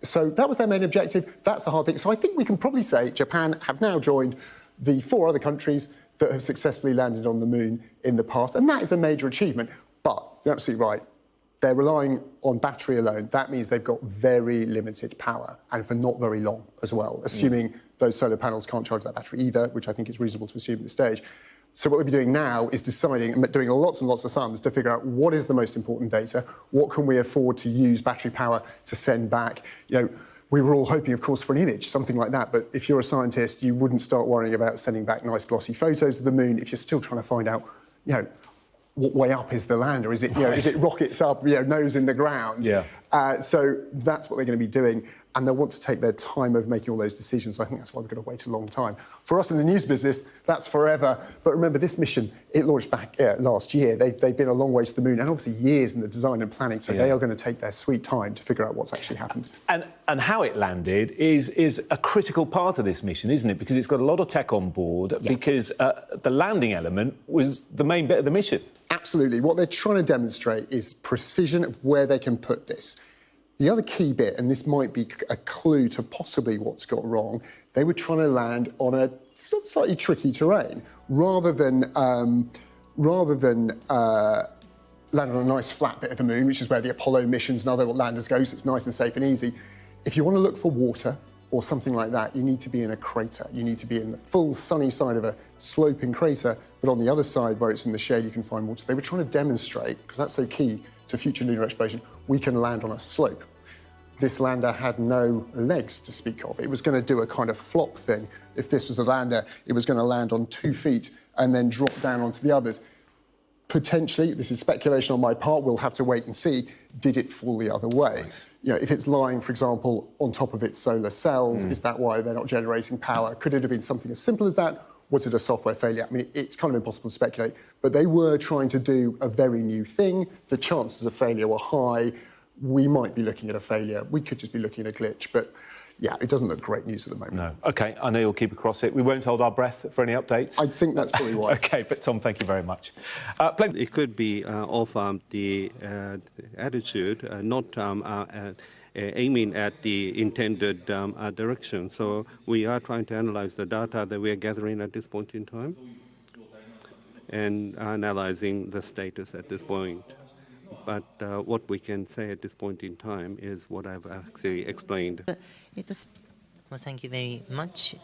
So that was their main objective. That's the hard thing. So I think we can probably say Japan have now joined the 4 other countries that have successfully landed on the moon in the past. And that is a major achievement. But you're absolutely right. They're relying on battery alone. That means they've got very limited power, and for not very long as well, assuming those solar panels can't charge that battery either, which I think is reasonable to assume at this stage. So what they'll be doing now is deciding and doing lots and lots of sums to figure out what is the most important data, what can we afford to use battery power to send back. We were all hoping, of course, for an image, something like that. But if you're a scientist, you wouldn't start worrying about sending back nice glossy photos of the moon if you're still trying to find out, what way up is the lander? Is it, is it rockets up, nose in the ground? Yeah. So that's what they're going to be doing, and they'll want to take their time of making all those decisions. I think that's why we're going to wait a long time. For us in the news business, that's forever. But remember, this mission, it launched back last year. They've been a long way to the moon, and obviously years in the design and planning, so they are going to take their sweet time to figure out what's actually happened. And how it landed is a critical part of this mission, isn't it? Because it's got a lot of tech on board, because the landing element was the main bit of the mission. Absolutely. What they're trying to demonstrate is precision of where they can put this. The other key bit, and this might be a clue to possibly what's got wrong, they were trying to land on a sort of slightly tricky terrain, rather than land on a nice flat bit of the moon, which is where the Apollo missions and other landers go, so it's nice and safe and easy. If you want to look for water or something like that, you need to be in a crater. You need to be in the full sunny side of a sloping crater, but on the other side, where it's in the shade, you can find water. They were trying to demonstrate, because that's so key to future lunar exploration, we can land on a slope. This lander had no legs to speak of. It was going to do a kind of flop thing. If this was a lander, it was going to land on 2 feet and then drop down onto the others. Potentially, this is speculation on my part, we'll have to wait and see, did it fall the other way? Right. If it's lying, for example, on top of its solar cells, is that why they're not generating power? Could it have been something as simple as that? Was it a software failure? I mean, it's kind of impossible to speculate, but they were trying to do a very new thing. The chances of failure were high. We might be looking at a failure. We could just be looking at a glitch, but yeah, it doesn't look great news at the moment. No. OK, I know you'll keep across it. We won't hold our breath for any updates. I think that's probably wise. OK, but Tom, thank you very much. It could be of the attitude, not aiming at the intended direction. So we are trying to analyze the data that we are gathering at this point in time and analyzing the status at this point. But what we can say at this point in time is what I've actually explained. Well, thank you very much.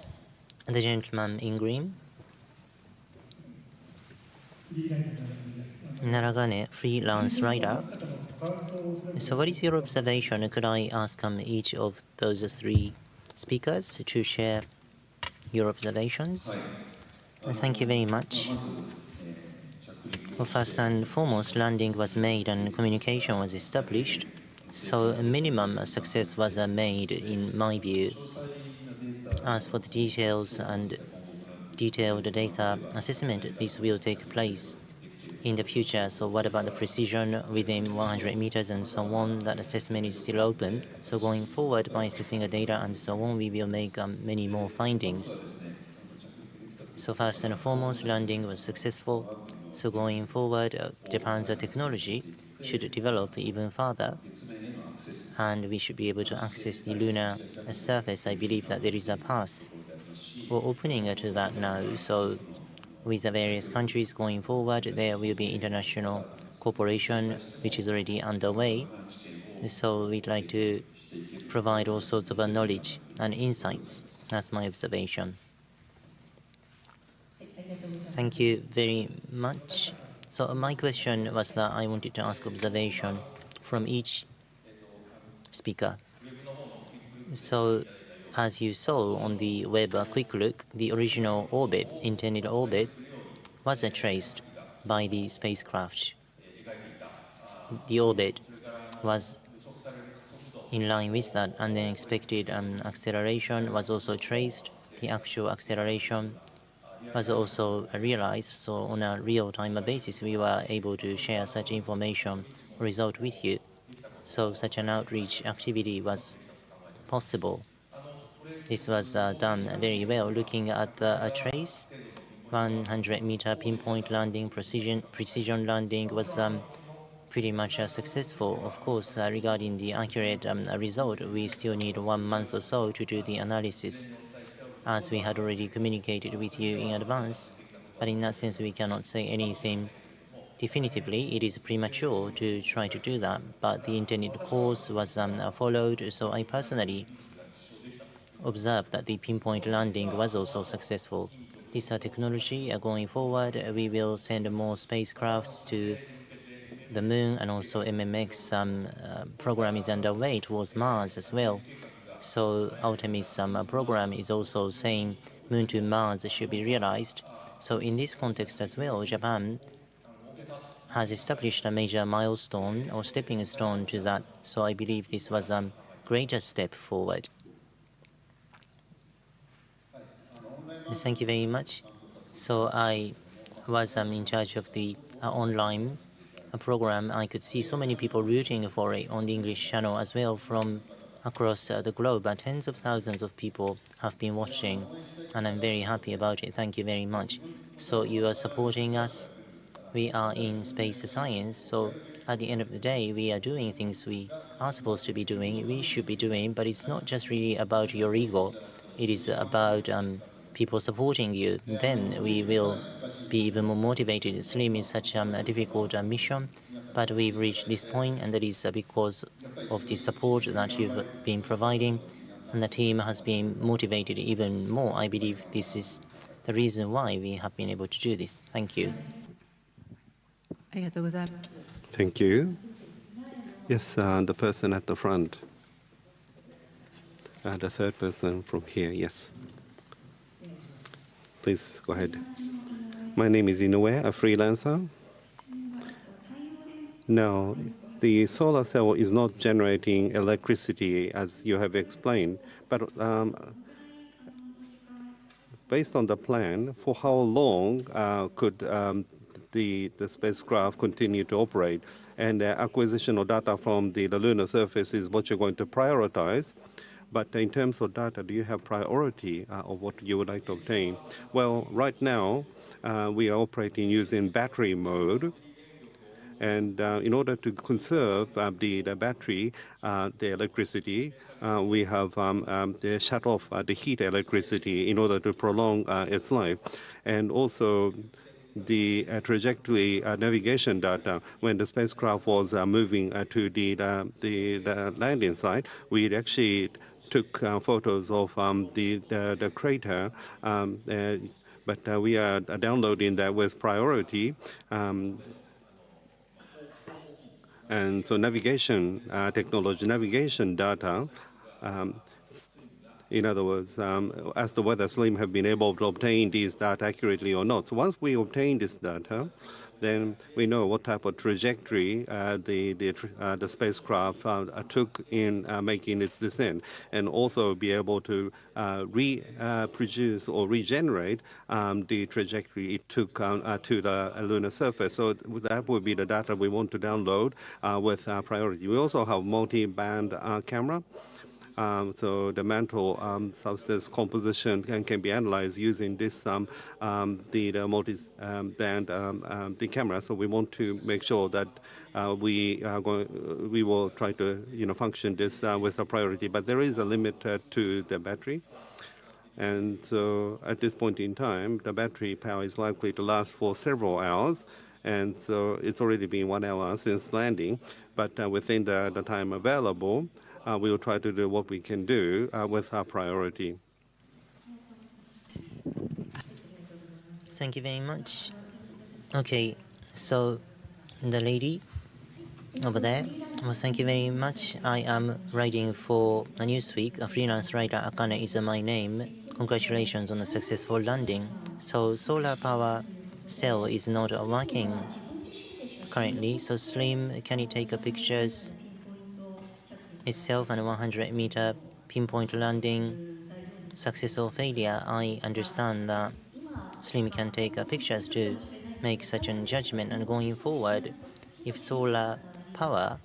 The gentleman in green. Naragane, freelance writer. So what is your observation? Could I ask each of those three speakers to share your observations? Thank you very much. Well, first and foremost, landing was made and communication was established. So a minimum success was made in my view. As for the details and detailed data assessment, this will take place in the future. So what about the precision within 100 meters and so on? That assessment is still open. So going forward, by assessing the data and so on, we will make many more findings. So first and foremost, landing was successful. So going forward, Japan's technology should develop even further, and we should be able to access the lunar surface. I believe that there is a path. We're opening to that now. So with the various countries going forward, there will be international cooperation, which is already underway. So we'd like to provide all sorts of knowledge and insights. That's my observation. Thank you very much. So my question was that I wanted to ask observation from each speaker. So as you saw on the web quick look, the original orbit, intended orbit, was traced by the spacecraft. The orbit was in line with that, and then expected acceleration was also traced. The actual acceleration was also realized. So on a real-time basis, we were able to share such information result with you. So such an outreach activity was possible. This was done very well. Looking at the trace, 100-meter pinpoint landing, precision landing was pretty much successful. Of course, regarding the accurate result, we still need 1 month or so to do the analysis, as we had already communicated with you in advance. But in that sense, we cannot say anything definitively. It is premature to try to do that, but the intended course was followed. So I personally observed that the pinpoint landing was also successful. This technology going forward, we will send more spacecrafts to the moon, and also MMX program is underway towards Mars as well. So Artemis program is also saying moon to Mars should be realized. So in this context as well, Japan has established a major milestone or stepping stone to that. So I believe this was a greater step forward. Thank you very much. So I was in charge of the online program. I could see so many people rooting for it on the English channel as well from across the globe. Tens of thousands of people have been watching, and I'm very happy about it. Thank you very much. So you are supporting us. We are in space science, so at the end of the day, we are doing things we are supposed to be doing, we should be doing, but it's not just really about your ego. It is about people supporting you. Then we will be even more motivated. SLIM is such a difficult mission, but we've reached this point, and that is because of the support that you've been providing, and the team has been motivated even more. I believe this is the reason why we have been able to do this. Thank you. Thank you. Yes, the person at the front. The third person from here, yes. Please go ahead. My name is Inoue, a freelancer. Now, the solar cell is not generating electricity, as you have explained, but based on the plan, for how long could the spacecraft continue to operate? And acquisition of data from the lunar surface is what you're going to prioritize. But in terms of data, do you have priority of what you would like to obtain? Well, right now, we are operating using battery mode. And in order to conserve the battery, the electricity, we have shut off the heat electricity in order to prolong its life. And also, the trajectory navigation data, when the spacecraft was moving to the landing site, we actually took photos of the crater, but we are downloading that with priority. And so navigation technology, navigation data, in other words, as to whether SLIM have been able to obtain these data accurately or not. So once we obtain this data, then we know what type of trajectory the spacecraft took in making its descent, and also be able to reproduce or regenerate the trajectory it took to the lunar surface. So that would be the data we want to download with priority. We also have multi-band camera. So the mantle substance composition can be analyzed using this the multi-band the camera. So we want to make sure that we will try to function this with a priority. But there is a limit to the battery. And so at this point in time, the battery power is likely to last for several hours. And so it's already been 1 hour since landing. But within the time available, we will try to do what we can do with our priority. Thank you very much. Okay, so the lady over there, well, thank you very much. I am writing for a Newsweek. A freelance writer, Akane is my name. Congratulations on a successful landing. So solar power cell is not working currently. So Slim, can you take pictures itself and 100-meter pinpoint landing, success or failure? I understand that Slim can take pictures to make such a judgment, and going forward, if solar power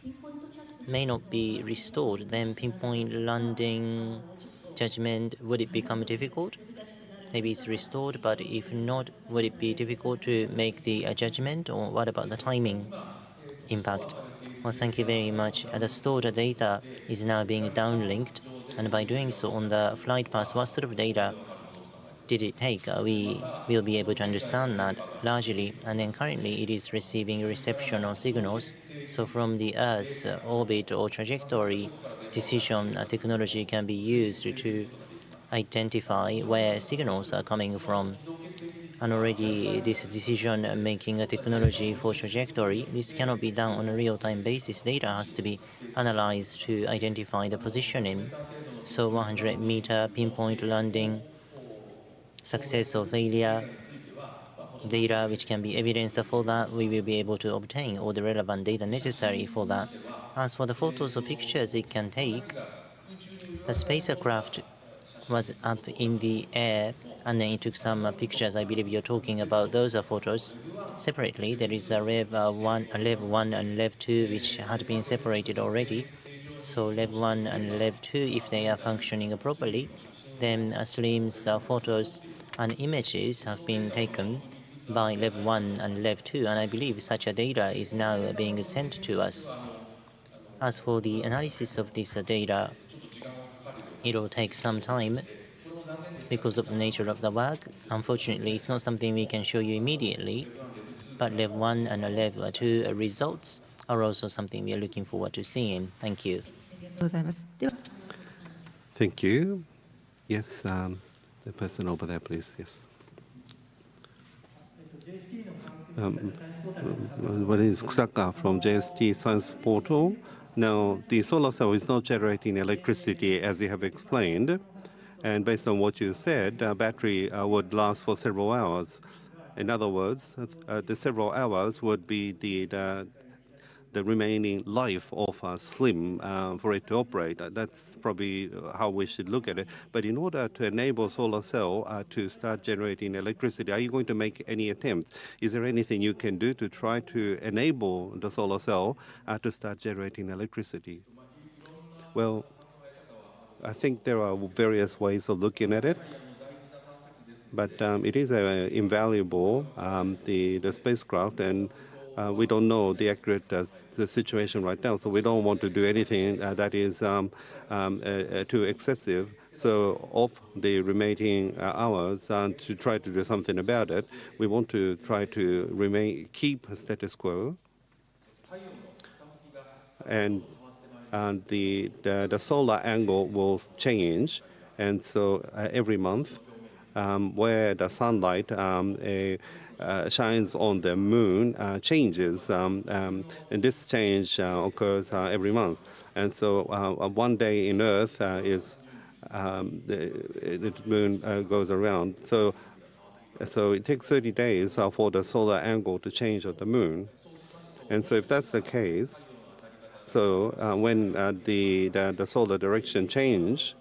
may not be restored, then pinpoint landing judgment, would it become difficult? Maybe it's restored, but if not, would it be difficult to make the judgment, or what about the timing impact? Well, thank you very much. The stored data is now being downlinked, and by doing so on the flight path, what sort of data did it take? We will be able to understand that largely, and then currently it is receiving reception or signals. So from the Earth's orbit or trajectory, decision technology can be used to identify where signals are coming from. And already this decision-making technology for trajectory, this cannot be done on a real-time basis. Data has to be analyzed to identify the positioning. So 100-meter pinpoint landing, success or failure, data which can be evidence for that, we will be able to obtain all the relevant data necessary for that. As for the photos or pictures it can take, the spacecraft was up in the air, and then it took some pictures. I believe you're talking about those photos. Separately, there is a Lev 1 and Lev 2, which had been separated already. So Lev 1 and Lev 2, if they are functioning properly, then Slim's photos and images have been taken by Lev 1 and Lev 2, and I believe such a data is now being sent to us. As for the analysis of this data, it will take some time because of the nature of the work. Unfortunately, it's not something we can show you immediately, but Lev 1 and Lev 2 results are also something we are looking forward to seeing. Thank you. Thank you. Yes, the person over there, please. Yes. What is Kusaka from JST Science Portal? Now, the solar cell is not generating electricity as you have explained. And based on what you said, battery would last for several hours. In other words, the several hours would be the remaining life of a SLIM for it to operate. That's probably how we should look at it. But in order to enable solar cell to start generating electricity, are you going to make any attempts? Is there anything you can do to try to enable the solar cell to start generating electricity? Well, I think there are various ways of looking at it, but it is invaluable, the spacecraft, and we don't know the accurate the situation right now, so we don't want to do anything that is too excessive. So of the remaining hours to try to do something about it, we want to try to keep status quo. And the solar angle will change, and so every month where the sunlight shines on the moon changes, and this change occurs every month. And so one day in Earth is the moon goes around. So it takes 30 days for the solar angle to change of the moon. And so if that's the case, so when the solar direction change,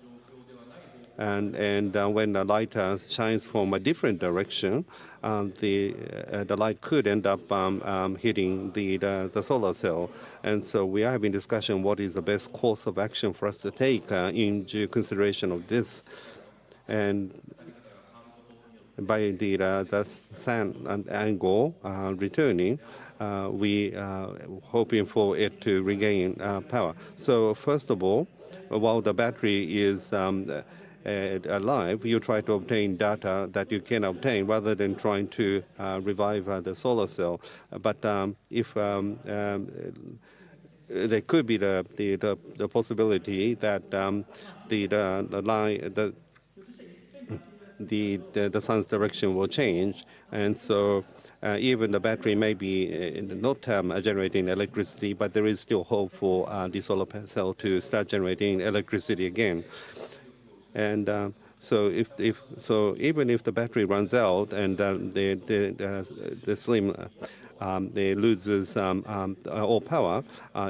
and when the light shines from a different direction, the light could end up hitting the solar cell. And so we are having discussion what is the best course of action for us to take into consideration of this. And by the sun angle returning, we are hoping for it to regain power. So first of all, while the battery is alive, you try to obtain data that you can obtain rather than trying to revive the solar cell. But if there could be the possibility that the sun's direction will change, and so even the battery may be not generating electricity, but there is still hope for the solar cell to start generating electricity again. And so even if the battery runs out and the SLIM loses all power,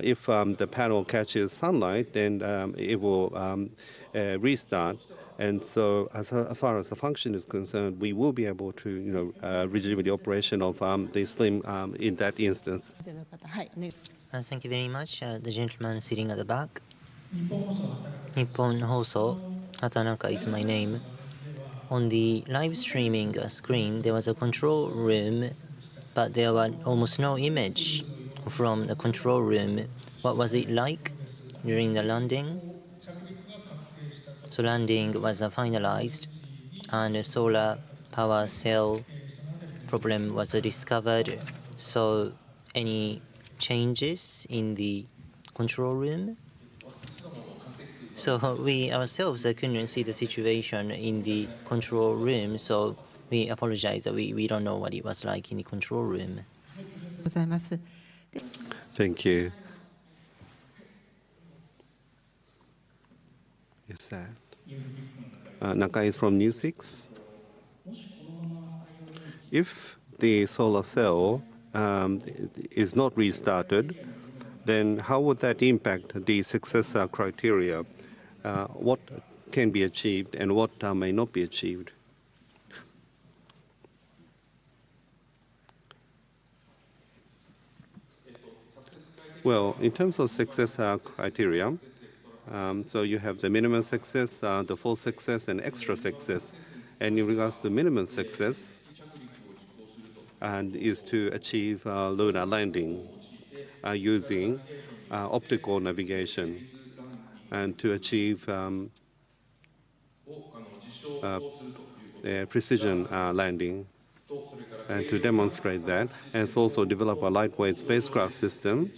if the panel catches sunlight, then it will restart. And so as far as the function is concerned, we will be able to resume the operation of the SLIM in that instance. Thank you very much. The gentleman sitting at the back. Nippon Hoso, Hatanaka is my name. On the live streaming screen, there was a control room, but there was almost no image from the control room. What was it like during the landing? So landing was finalized, and a solar power cell problem was discovered. So any changes in the control room? So we ourselves couldn't see the situation in the control room, so we apologize that we don't know what it was like in the control room. Thank you. Is that Nakai is from News 6. If the solar cell is not restarted, then how would that impact the success criteria? What can be achieved and what may not be achieved? Well, in terms of success criteria, so you have the minimum success, the full success, and extra success. And in regards to minimum success, and is to achieve lunar landing using optical navigation, and to achieve precision landing, and to demonstrate that, and also develop a lightweight spacecraft system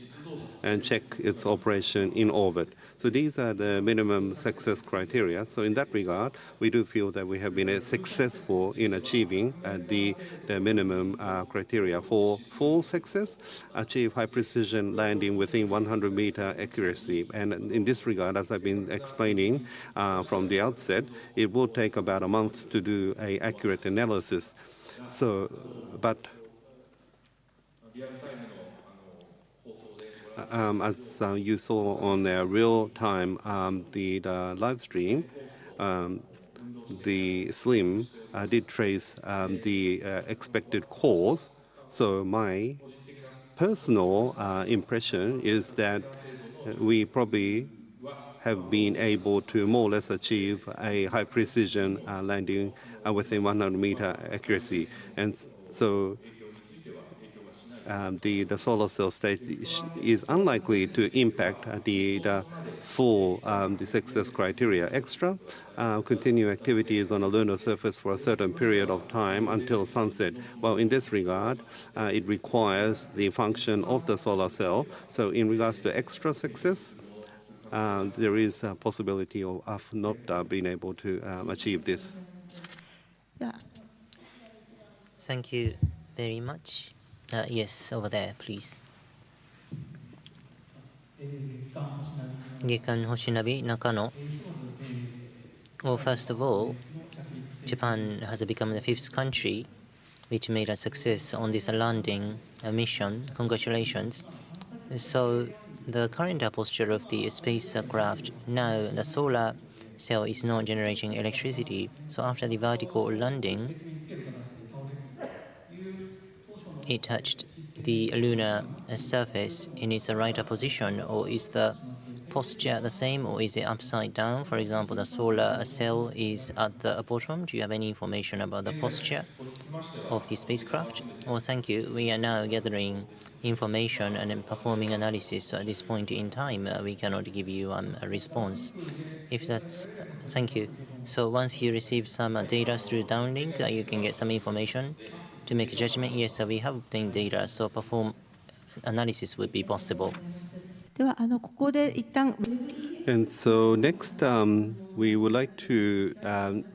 and check its operation in orbit. So these are the minimum success criteria. So in that regard, we do feel that we have been successful in achieving the minimum criteria. For full success, achieve high precision landing within 100-meter accuracy. And in this regard, as I've been explaining from the outset, it will take about a month to do an accurate analysis. So, but as you saw on the real-time the live stream, the SLIM did trace the expected cause. So my personal impression is that we probably have been able to more or less achieve a high precision landing within 100-meter accuracy. And so the solar cell state is unlikely to impact the success criteria. Extra continuing activities on a lunar surface for a certain period of time until sunset. Well, in this regard, it requires the function of the solar cell. So in regards to extra success, there is a possibility of not being able to achieve this. Thank you very much. Yes, over there, please. 月刊星ナビ中野 Well, first of all, Japan has become the 5th country which made a success on this landing mission. Congratulations. So the current posture of the spacecraft, now the solar cell is not generating electricity. So after the vertical landing, it touched the lunar surface in its right position, or is the posture the same, or is it upside down? For example, the solar cell is at the bottom. Do you have any information about the posture of the spacecraft? Well, thank you. We are now gathering information and performing analysis. So at this point in time, we cannot give you a response. If that's, thank you. So once you receive some data through downlink, you can get some information to make a judgment. Yes, we have obtained data, so perform analysis would be possible. And so next, we would like to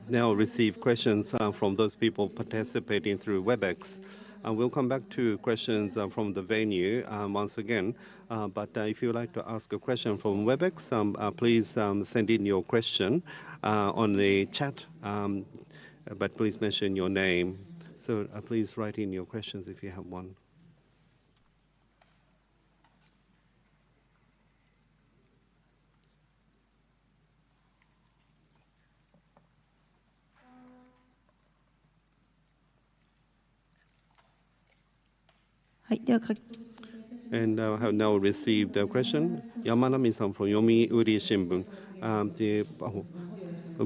now receive questions from those people participating through WebEx. We'll come back to questions from the venue once again. But if you would like to ask a question from WebEx, please send in your question on the chat, but please mention your name. So please write in your questions if you have one. And I have now received a question. Yamanami-san from Yomiuri Shimbun.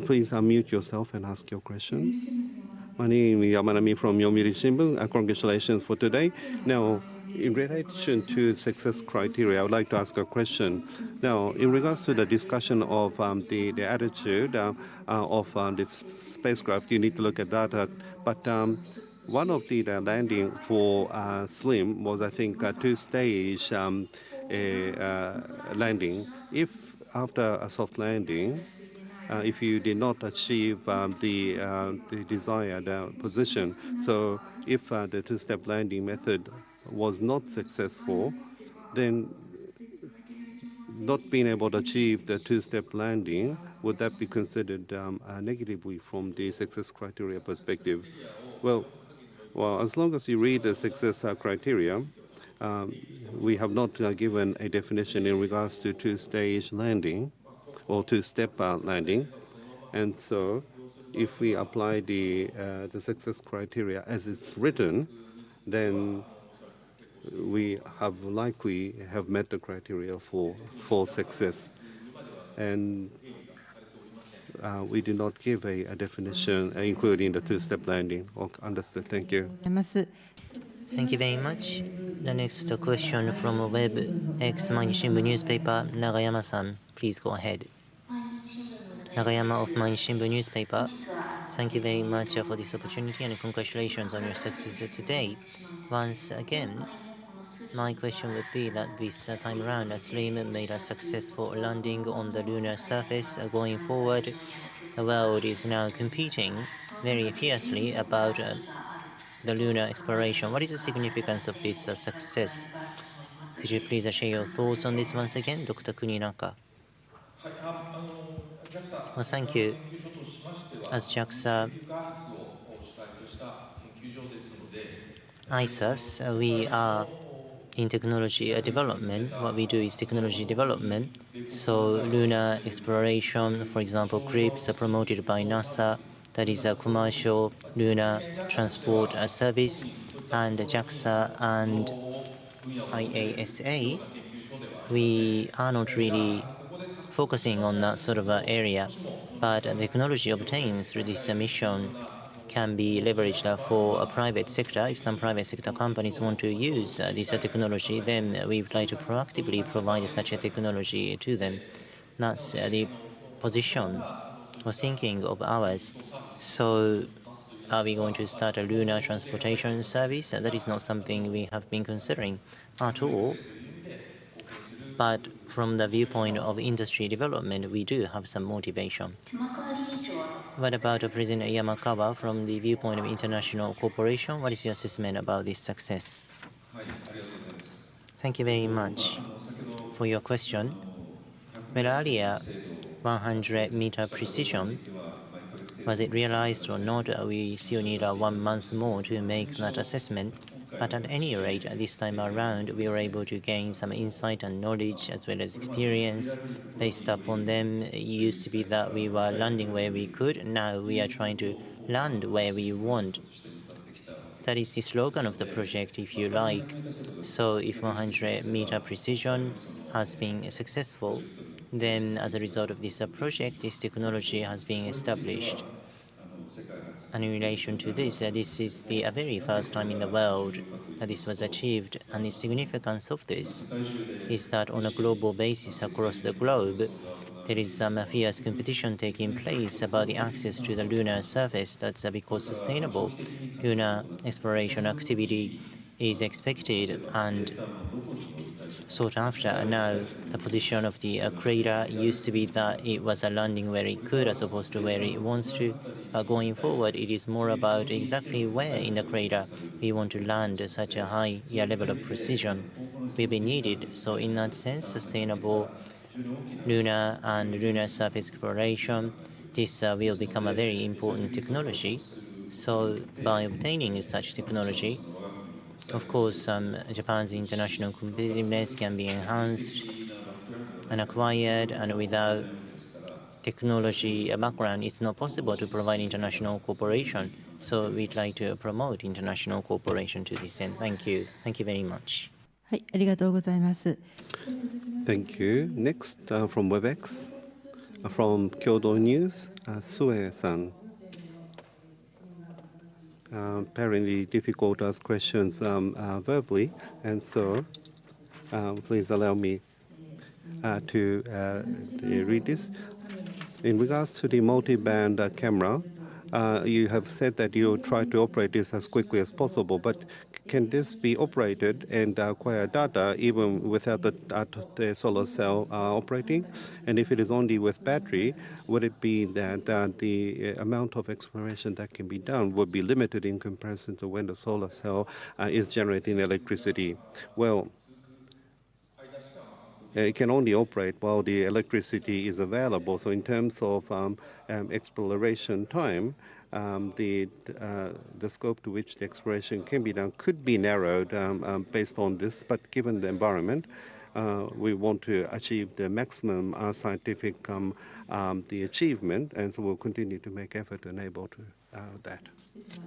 Please unmute yourself and ask your question. My name is Yamanami from Yomiuri Shimbun. Congratulations for today. Now, in relation to success criteria, I would like to ask a question. Now, in regards to the discussion of the attitude of the spacecraft, you need to look at that. But one of the landing for SLIM was, I think, a two-stage landing. If after a soft landing, if you did not achieve the desired position, so if the two-step landing method was not successful, then not being able to achieve the two-step landing, would that be considered negatively from the success criteria perspective? Well, as long as you read the success criteria, we have not given a definition in regards to two-stage landing or two-step landing. And so if we apply the success criteria as it's written, then we have likely have met the criteria for success. And we did not give a definition, including the two-step landing. Understood. Thank you. Thank you very much. The next question from WebEx Mainichi Shimbun newspaper, Nagayama-san. Please go ahead. Nagayama of Mainichi Shimbun newspaper. Thank you very much for this opportunity and congratulations on your success today. Once again, my question would be that this time around, SLIM made a successful landing on the lunar surface. Going forward, the world is now competing very fiercely about the lunar exploration. What is the significance of this success? Could you please share your thoughts on this once again, Dr. Kuninaka? Well, thank you. As JAXA, ISAS, we are in technology development. What we do is technology development. So lunar exploration, for example, CRIPS are promoted by NASA. That is a commercial lunar transport service. And JAXA and IASA, we are not really focusing on that sort of area, but the technology obtained through this mission can be leveraged for a private sector. If some private sector companies want to use this technology, then we would like to proactively provide such a technology to them. That's the position or thinking of ours. So are we going to start a lunar transportation service? That is not something we have been considering at all. But from the viewpoint of industry development, we do have some motivation. What about President Yamakawa from the viewpoint of international cooperation? What is your assessment about this success? Thank you very much for your question. Well, earlier, 100-meter precision, was it realized or not? We still need 1 month more to make that assessment. But at any rate, this time around, we were able to gain some insight and knowledge as well as experience. Based upon them, it used to be that we were landing where we could. Now we are trying to land where we want. That is the slogan of the project, if you like. So if 100-meter precision has been successful, then as a result of this project, this technology has been established. And in relation to this, this is the very first time in the world that this was achieved. And the significance of this is that on a global basis across the globe, there is some fierce competition taking place about the access to the lunar surface. That's because sustainable lunar exploration activity is expected and sought after. Now, the position of the crater used to be that it was a landing where it could as opposed to where it wants to. Going forward, it is more about exactly where in the crater we want to land such a high level of precision will be needed. So in that sense, sustainable lunar and lunar surface exploration, this will become a very important technology. So by obtaining such technology, of course, Japan's international competitiveness can be enhanced and acquired, and without technology background, it's not possible to provide international cooperation. So we'd like to promote international cooperation to this end. Thank you. Thank you very much. はい、ありがとうございます。 Thank you. Next, from WebEx, from Kyodo News, Sue-san. Apparently difficult to ask questions verbally, and so please allow me to read this. In regards to the multi-band camera, you have said that you'll try to operate this as quickly as possible, but can this be operated and acquire data even without the solar cell operating? And if it is only with battery, would it be that the amount of exploration that can be done would be limited in comparison to when the solar cell is generating electricity? Well, it can only operate while the electricity is available. So in terms of exploration time, the scope to which the exploration can be done could be narrowed based on this. But given the environment, we want to achieve the maximum scientific the achievement, and so we'll continue to make effort to enable to that.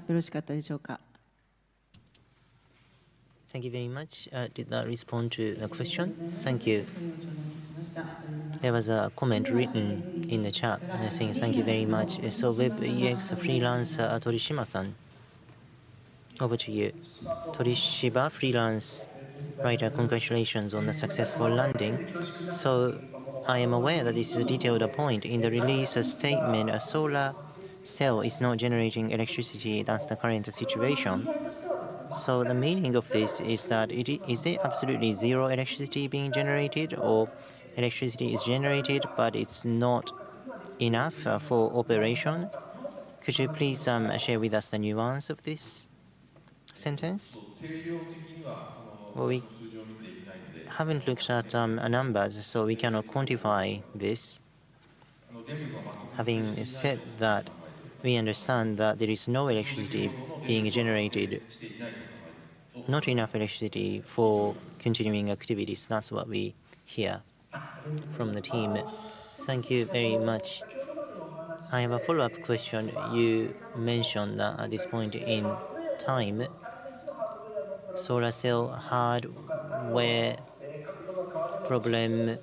よろしかったでしょうか。 Thank you very much. Did that respond to the question? Thank you. There was a comment written in the chat saying thank you very much. So WebEx freelancer Torishima-san, over to you. Torishiba, freelance writer, congratulations on the successful landing. So I am aware that this is a detailed point. In the release statement, a solar cell is not generating electricity. That's the current situation. So the meaning of this is that is it absolutely zero electricity being generated, or electricity is generated but it's not enough for operation? Could you please share with us the nuance of this sentence? Well, we haven't looked at numbers, so we cannot quantify this. Having said that, we understand that there is no electricity being generated, not enough electricity for continuing activities. That's what we hear from the team. Thank you very much. I have a follow-up question. You mentioned that at this point in time, solar cell hardware problem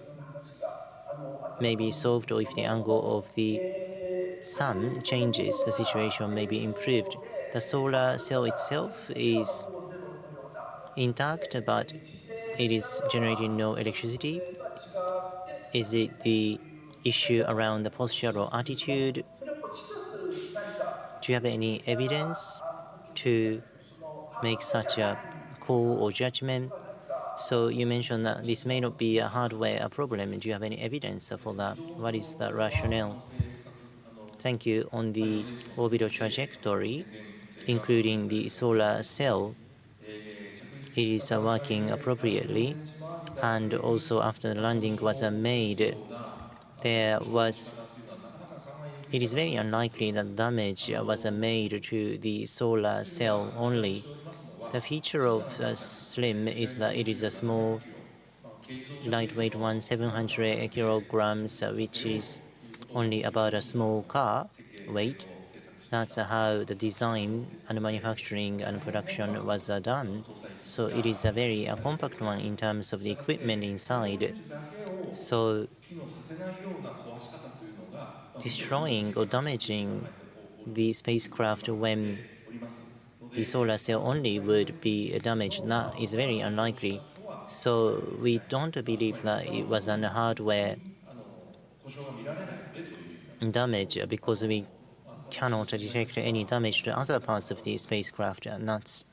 may be solved, or if the angle of the sun changes, the situation may be improved. The solar cell itself is intact, but it is generating no electricity. Is it the issue around the posture or attitude? Do you have any evidence to make such a call or judgment? So you mentioned that this may not be a hardware problem. Do you have any evidence for that? What is the rationale? Thank you. On the orbital trajectory, including the solar cell, it is working appropriately. And also after the landing was made, it is very unlikely that damage was made to the solar cell only. The feature of SLIM is that it is a small, lightweight one, 700 kilograms, which is only about a small car weight. That's how the design and manufacturing and production was done. So it is a very compact one in terms of the equipment inside. So destroying or damaging the spacecraft when the solar cell only would be damaged, that is very unlikely. So we don't believe that it was a hardware damage because we cannot detect any damage to other parts of the spacecraft, and that's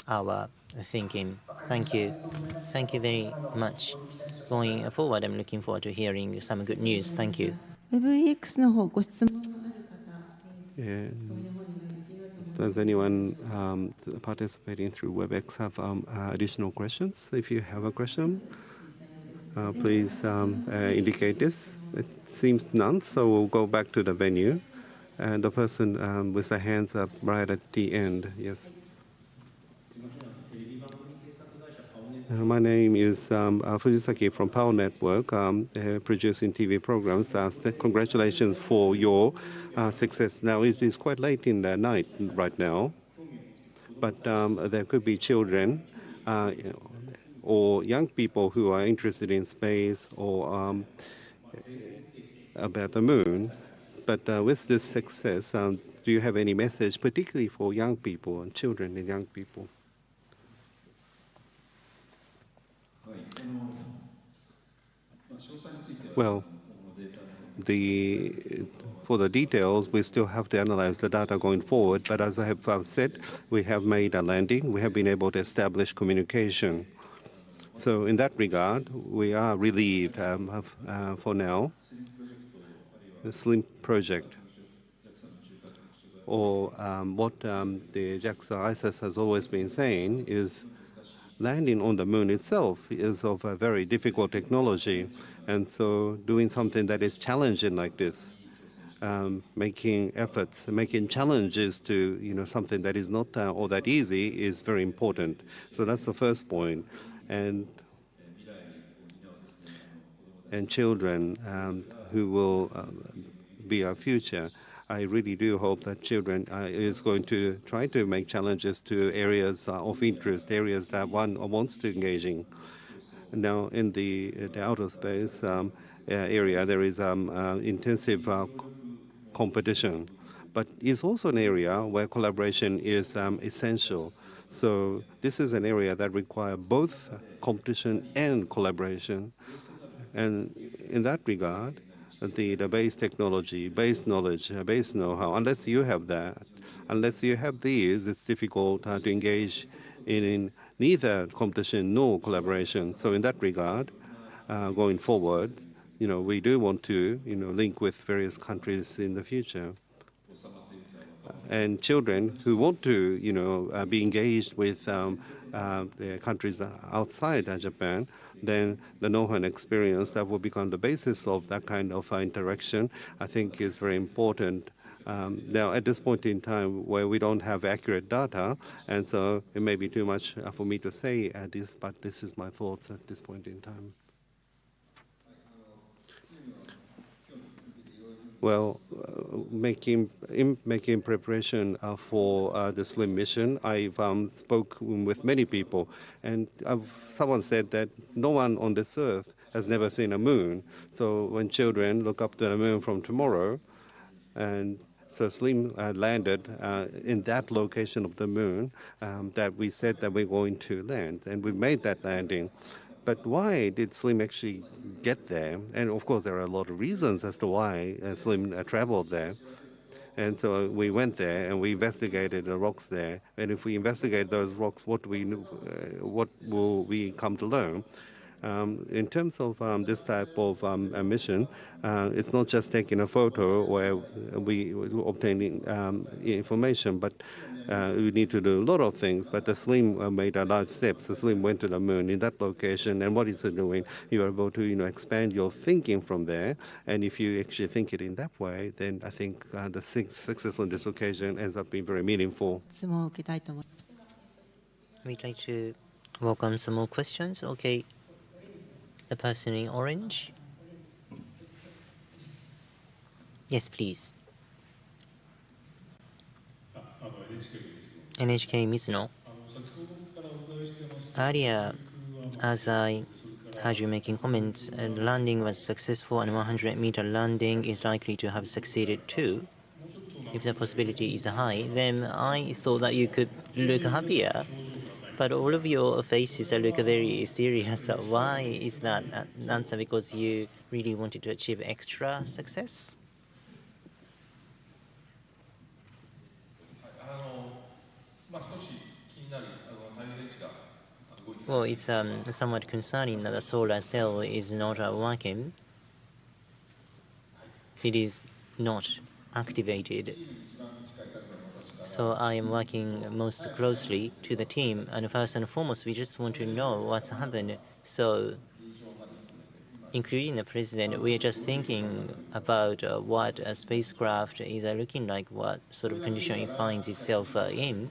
our thinking. Thank you. Thank you very much. Going forward, I'm looking forward to hearing some good news. Thank you. WebEx の方ご質問 Does anyone participating through WebEx have additional questions? If you have a question, please indicate this. It seems none, so we'll go back to the venue. And the person with the hands up right at the end. Yes. My name is Fujisaki from Power Network, producing TV programs. Congratulations for your success. Now, it is quite late in the night right now, but there could be children or young people who are interested in space or about the moon. But with this success, do you have any message, particularly for young people and children and young people? Well, for the details, we still have to analyze the data going forward. But as I have said, we have made a landing. We have been able to establish communication. So in that regard, we are relieved for now. The SLIM project, or what the JAXA ISS has always been saying, is landing on the moon itself is of a very difficult technology. And so doing something that is challenging like this, making efforts, making challenges to something that is not all that easy is very important. So that's the first point. And children who will be our future. I really do hope that children is going to try to make challenges to areas of interest, areas that one wants to engage in. Now, in the outer space area, there is intensive competition, but it's also an area where collaboration is essential. So this is an area that requires both competition and collaboration. And in that regard, the base technology, base knowledge, base know-how, unless you have that, unless you have these, it's difficult to engage in neither competition nor collaboration. So in that regard, going forward, we do want to, link with various countries in the future. And children who want to, be engaged with the countries outside Japan, then the know-how and experience that will become the basis of that kind of interaction, I think is very important. Now, at this point in time where we don't have accurate data, and so it may be too much for me to say this, but this is my thoughts at this point in time. well, making preparation for the SLIM mission, I've spoken with many people, and someone said that no one on this earth has never seen a moon. So when children look up to the moon from tomorrow, and so SLIM landed in that location of the moon that we said that we're going to land, and we made that landing. But why did SLIM actually get there? And of course, there are a lot of reasons as to why SLIM traveled there. And so we went there and we investigated the rocks there. And if we investigate those rocks, what will we come to learn? In terms of this type of mission, it's not just taking a photo where we obtaining information, but we need to do a lot of things. But the SLIM made a large step. So SLIM went to the moon in that location, and what is it doing? You are able to expand your thinking from there. And if you actually think it in that way, then I think the success on this occasion ends up being very meaningful. We'd like to welcome some more questions. Okay. The person in orange. Yes, please. NHK Mizuno. Earlier, as I heard you making comments, landing was successful and 100-meter landing is likely to have succeeded too. If the possibility is high, then I thought that you could look happier. But all of your faces look very serious. Why is that answer? Because you really wanted to achieve extra success? Well, it's somewhat concerning that the solar cell is not working. It is not activated. So I am working most closely to the team, and first and foremost, we just want to know what's happened. So, including the president, we are just thinking about what a spacecraft is looking like, what sort of condition it finds itself in.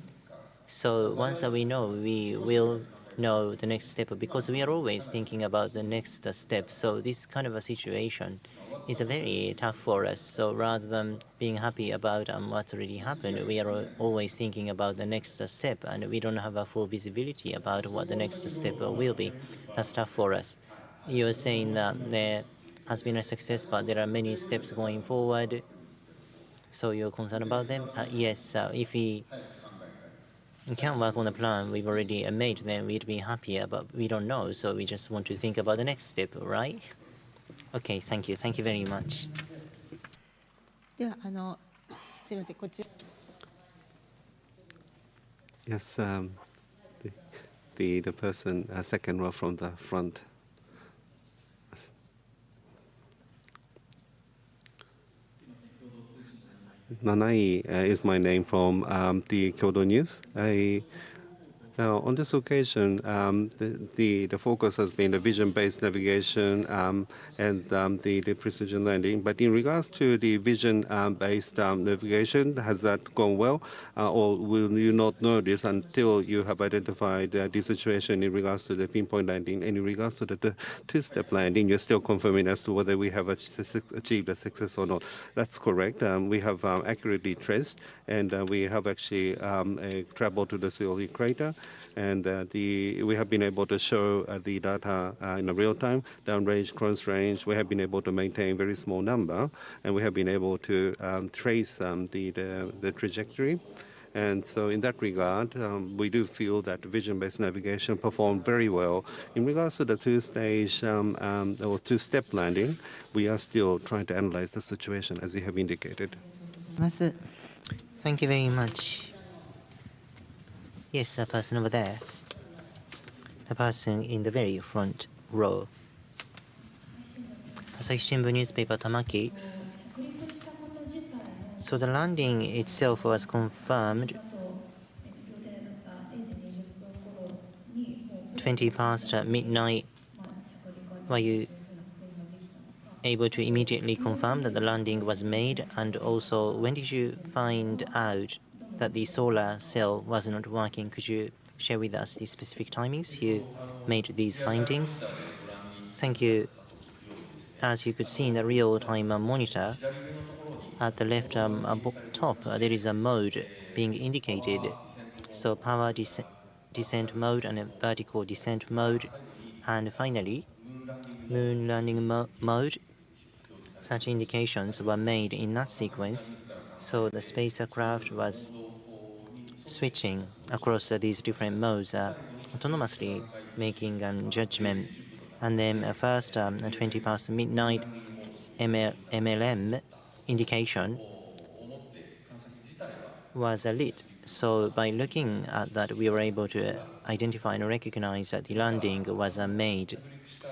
So once we know, we will know the next step, because we are always thinking about the next step. So this kind of a situation is very tough for us. So rather than being happy about what's already happened, we are always thinking about the next step, and we don't have a full visibility about what the next step will be. That's tough for us. You're saying that there has been a success, but there are many steps going forward. So you're concerned about them? Yes, if we can work on the plan we've already made, then we'd be happier, but we don't know, so we just want to think about the next step, right? Okay, thank you. Thank you very much. Yes, the person second row from the front. Nanai is my name from the Kyodo News. On this occasion, the focus has been the vision-based navigation and the precision landing. But in regards to the vision-based navigation, has that gone well? Or will you not know this until you have identified the situation in regards to the pinpoint landing? And in regards to the two-step landing, you're still confirming as to whether we have achieved a success or not. That's correct. We have accurately traced, and we have actually traveled to the SHIOLI crater. And we have been able to show the data in real time, downrange, close range. We have been able to maintain very small number, and we have been able to trace the trajectory. And so in that regard, we do feel that vision-based navigation performed very well. In regards to the two-stage or two-step landing, we are still trying to analyze the situation, as you have indicated. Thank you very much. Yes, the person over there. The person in the very front row. Asahi Shimbun newspaper, Tamaki. So the landing itself was confirmed 20 past midnight. Were you able to immediately confirm that the landing was made? And also, when did you find out that the solar cell was not working? Could you share with us the specific timings you made these findings? Thank you. As you could see in the real-time monitor, at the left top, there is a mode being indicated. So power descent mode and a vertical descent mode, and finally moon landing mode. Such indications were made in that sequence, so the spacecraft was switching across these different modes autonomously, making judgment. And then first 20 past midnight MLM indication was lit. So by looking at that, we were able to identify and recognize that the landing was made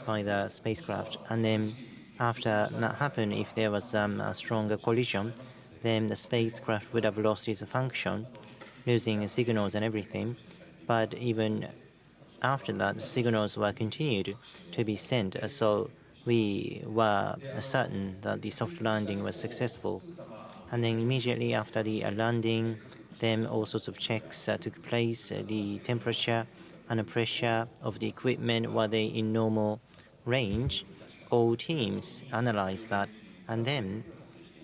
by the spacecraft. And then after that happened, if there was a stronger collision, then the spacecraft would have lost its function, losing signals and everything. But even after that, signals were continued to be sent. So we were certain that the soft landing was successful. And then immediately after the landing, then all sorts of checks took place. The temperature and the pressure of the equipment, were they in normal range? All teams analyzed that. And then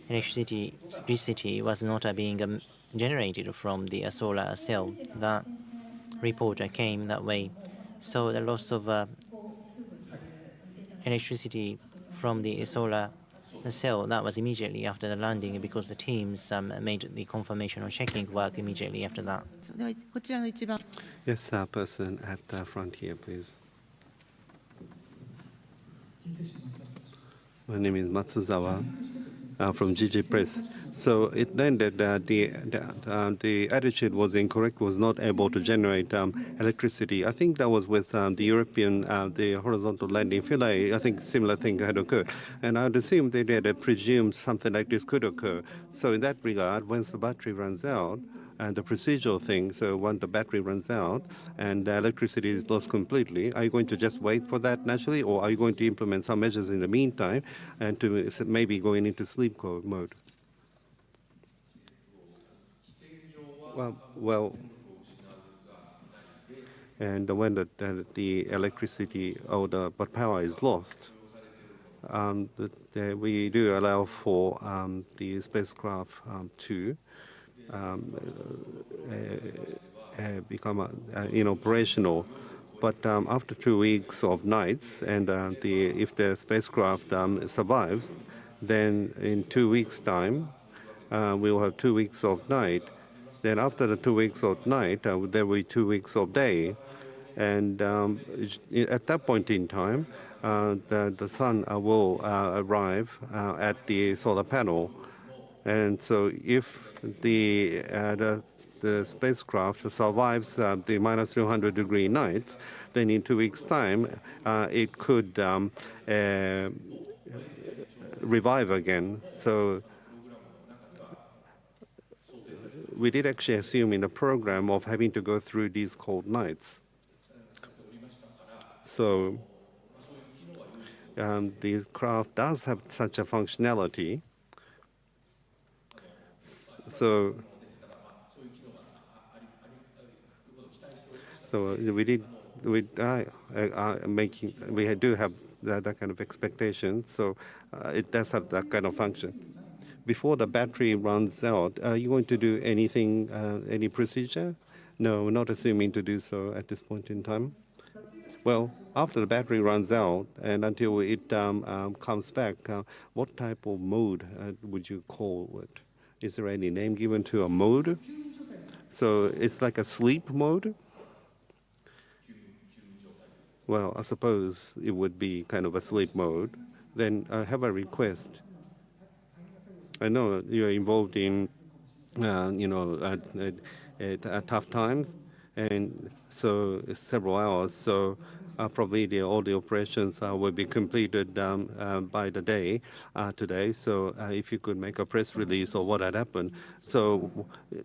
electricity was not being generated from the solar cell. That report came that way. So the loss of electricity from the solar cell, that was immediately after the landing, because the teams made the confirmation or checking work immediately after that. Yes, person at the front here, please. My name is Matsuzawa from GG Press. So it landed the attitude was incorrect, was not able to generate electricity. I think that was with the European, the horizontal landing fillet. I think similar thing had occurred. And I would assume they had presumed something like this could occur. So in that regard, once the battery runs out, and the procedural thing, so when the battery runs out and the electricity is lost completely, are you going to just wait for that naturally, or are you going to implement some measures in the meantime and to maybe going into sleep mode? Well, and when the electricity or the power is lost, we do allow for the spacecraft to become inoperational. But after 2 weeks of nights, and if the spacecraft survives, then in 2 weeks' time, we will have 2 weeks of night. Then after the 2 weeks of night, there will be 2 weeks of day. And at that point in time, the sun will arrive at the solar panel. And so if the spacecraft survives the minus 200-degree nights, then in 2 weeks' time, it could revive again. So we did actually assume in the program of having to go through these cold nights. So the craft does have such a functionality. So we do have that kind of expectation. So it does have that kind of function. Before the battery runs out, are you going to do anything, any procedure? No, we're not assuming to do so at this point in time. Well, after the battery runs out and until it comes back, what type of mode would you call it? Is there any name given to a mode? So it's like a sleep mode? Well, I suppose it would be kind of a sleep mode. Then I have a request. I know you're involved in, tough times, and so it's several hours. So probably all the operations will be completed by the day today. So if you could make a press release of what had happened. So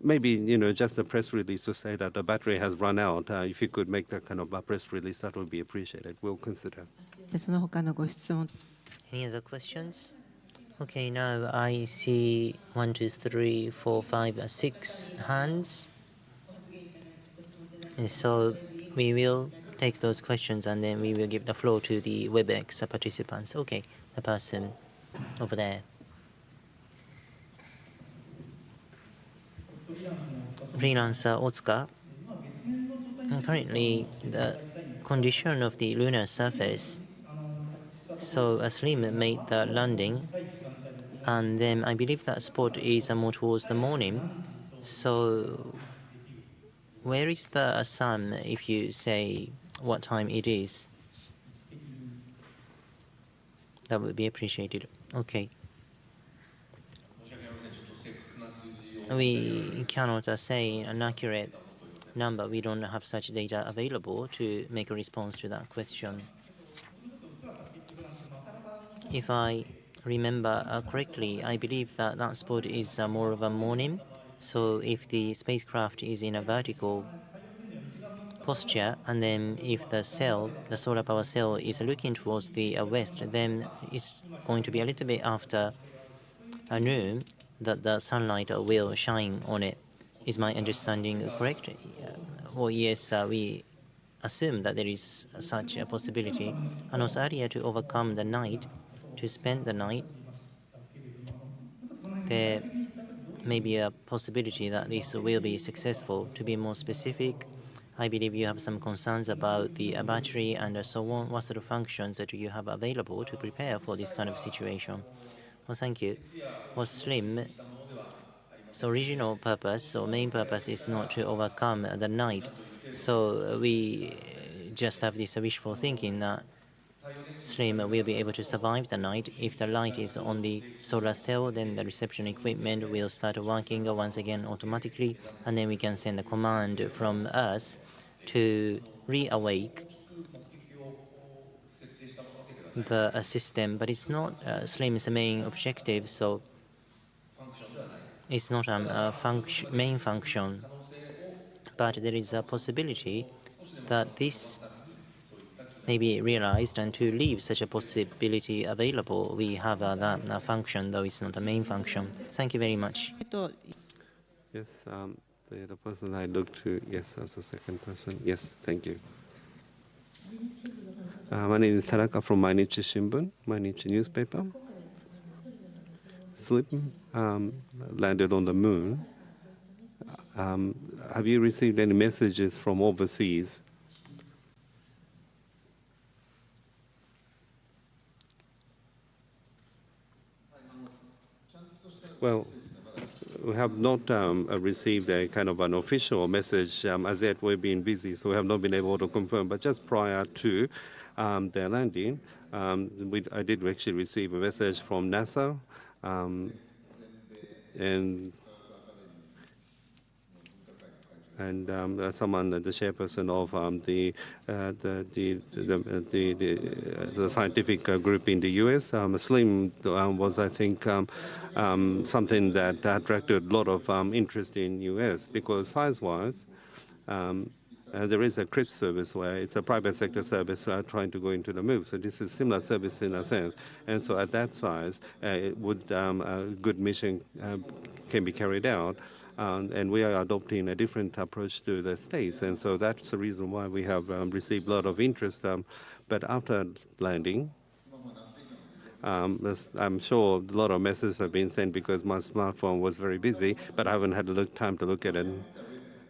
maybe, just a press release to say that the battery has run out. If you could make that kind of a press release, that would be appreciated. We'll consider. Any other questions? Okay, now I see 1, 2, 3, 4, 5, 6 hands. And so we will take those questions and then we will give the floor to the WebEx participants. Okay, the person over there. freelancer Otsuka. Currently, the condition of the lunar surface, so Slim made the landing, and then I believe that spot is more towards the morning. So where is the sun if you say what time it is? That would be appreciated. Okay. We cannot say an accurate number. We don't have such data available to make a response to that question. If I remember correctly, I believe that that spot is more of a morning. So if the spacecraft is in a vertical posture, and then if the cell, the solar power cell, is looking towards the west, then it's going to be a little bit after noon that the sunlight will shine on it. Is my understanding correct? Well, yes, we assume that there is such a possibility. And also earlier, to overcome the night, to spend the night, there may be a possibility that this will be successful. To be more specific, I believe you have some concerns about the battery and so on. What sort of functions do you have available to prepare for this kind of situation? Well, thank you. Well, Slim, so original purpose or main purpose is not to overcome the night. So we just have this wishful thinking that Slim will be able to survive the night. If the light is on the solar cell, then the reception equipment will start working once again automatically, and then we can send a command from Earth to reawake the system. But it's not Slim's main objective, so it's not a main function. But there is a possibility that this may be realized, and to leave such a possibility available, we have that function, though it's not a main function. Thank you very much. Yes, the person I looked to, yes, as a second person. Yes, thank you. My name is Tanaka from Mainichi Shimbun, Mainichi newspaper. Slim landed on the moon. Have you received any messages from overseas? Well, we have not received a kind of an official message as yet. We've been busy, so we have not been able to confirm. But just prior to their landing, I did actually receive a message from NASA, and someone, the chairperson of the scientific group in the U.S. Slim was, I think, something that attracted a lot of interest in U.S. because size-wise, there is a CRISP service where it's a private sector service trying to go into the moon. So this is similar service in a sense. And so at that size, a good mission can be carried out. And we are adopting a different approach to the States. And so that's the reason why we have received a lot of interest. But after landing, I'm sure a lot of messages have been sent because my smartphone was very busy, but I haven't had time to look at it.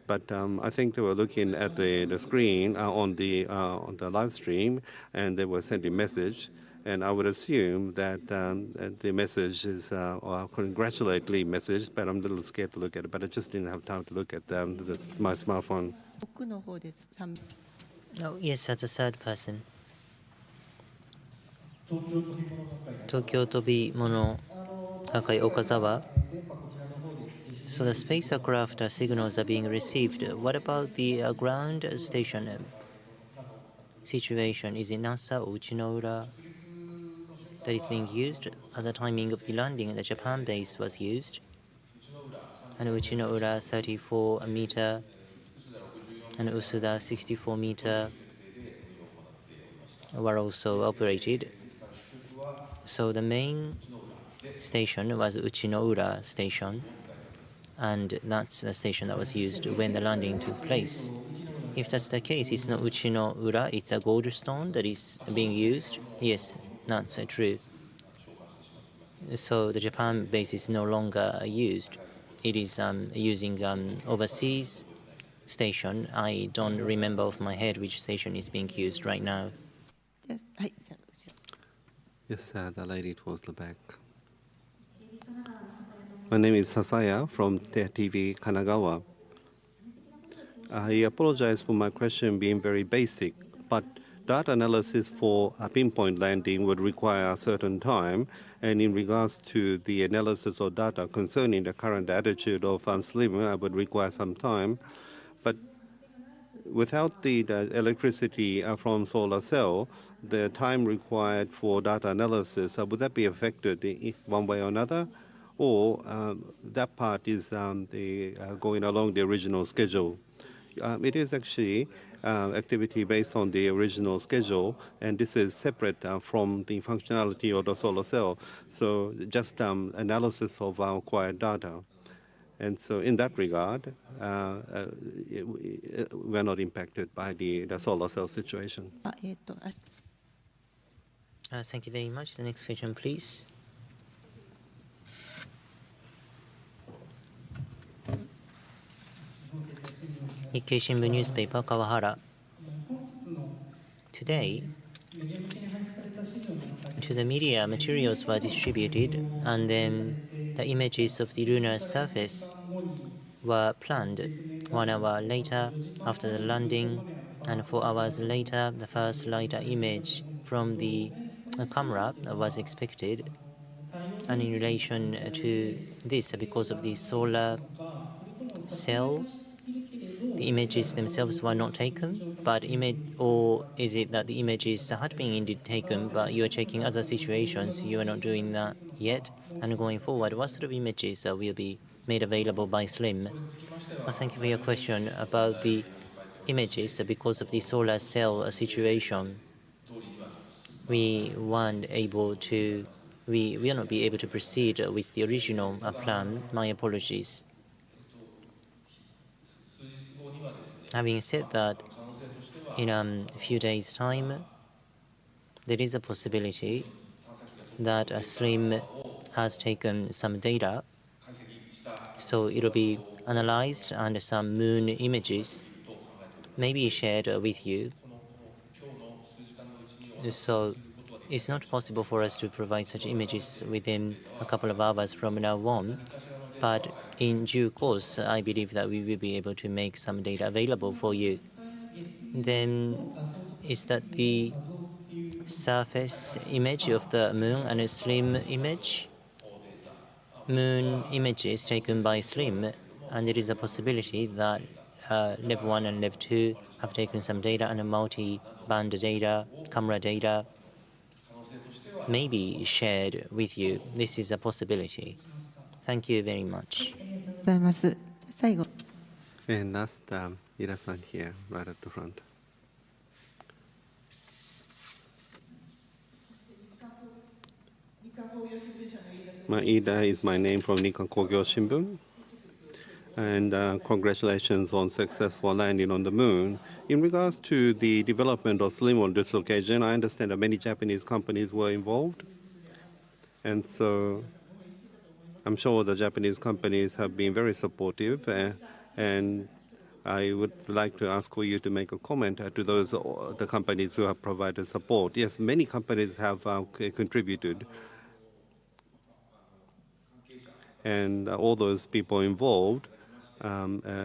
But I think they were looking at the screen on the live stream, and they were sending message. And I would assume that the message is a congratulatory message, but I'm a little scared to look at it. But I just didn't have time to look at my smartphone. Oh, yes, as a third person. Tokyo Tobimono Kakai Okazawa. So the spacecraft signals are being received. What about the ground station situation? Is it NASA or Uchinoura that is being used? At the timing of the landing, the Japan base was used. And Uchinoura 34 meter and Usuda 64 meter were also operated. So the main station was Uchinoura station, and that's the station that was used when the landing took place. If that's the case, it's not Uchinoura, it's a Goldstone that is being used. Yes, that's true. So the Japan base is no longer used. it is using overseas station. I don't remember off my head which station is being used right now. Yes, the lady towards the back. My name is Sasaya from TV Kanagawa. I apologize for my question being very basic, but data analysis for a pinpoint landing would require a certain time, and in regards to the analysis of data concerning the current attitude of SLIM, I would require some time. But without the electricity from solar cell, the time required for data analysis, would that be affected in one way or another? Or that part is going along the original schedule? It is actually activity based on the original schedule, and this is separate from the functionality of the solar cell. So just analysis of our acquired data. And so in that regard, we're not impacted by the solar cell situation. Thank you very much. The next question, please. Nikkei Shimbun newspaper, Kawahara. Today, to the media, materials were distributed, and then the images of the lunar surface were planned 1 hour later after the landing, and 4 hours later, the first LiDAR image from the camera was expected. And in relation to this, because of the solar cell, the images themselves were not taken, but or is it that the images had been indeed taken, but you are checking other situations, you are not doing that yet? And going forward, what sort of images will be made available by SLIM? Well, thank you for your question about the images. Because of the solar cell situation, we weren't able to, we will not be able to proceed with the original plan. My apologies. Having said that, in a few days' time, there is a possibility that SLIM has taken some data, so it will be analyzed and some moon images may be shared with you. So it's not possible for us to provide such images within a couple of hours from now on, but in due course, I believe that we will be able to make some data available for you. Then is that the surface image of the moon and a SLIM image? Moon images taken by SLIM, and there is a possibility that Level 1 and Level 2 have taken some data, and a multi-band data, camera data may be shared with you. This is a possibility. Thank you very much. And last, Ira-san here, right at the front. Ida is my name from Nikkan Kogyo Shimbun. And congratulations on successful landing on the moon. In regards to the development of SLIM on this occasion, I understand that many Japanese companies were involved. And so I'm sure the Japanese companies have been very supportive. And I would like to ask for you to make a comment to those the companies who have provided support. Yes, many companies have contributed. And all those people involved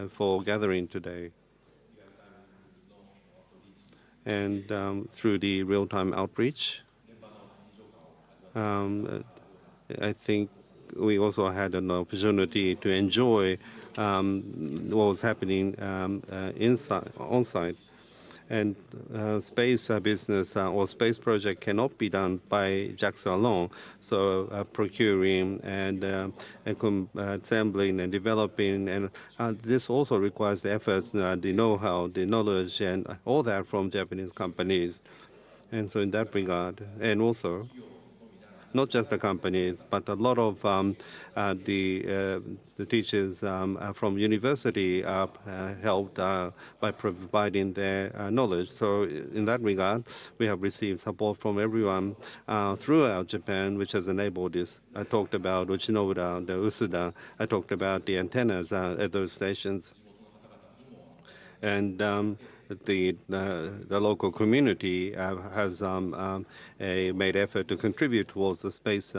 for gathering today. And through the real-time outreach, I think we also had an opportunity to enjoy what was happening on-site. And space business or space project cannot be done by JAXA alone. So procuring and assembling and developing, and this also requires the efforts, the know-how, the knowledge, and all that from Japanese companies. And so in that regard, and also not just the companies, but a lot of the teachers from university are helped by providing their knowledge. So in that regard, we have received support from everyone throughout Japan, which has enabled this. I talked about Uchinoura, the Usuda. I talked about the antennas at those stations. And the local community has made effort to contribute towards the space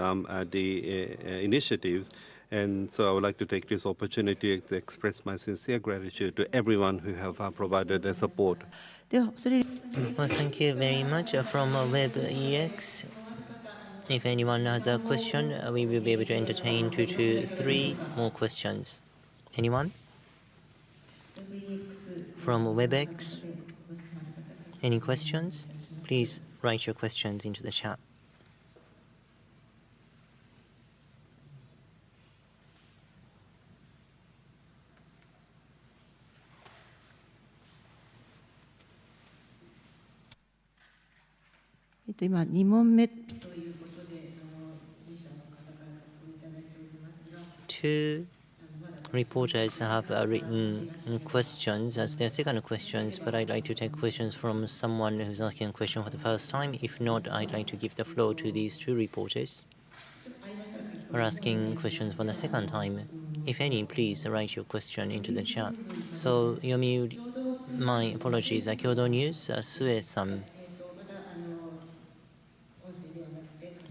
initiatives. And so I would like to take this opportunity to express my sincere gratitude to everyone who have provided their support. Well, thank you very much. From WebEx, if anyone has a question, we will be able to entertain 2 to 3 more questions. Anyone? From WebEx, any questions? Please write your questions into the chat. Two reporters have written questions as their second questions, but I'd like to take questions from someone who's asking a question for the first time. If not, I'd like to give the floor to these 2 reporters who are asking questions for the second time. If any, please write your question into the chat. So, Yomiuri, my apologies, Kyodo News, Sue-san.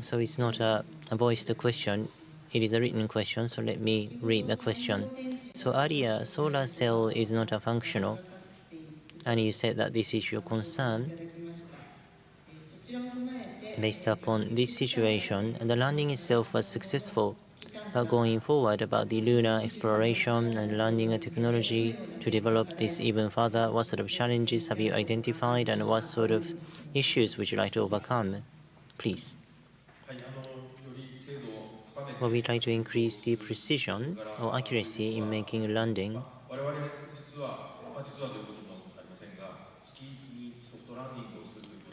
So it's not a voiced question, it is a written question, so let me read the question. So earlier, solar cell is not a functional, and you said that this is your concern. Based upon this situation, the landing itself was successful, but going forward about the lunar exploration and landing technology to develop this even further, what sort of challenges have you identified and what sort of issues would you like to overcome? Please. Well, we'd like to increase the precision or accuracy in making landing.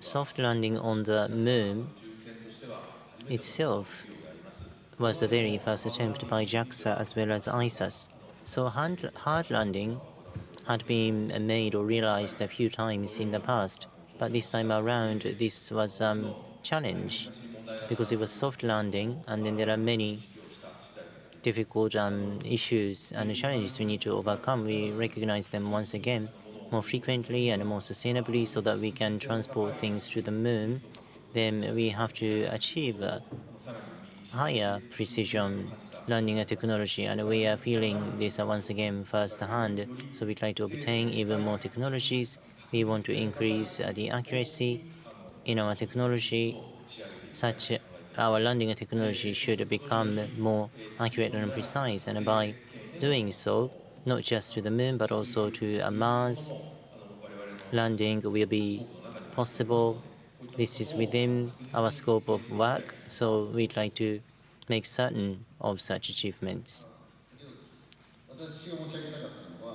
Soft landing on the moon itself was the very first attempt by JAXA as well as ISAS. So hard landing had been made or realized a few times in the past, but this time around this was a challenge because it was soft landing, and then there are many difficult issues and challenges we need to overcome. We recognize them once again more frequently and more sustainably so that we can transport things to the moon. Then we have to achieve higher precision landing technology, and we are feeling this once again firsthand. So we'd like to obtain even more technologies. We want to increase the accuracy in our technology, such our landing technology should become more accurate and precise, and by doing so, not just to the moon but also to Mars, landing will be possible. This is within our scope of work, so we'd like to make certain of such achievements.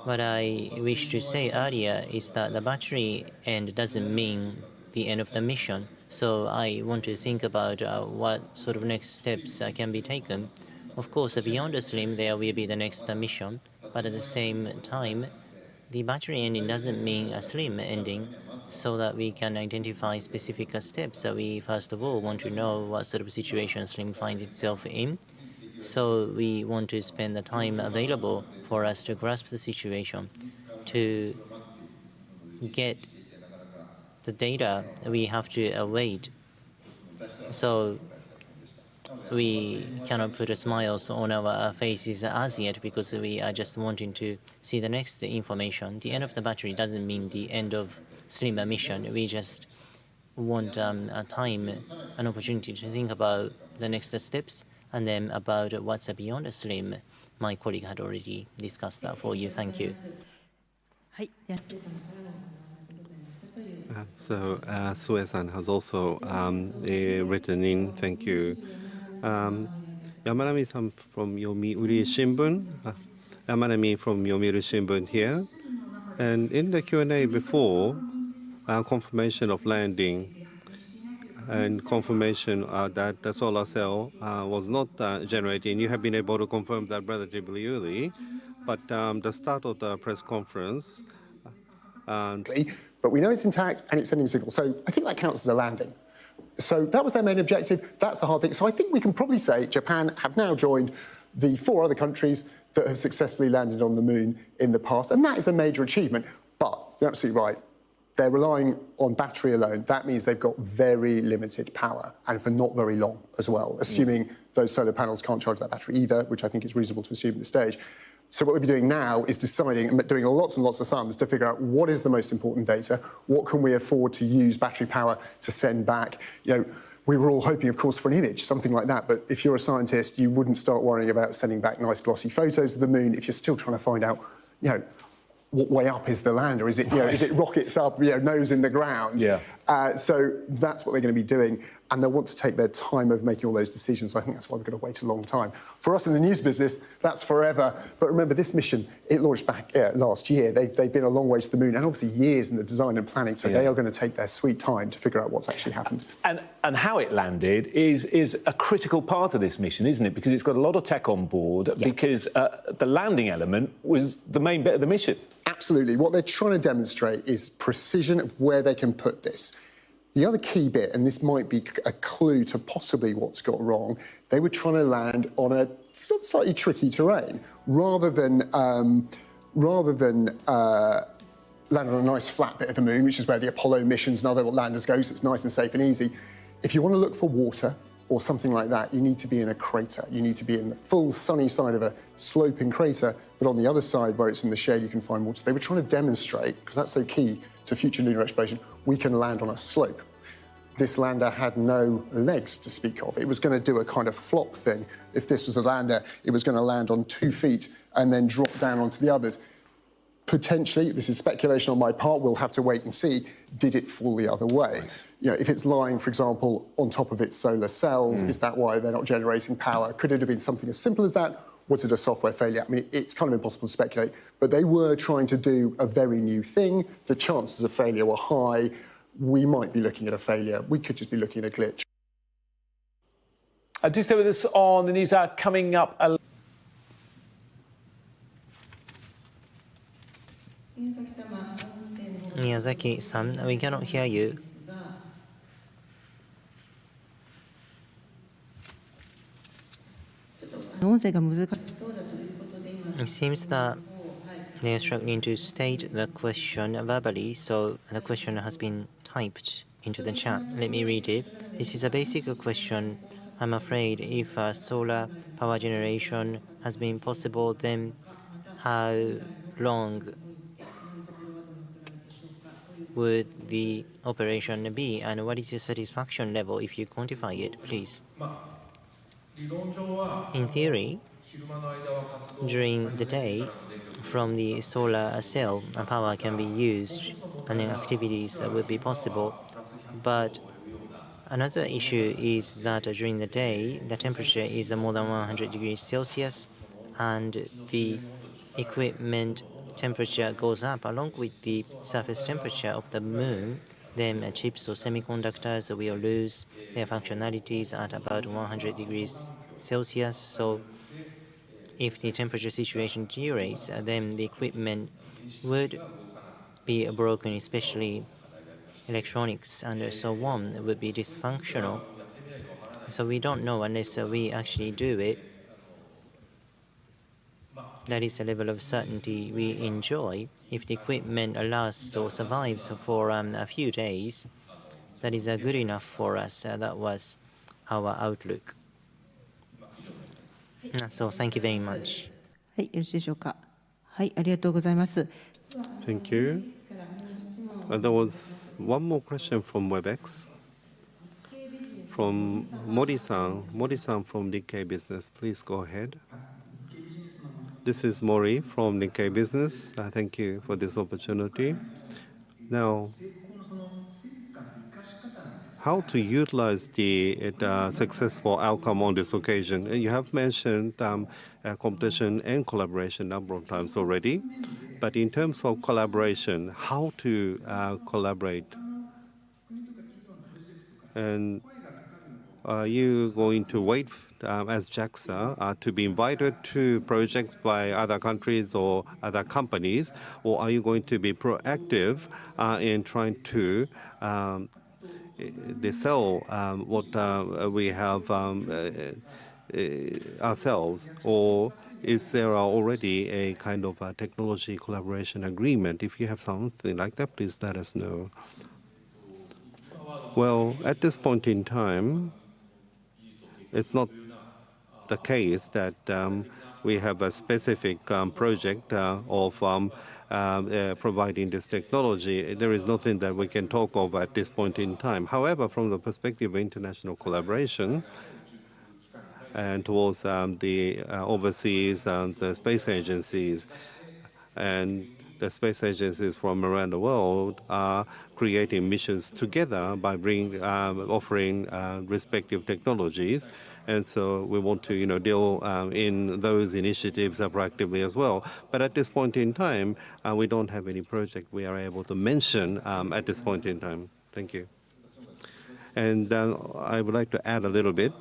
What I wish to say earlier is that the battery end doesn't mean the end of the mission. So I want to think about what sort of next steps can be taken. Of course, beyond the slim, there will be the next mission, but at the same time, the battery ending doesn't mean a slim ending, so that we can identify specific steps. We first of all want to know what sort of situation slim finds itself in. So we want to spend the time available for us to grasp the situation, to get the data we have to await. So we cannot put smiles on our faces as yet because we are just wanting to see the next information. The end of the battery doesn't mean the end of slim mission. We just want a time, an opportunity to think about the next steps and then about what's beyond slim. My colleague had already discussed that for you. Thank you. So Sue-san has also written in, thank you. Yamanami-san from Yomiuri Shimbun. Yamanami from Yomiuri Shimbun here. And in the Q&A before, confirmation of landing, and confirmation that the solar cell was not generating. You have been able to confirm that relatively early, but the start of the press conference. But we know it's intact and it's sending a signal. So I think that counts as a landing. So that was their main objective. That's the hard thing. So I think we can probably say Japan have now joined the 4 other countries that have successfully landed on the moon in the past. And that is a major achievement. But you're absolutely right. They're relying on battery alone. That means they've got very limited power and for not very long as well, assuming those solar panels can't charge that battery either, which I think is reasonable to assume at this stage. So what they'll be doing now is deciding and doing lots and lots of sums to figure out what is the most important data, what can we afford to use battery power to send back. We were all hoping, of course, for an image, something like that. But if you're a scientist, you wouldn't start worrying about sending back nice glossy photos of the moon if you're still trying to find out, what way up is the lander? Is it, is it rockets up, nose in the ground? So that's what they're going to be doing. And they'll want to take their time of making all those decisions. I think that's why we're going to wait a long time. For us in the news business, that's forever. But remember, this mission, it launched back last year. They've been a long way to the moon and obviously years in the design and planning. So they are going to take their sweet time to figure out what's actually happened. And how it landed is a critical part of this mission, isn't it? Because it's got a lot of tech on board, because the landing element was the main bit of the mission. Absolutely. What they're trying to demonstrate is precision of where they can put this. The other key bit, and this might be a clue to possibly what's got wrong, they were trying to land on a slightly tricky terrain rather than land on a nice flat bit of the moon, which is where the Apollo missions and other landers go, so it's nice and safe and easy. If you want to look for water or something like that, you need to be in a crater. You need to be in the full sunny side of a sloping crater, but on the other side, where it's in the shade, you can find water. They were trying to demonstrate, because that's so key to future lunar exploration, we can land on a slope. This lander had no legs to speak of. It was going to do a kind of flop thing. If this was a lander, it was going to land on 2 feet and then drop down onto the others. Potentially, this is speculation on my part, we'll have to wait and see, did it fall the other way? If it's lying, for example, on top of its solar cells, is that why they're not generating power? Could it have been something as simple as that? Was it a software failure? I mean, it's kind of impossible to speculate, but they were trying to do a very new thing. The chances of failure were high. We might be looking at a failure. We could just be looking at a glitch. Do stay with us on the news hour coming up. Miyazaki-san, we cannot hear you. It seems that they are struggling to state the question verbally, so the question has been typed into the chat. Let me read it. This is a basic question. I'm afraid if solar power generation has been possible, then how long would the operation be, and what is your satisfaction level if you quantify it, please? In theory, during the day, from the solar cell, power can be used and activities would be possible. But another issue is that during the day, the temperature is more than 100 degrees Celsius, and the equipment temperature goes up along with the surface temperature of the moon. Then chips or semiconductors will lose their functionalities at about 100 degrees Celsius. So if the temperature situation deteriorates, then the equipment would be broken, especially electronics and so on would be dysfunctional. So we don't know unless we actually do it. That is the level of certainty we enjoy. If the equipment lasts or survives for a few days, that is good enough for us. That was our outlook. So thank you very much. Thank you. There was one more question from WebEx. From Mori-san. Mori-san from Nikkei Business. Please go ahead. This is Mori from Nikkei Business. Thank you for this opportunity. Now, how to utilize the successful outcome on this occasion? You have mentioned competition and collaboration a number of times already, but in terms of collaboration, how to collaborate And are you going to wait as JAXA to be invited to projects by other countries or other companies, or are you going to be proactive in trying to sell what we have ourselves, or is there already a kind of a technology collaboration agreement? If you have something like that, please let us know. Well, at this point in time, it's not the case that we have a specific project of providing this technology. There is nothing that we can talk of at this point in time. However, from the perspective of international collaboration and towards the overseas the space agencies and the space agencies from around the world are creating missions together by offering respective technologies. And so we want to, deal in those initiatives proactively as well. But at this point in time, we don't have any project we are able to mention at this point in time. Thank you. And I would like to add a little bit.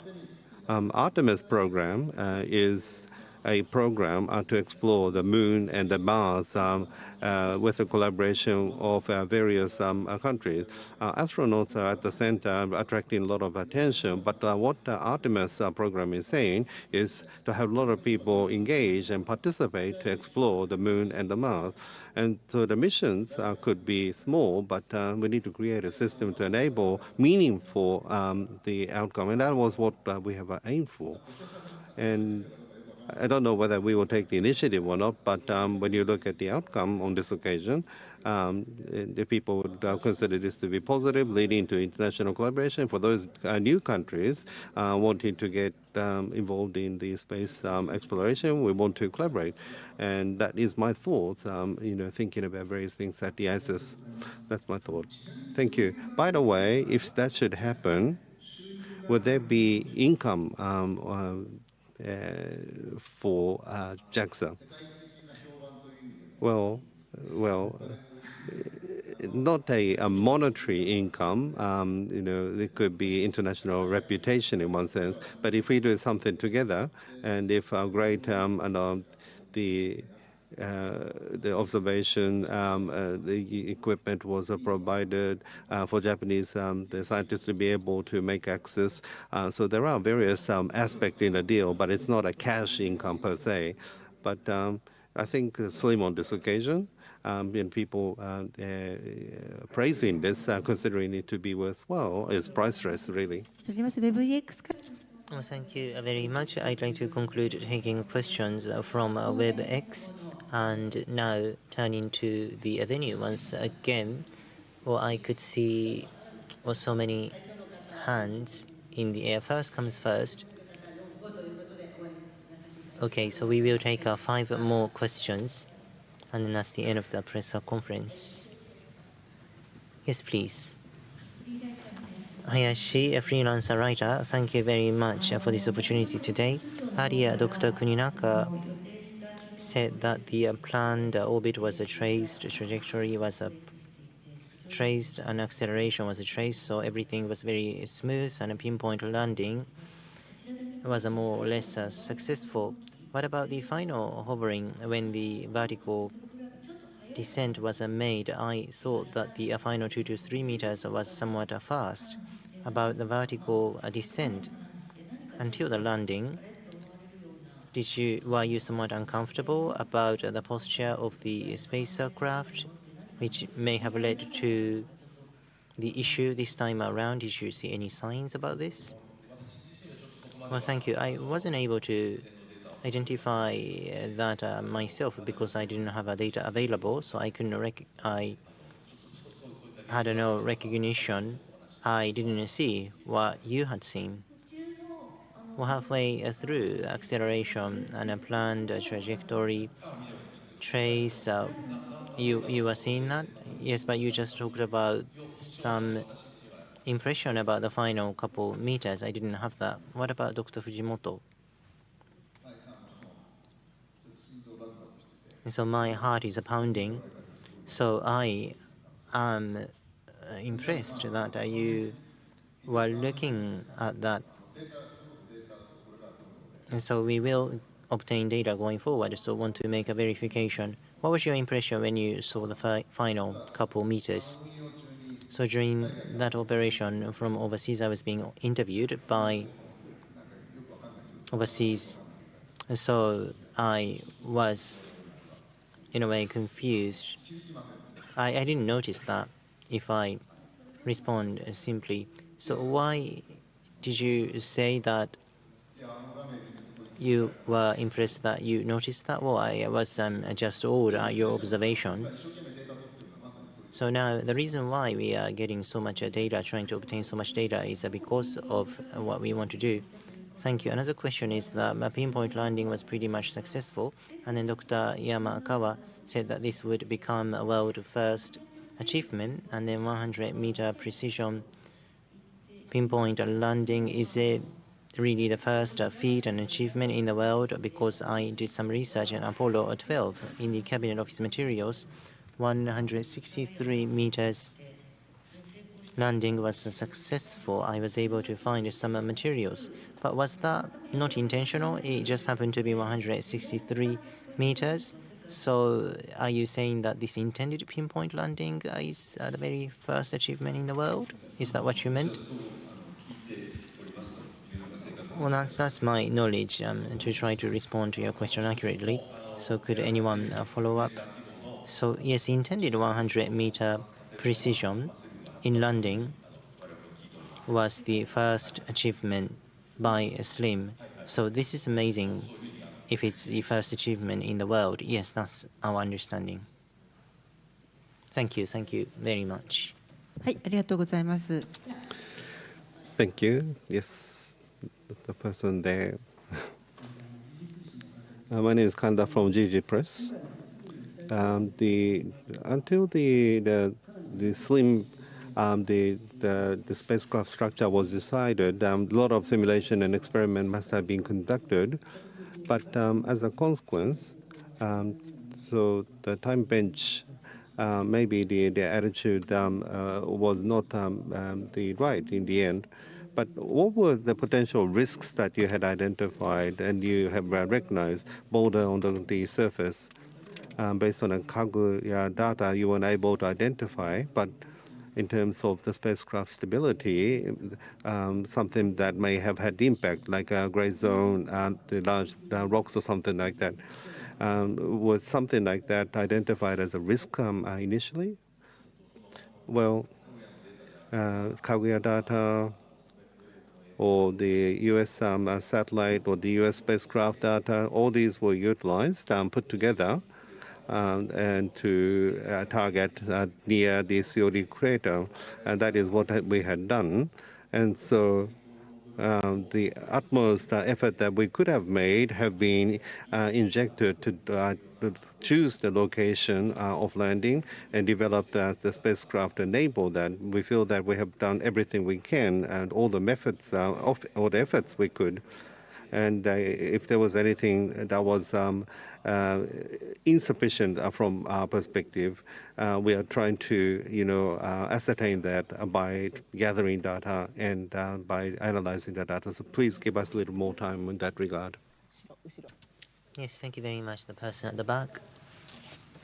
Artemis program is a program to explore the moon and the Mars with the collaboration of various countries. Astronauts are at the center, attracting a lot of attention. But what the Artemis program is saying is to have a lot of people engage and participate to explore the moon and the Mars. And so the missions could be small, but we need to create a system to enable meaningful the outcome. And that was what we have aimed for. And I don't know whether we will take the initiative or not, but when you look at the outcome on this occasion, the people would consider this to be positive, leading to international collaboration. For those new countries wanting to get involved in the space exploration, we want to collaborate. And that is my thoughts, thinking about various things at the ISIS. That's my thought. Thank you. By the way, if that should happen, would there be income for JAXA? Well, not a monetary income. It could be international reputation in one sense. But if we do something together, and if great the observation, the equipment was provided for Japanese the scientists to be able to make access. So there are various aspects in the deal, but it's not a cash income per se. But I think slim on this occasion, and people praising this, considering it to be worthwhile, is priceless, really. Well, thank you very much. I'd like to conclude taking questions from WebEx, and now turning to the venue once again. Well, I could see so many hands in the air. First comes first. Okay, so we will take 5 more questions, and then that's the end of the press conference. Yes, please. Hayashi, a freelancer writer, thank you very much for this opportunity today. Earlier, Dr. Kuninaka said that the planned orbit was traced, trajectory was traced, and acceleration was traced, so everything was very smooth, and a pinpoint landing was more or less successful. What about the final hovering when the vertical descent was made? I thought that the final 2 to 3 meters was somewhat fast. About the vertical descent until the landing, were you somewhat uncomfortable about the posture of the spacecraft, which may have led to the issue this time around? Did you see any signs about this? Well, thank you. I wasn't able to identify that myself because I didn't have data available, so I couldn't I had no recognition. I didn't see what you had seen. Well, halfway through acceleration and a planned trajectory trace, you were seeing that? Yes, but you just talked about some impression about the final couple meters. I didn't have that. What about Dr. Fujimoto? So my heart is pounding. So I am impressed that you were looking at that. And so we will obtain data going forward, so want to make a verification. What was your impression when you saw the final couple meters? So during that operation from overseas, I was being interviewed by overseas, so I was in a way confused. I didn't notice that if I respond simply. So why did you say that you were impressed that you noticed that? Well, I was just awed at your observation. So now the reason why we are getting so much data, trying to obtain so much data, is because of what we want to do. Thank you. Another question is that Pinpoint landing was pretty much successful, and then Dr. Yamakawa said that this would become a world first achievement, and then 100-meter precision Pinpoint landing is really the first feat and achievement in the world, because I did some research in Apollo 12 in the Cabinet Office materials. 163 meters landing was successful. I was able to find some materials. But was that not intentional? It just happened to be 163 meters. So are you saying that this intended Pinpoint landing is the very first achievement in the world? Is that what you meant? Well, that's my knowledge to try to respond to your question accurately. So could anyone follow up? So yes, intended 100-meter precision in landing was the first achievement by Slim. So this is amazing if it's the first achievement in the world. Yes, that's our understanding. Thank you very much. はい、ありがとうございます。Thank you. Yes, the person there. My name is Kanda from GG Press. Until the Slim the spacecraft structure was decided, a lot of simulation and experiment must have been conducted. But as a consequence, so the time bench, maybe the attitude was not the right in the end. But what were the potential risks that you had identified and you have recognized boulder on the surface? Based on the Kaguya data, you were able to identify, but in terms of the spacecraft stability, something that may have had impact, like a gray zone, the large rocks or something like that. Was something like that identified as a risk initially? Well, Kaguya data or the U.S. satellite or the U.S. spacecraft data, all these were utilized, put together, and to target near the SHIOLI crater, and that is what we had done. And so the utmost effort that we could have made have been injected to choose the location of landing and develop the spacecraft to enable that. We feel that we have done everything we can and all the methods, all the efforts we could. And if there was anything that was insufficient from our perspective, we are trying to, ascertain that by gathering data and by analyzing the data. So please give us a little more time in that regard. Yes, thank you very much, the person at the back.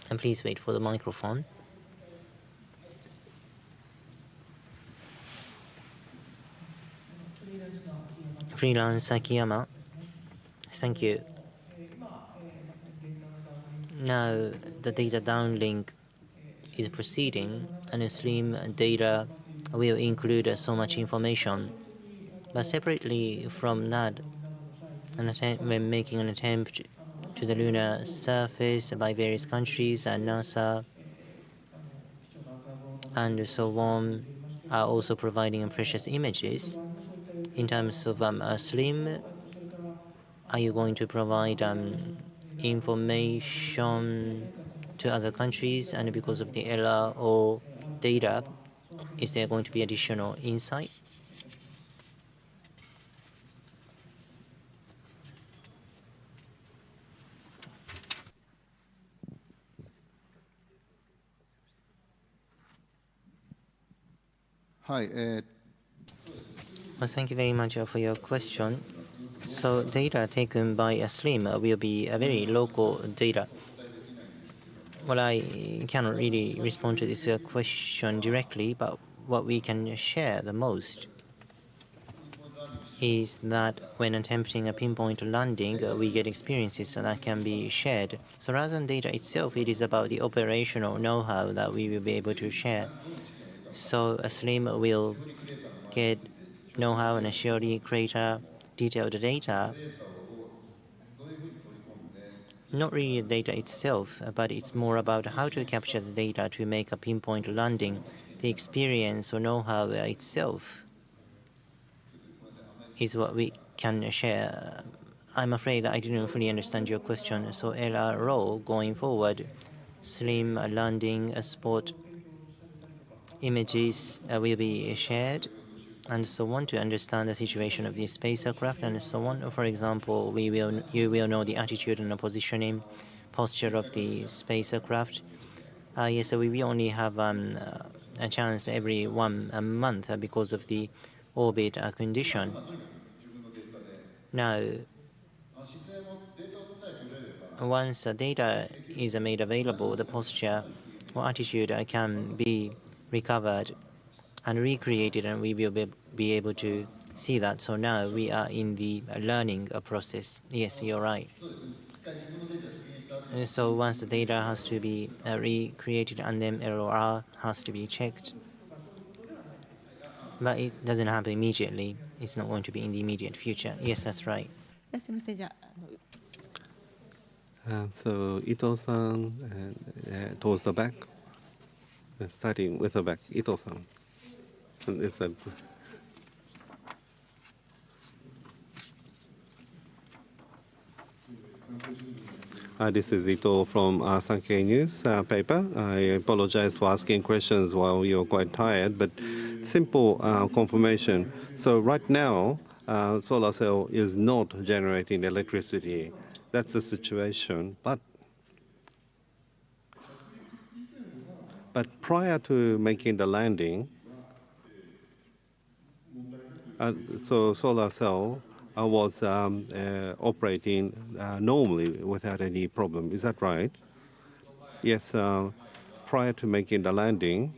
And please wait for the microphone. Freelance Akiyama. Thank you. Now the data downlink is proceeding, and the Slim data will include so much information. But separately from that, when making an attempt to the lunar surface by various countries and NASA and so on are also providing precious images. In terms of Slim, are you going to provide information to other countries, and because of the error or data, is there going to be additional insight? Hi. Well, thank you very much for your question. So data taken by a SLIM will be a very local data. Well, I cannot really respond to this question directly, but what we can share the most is that when attempting a pinpoint landing, we get experiences that can be shared. So rather than data itself, it is about the operational know-how that we will be able to share. So a SLIM will get know-how and a SHIOLI creator detailed data. Not really the data itself, but it's more about how to capture the data to make a pinpoint landing. The experience or know-how itself is what we can share. I'm afraid I didn't fully understand your question. So LRO going forward, SLIM landing spot images will be shared, and so on, to understand the situation of the spacecraft and so on. For example, you will know the attitude and the positioning, posture of the spacecraft. Yes, so we will only have a chance every 1 month because of the orbit condition. Now, once data is made available, the posture or attitude can be recovered and recreated, and we will be able to see that. So now we are in the learning process. Yes, you're right. And so once the data has to be recreated, and then LOR has to be checked. But it doesn't happen immediately. It's not going to be in the immediate future. Yes, that's right. So Ito-san, towards the back, starting with the back. Ito-san. This is Ito from Sankei News paper. I apologize for asking questions while you're quite tired, but simple confirmation. So right now, solar cell is not generating electricity. That's the situation. But prior to making the landing, so solar cell was operating normally without any problem. Is that right? Yes. Prior to making the landing,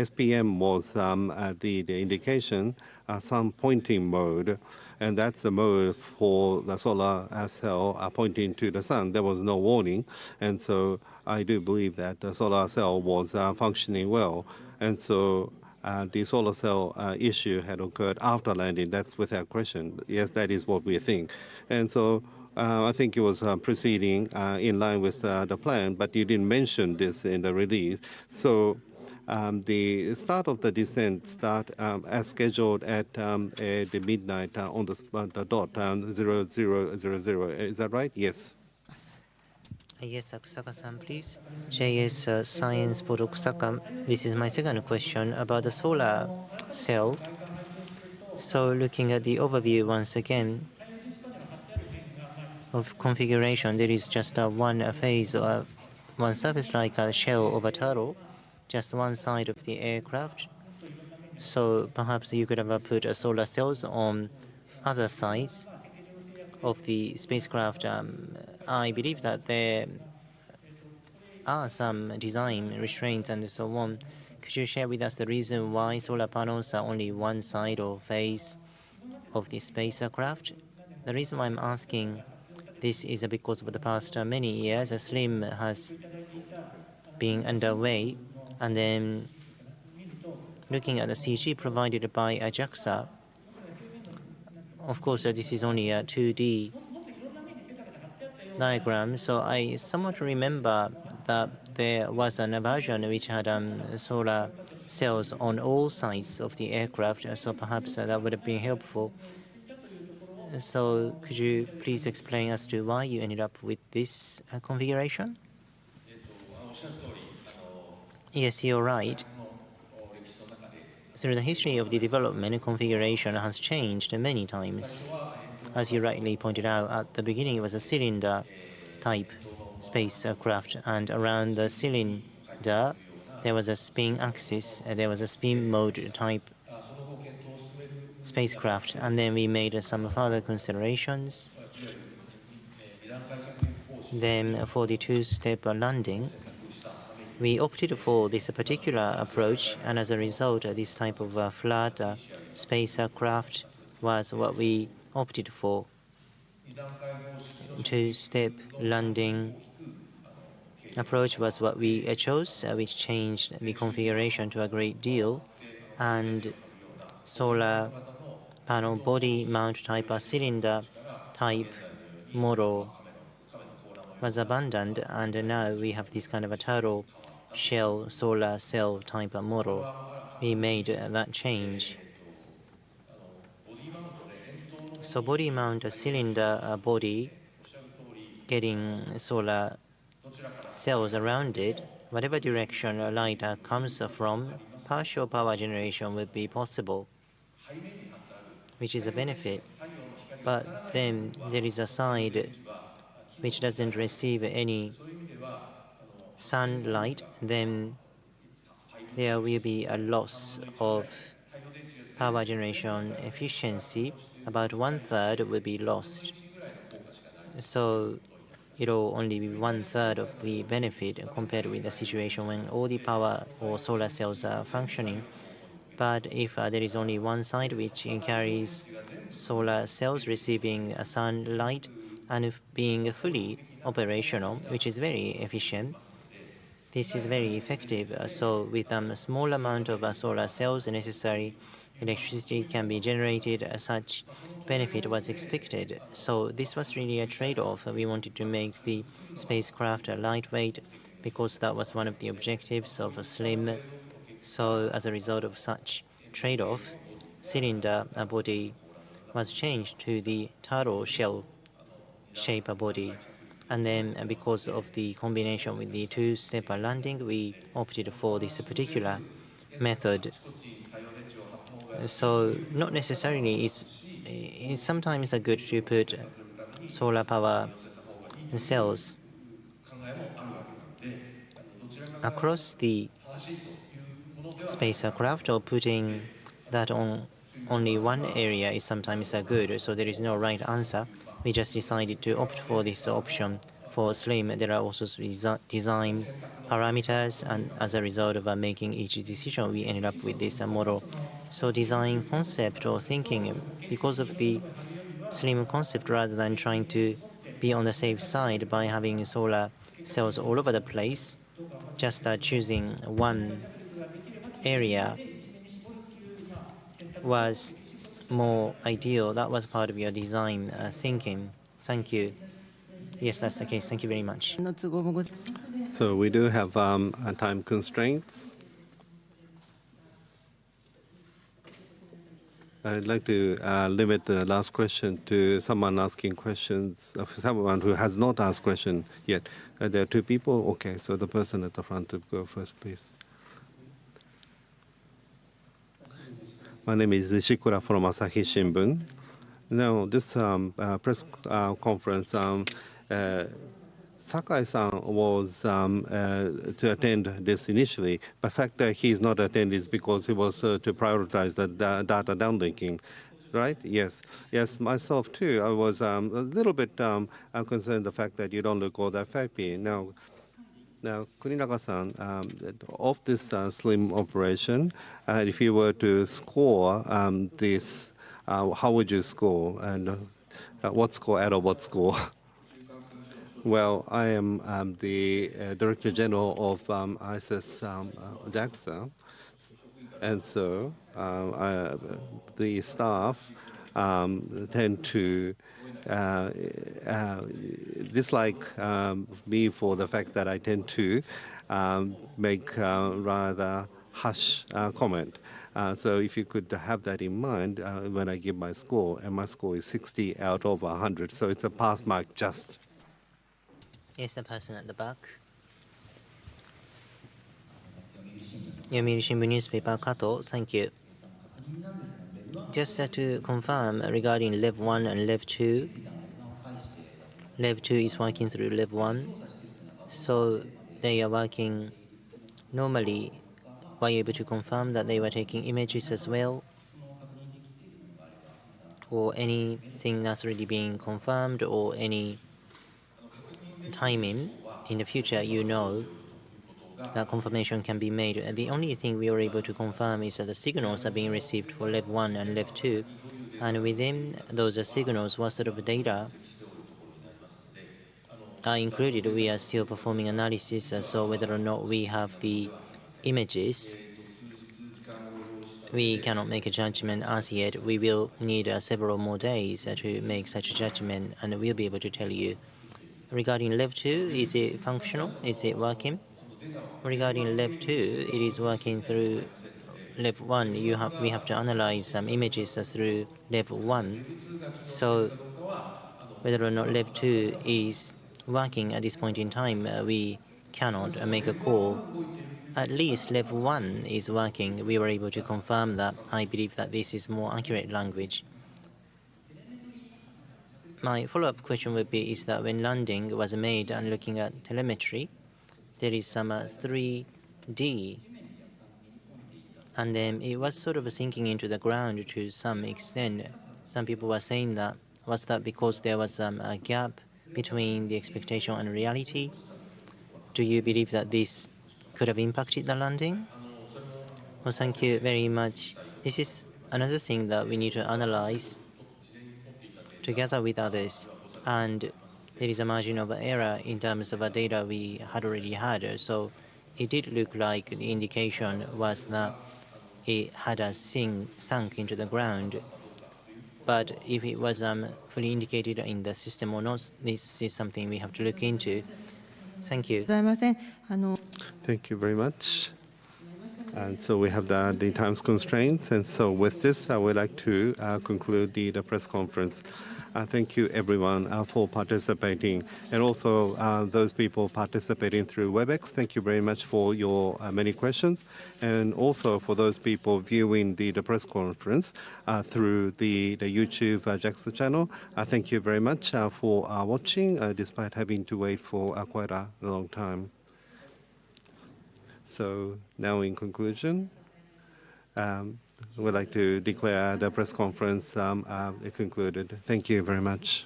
SPM was the indication, some pointing mode, and that's the mode for the solar cell pointing to the sun. There was no warning, and so I do believe that the solar cell was functioning well, and so the solar cell issue had occurred after landing. That's without question. Yes, that is what we think, and so. I think it was proceeding in line with the plan, but you didn't mention this in the release. So the start of the descent start as scheduled at the midnight on the dot 0000. Is that right? Yes. Yes, Akusaka-san, please. JS Science for Akusaka. This is my second question about the solar cell. So looking at the overview once again, of configuration, there is just one phase or one surface like a shell of a turtle, just one side of the aircraft. So perhaps you could have put solar cells on other sides of the spacecraft. I believe that there are some design restraints and so on. Could you share with us the reason why solar panels are only one side or face of the spacecraft? The reason why I'm asking this is because of the past many years, SLIM has been underway, and then looking at the CG provided by JAXA, of course, this is only a 2D diagram, so I somewhat remember that there was an version which had solar cells on all sides of the aircraft, so perhaps that would have been helpful. So could you please explain as to why you ended up with this configuration? Yes, you're right. Through the history of the development, configuration has changed many times. As you rightly pointed out, at the beginning it was a cylinder-type spacecraft, and around the cylinder there was a spin axis, there was a spin mode type spacecraft, and then we made some further considerations. Then for the two-step landing, we opted for this particular approach, and as a result, this type of flat spacecraft was what we opted for. Two-step landing approach was what we chose, which changed the configuration to a great deal, and solar panel body mount type cylinder type model was abandoned, and now we have this kind of a turtle shell solar cell type of model. We made that change. So body mount cylinder body getting solar cells around it, whatever direction light comes from, partial power generation would be possible, which is a benefit. But then there is a side which doesn't receive any sunlight, then there will be a loss of power generation efficiency. About 1/3 will be lost. So it'll only be 1/3 of the benefit compared with the situation when all the power or solar cells are functioning. But if there is only one side which carries solar cells receiving sunlight and being fully operational, which is very efficient, this is very effective. So with a small amount of solar cells necessary, electricity can be generated. Such benefit was expected. So this was really a trade-off. We wanted to make the spacecraft lightweight because that was one of the objectives of slim. So as a result of such trade-off, cylinder body was changed to the turtle shell shape body. And then because of the combination with the two-step landing, we opted for this particular method. So not necessarily, it's sometimes good to put solar power cells across the spacecraft, or putting that on only one area is sometimes good. So there is no right answer. We just decided to opt for this option. For slim, there are also design parameters, and as a result of making each decision, we ended up with this model. So design concept or thinking, because of the slim concept, rather than trying to be on the safe side by having solar cells all over the place, just choosing one area was more ideal. That was part of your design thinking. Thank you. Yes, that's the case. Thank you very much. So we do have time constraints. I'd like to limit the last question to someone asking questions, someone who has not asked question yet. There are two people. Okay, so the person at the front to go first, please. My name is Shikura from Asahi Shimbun. Now, this press conference, Sakai-san was to attend this initially. The fact that he is not attending is because he was to prioritize the data downlinking, right? Yes. Yes, myself too. I was a little bit concerned the fact that you don't look all that happy. Now, Kuninaga-san, of this slim operation, if you were to score this, how would you score? And what score out of what score? Well, I am the Director General of ISS JAXA, and so the staff tend to dislike me for the fact that I tend to make rather harsh comment. So if you could have that in mind when I give my score, and my score is 60 out of 100, so it's a pass mark just. Yes, the person at the back. Yomiuri Shimbun newspaper, Kato, thank you. Just to confirm regarding Lev 1 and Lev 2, Lev 2 is working through Lev 1, so they are working normally. Were you able to confirm that they were taking images as well? or anything that's already been confirmed or any timing in the future, that confirmation can be made. The only thing we are able to confirm is that the signals are being received for Lev 1 and Lev 2, and within those signals, what sort of data are included. We are still performing analysis, so whether or not we have the images, we cannot make a judgment as yet. We will need several more days to make such a judgment, and we'll be able to tell you. Regarding Lev 2, is it functional? Is it working? Regarding Lev 2, it is working through Lev 1. We have to analyze some images through Lev 1. So whether or not Lev 2 is working at this point in time, we cannot make a call. At least Lev 1 is working. We were able to confirm that. I believe that this is more accurate language. My follow-up question would be is that when landing was made and looking at telemetry, there is some 3D, and then it was sort of sinking into the ground to some extent. Some people were saying that was that because there was a gap between the expectation and reality. Do you believe that this could have impacted the landing? Well, thank you very much. This is another thing that we need to analyze together with others, and there is a margin of error in terms of the data we had already had. So it did look like the indication was that it had sunk into the ground. But if it was fully indicated in the system or not, this is something we have to look into. Thank you. Thank you very much. And so we have the time constraints. And so with this, I would like to conclude the press conference. Thank you, everyone, for participating. And also those people participating through WebEx, thank you very much for your many questions. And also for those people viewing the press conference through the YouTube JAXA channel, thank you very much for watching, despite having to wait for quite a long time. So now in conclusion, we'd like to declare the press conference concluded. Thank you very much.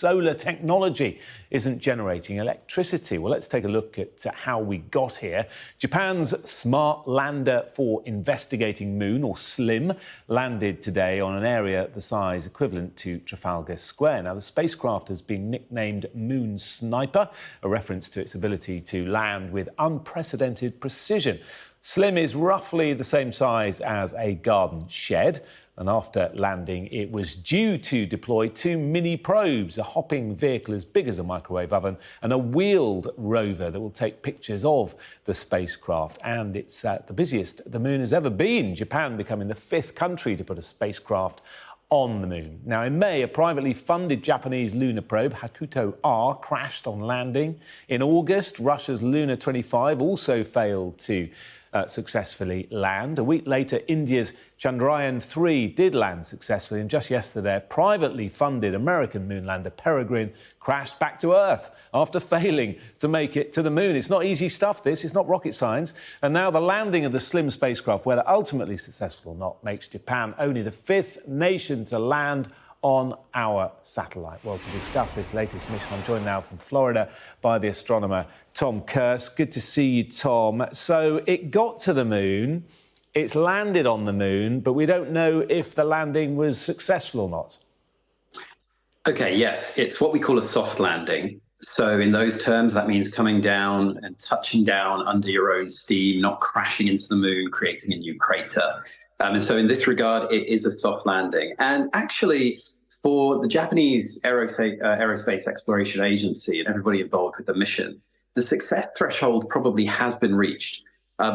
solar technology isn't generating electricity. Well, let's take a look at how we got here. Japan's Smart Lander for Investigating Moon, or SLIM, landed today on an area the size equivalent to Trafalgar Square. Now, the spacecraft has been nicknamed Moon Sniper, a reference to its ability to land with unprecedented precision. SLIM is roughly the same size as a garden shed, and after landing it was due to deploy 2 mini probes, a hopping vehicle as big as a microwave oven and a wheeled rover that will take pictures of the spacecraft. And it's the busiest the moon has ever been, Japan becoming the 5th country to put a spacecraft on the moon. Now, in May, a privately funded Japanese lunar probe, Hakuto R, crashed on landing. In August, Russia's Luna 25 also failed to successfully land. A week later, India's Chandrayaan-3 did land successfully, and just yesterday, a privately funded American moonlander, Peregrine, crashed back to Earth after failing to make it to the moon. It's not easy stuff, this. It's not rocket science. And now the landing of the SLIM spacecraft, whether ultimately successful or not, makes Japan only the 5th nation to land on our satellite. Well, to discuss this latest mission, I'm joined now from Florida by the astronomer Tom Kirst. Good to see you, Tom. So it got to the moon, it's landed on the moon, but we don't know if the landing was successful or not. Okay, yes, it's what we call a soft landing. So in those terms, that means coming down and touching down under your own steam, not crashing into the moon, creating a new crater. And so in this regard, it is a soft landing. And actually, for the Japanese Aerospace Exploration Agency and everybody involved with the mission, the success threshold probably has been reached,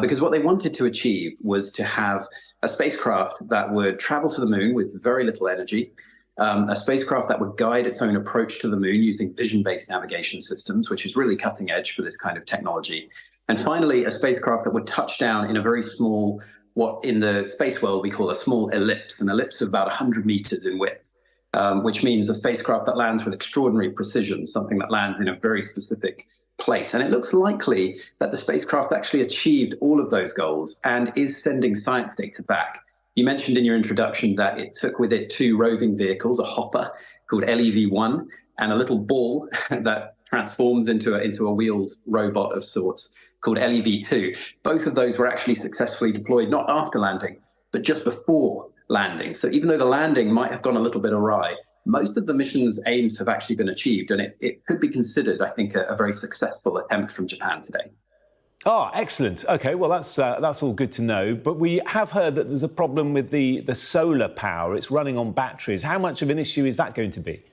because what they wanted to achieve was to have a spacecraft that would travel to the moon with very little energy, a spacecraft that would guide its own approach to the moon using vision-based navigation systems, which is really cutting edge for this kind of technology. And finally, a spacecraft that would touch down in a very small, what in the space world we call a small ellipse, an ellipse of about 100 meters in width, which means a spacecraft that lands with extraordinary precision, something that lands in a very specific place. And it looks likely that the spacecraft actually achieved all of those goals and is sending science data back. You mentioned in your introduction that it took with it 2 roving vehicles, a hopper called LEV-1 and a little ball that transforms into a wheeled robot of sorts called LEV-2. Both of those were actually successfully deployed, not after landing, but just before landing. So even though the landing might have gone a little bit awry, most of the mission's aims have actually been achieved, and it could be considered, I think, a very successful attempt from Japan today. Oh, excellent. OK, well, that's all good to know. But we have heard that there's a problem with the solar power. It's running on batteries. How much of an issue is that going to be?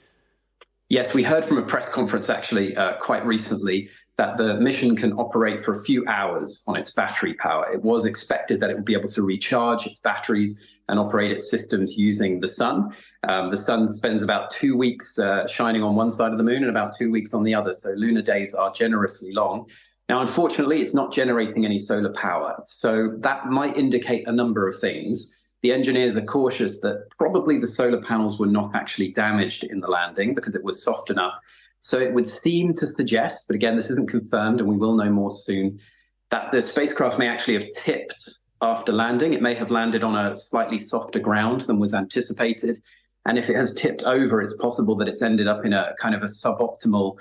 Yes, we heard from a press conference, actually, quite recently, that the mission can operate for a few hours on its battery power. It was expected that it would be able to recharge its batteries and operate its systems using the sun. The sun spends about 2 weeks shining on one side of the moon and about 2 weeks on the other. So lunar days are generously long. Now, unfortunately, it's not generating any solar power. So that might indicate a number of things. The engineers are cautious that probably the solar panels were not actually damaged in the landing because it was soft enough. So it would seem to suggest, but again, this isn't confirmed and we will know more soon, that the spacecraft may actually have tipped after landing. It may have landed on a slightly softer ground than was anticipated. And if it has tipped over, it's possible that it's ended up in a kind of a suboptimal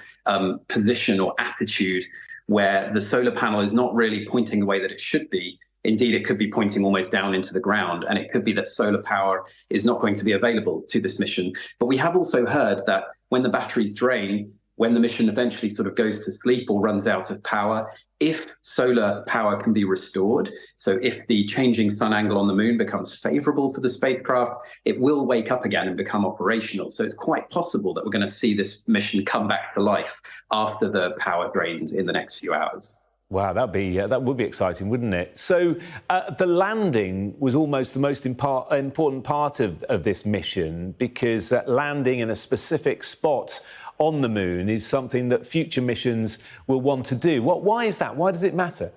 position or attitude where the solar panel is not really pointing the way that it should be. Indeed, it could be pointing almost down into the ground, and it could be that solar power is not going to be available to this mission. But we have also heard that when the batteries drain, when the mission eventually sort of goes to sleep or runs out of power, if solar power can be restored, so if the changing sun angle on the moon becomes favorable for the spacecraft, it will wake up again and become operational. So it's quite possible that we're going to see this mission come back to life after the power drains in the next few hours. Wow, that would be exciting, wouldn't it? So the landing was almost the most important part of this mission, because landing in a specific spot on the moon is something that future missions will want to do. Why is that? Why does it matter?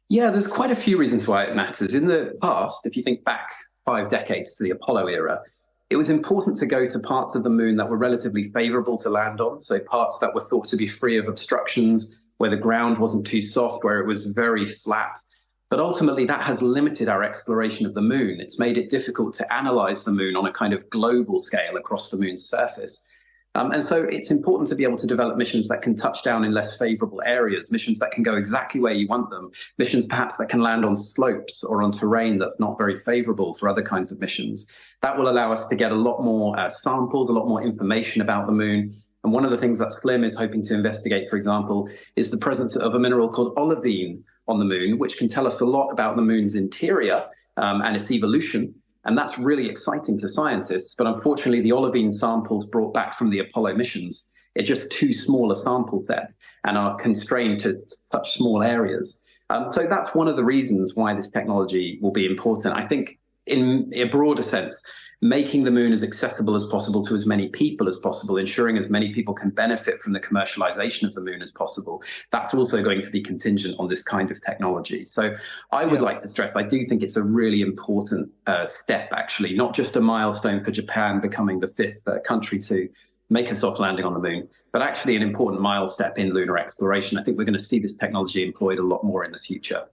Yeah, there's quite a few reasons why it matters. In the past, if you think back 5 decades to the Apollo era, it was important to go to parts of the moon that were relatively favorable to land on, so parts that were thought to be free of obstructions, where the ground wasn't too soft, where it was very flat. But ultimately, that has limited our exploration of the moon. It's made it difficult to analyze the moon on a kind of global scale across the moon's surface. And so it's important to be able to develop missions that can touch down in less favorable areas, missions that can go exactly where you want them, missions perhaps that can land on slopes or on terrain that's not very favorable for other kinds of missions. That will allow us to get a lot more samples, a lot more information about the moon. And one of the things that SLIM is hoping to investigate, for example, is the presence of a mineral called olivine on the moon, which can tell us a lot about the moon's interior and its evolution. And that's really exciting to scientists. But unfortunately, the olivine samples brought back from the Apollo missions are just too small a sample set and are constrained to such small areas. So that's one of the reasons why this technology will be important. I think in a broader sense, making the moon as accessible as possible to as many people as possible, ensuring as many people can benefit from the commercialization of the moon as possible, that's also going to be contingent on this kind of technology. So I would like to stress, I do think it's a really important step, actually, not just a milestone for Japan becoming the 5th country to make a soft landing on the moon, but actually an important milestone in lunar exploration. I think we're going to see this technology employed a lot more in the future.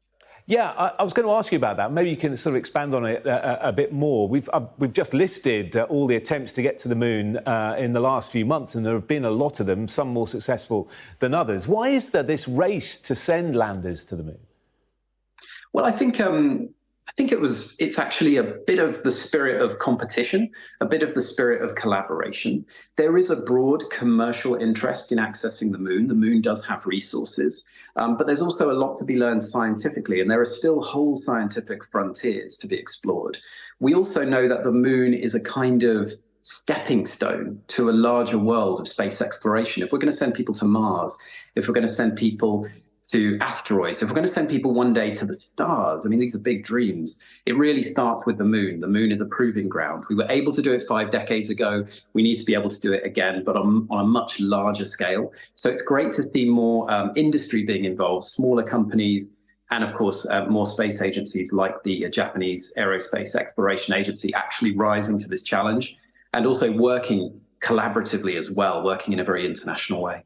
Yeah, I was going to ask you about that. Maybe you can sort of expand on it a bit more. We've just listed all the attempts to get to the moon in the last few months, and there have been a lot of them, some more successful than others. Why is there this race to send landers to the moon? Well, I think it's actually a bit of the spirit of competition, a bit of the spirit of collaboration. There is a broad commercial interest in accessing the moon. The moon does have resources. But there's also a lot to be learned scientifically, and there are still whole scientific frontiers to be explored. We also know that the moon is a kind of stepping stone to a larger world of space exploration. If we're going to send people to Mars, if we're going to send people to asteroids, if we're going to send people one day to the stars, I mean, these are big dreams. It really starts with the moon. The moon is a proving ground. We were able to do it 5 decades ago. We need to be able to do it again, but on a much larger scale. So it's great to see more industry being involved, smaller companies, and of course, more space agencies like the Japanese Aerospace Exploration Agency actually rising to this challenge and also working collaboratively as well, working in a very international way.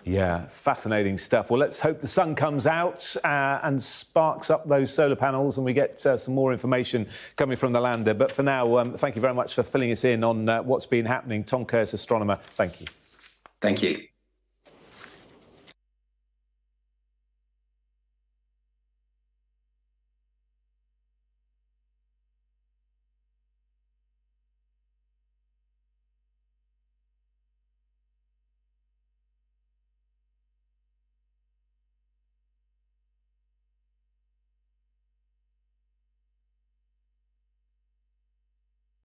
Yeah, fascinating stuff. Well, let's hope the sun comes out and sparks up those solar panels and we get some more information coming from the lander. But for now, thank you very much for filling us in on what's been happening. Tom Kerrs, astronomer, thank you. Thank you.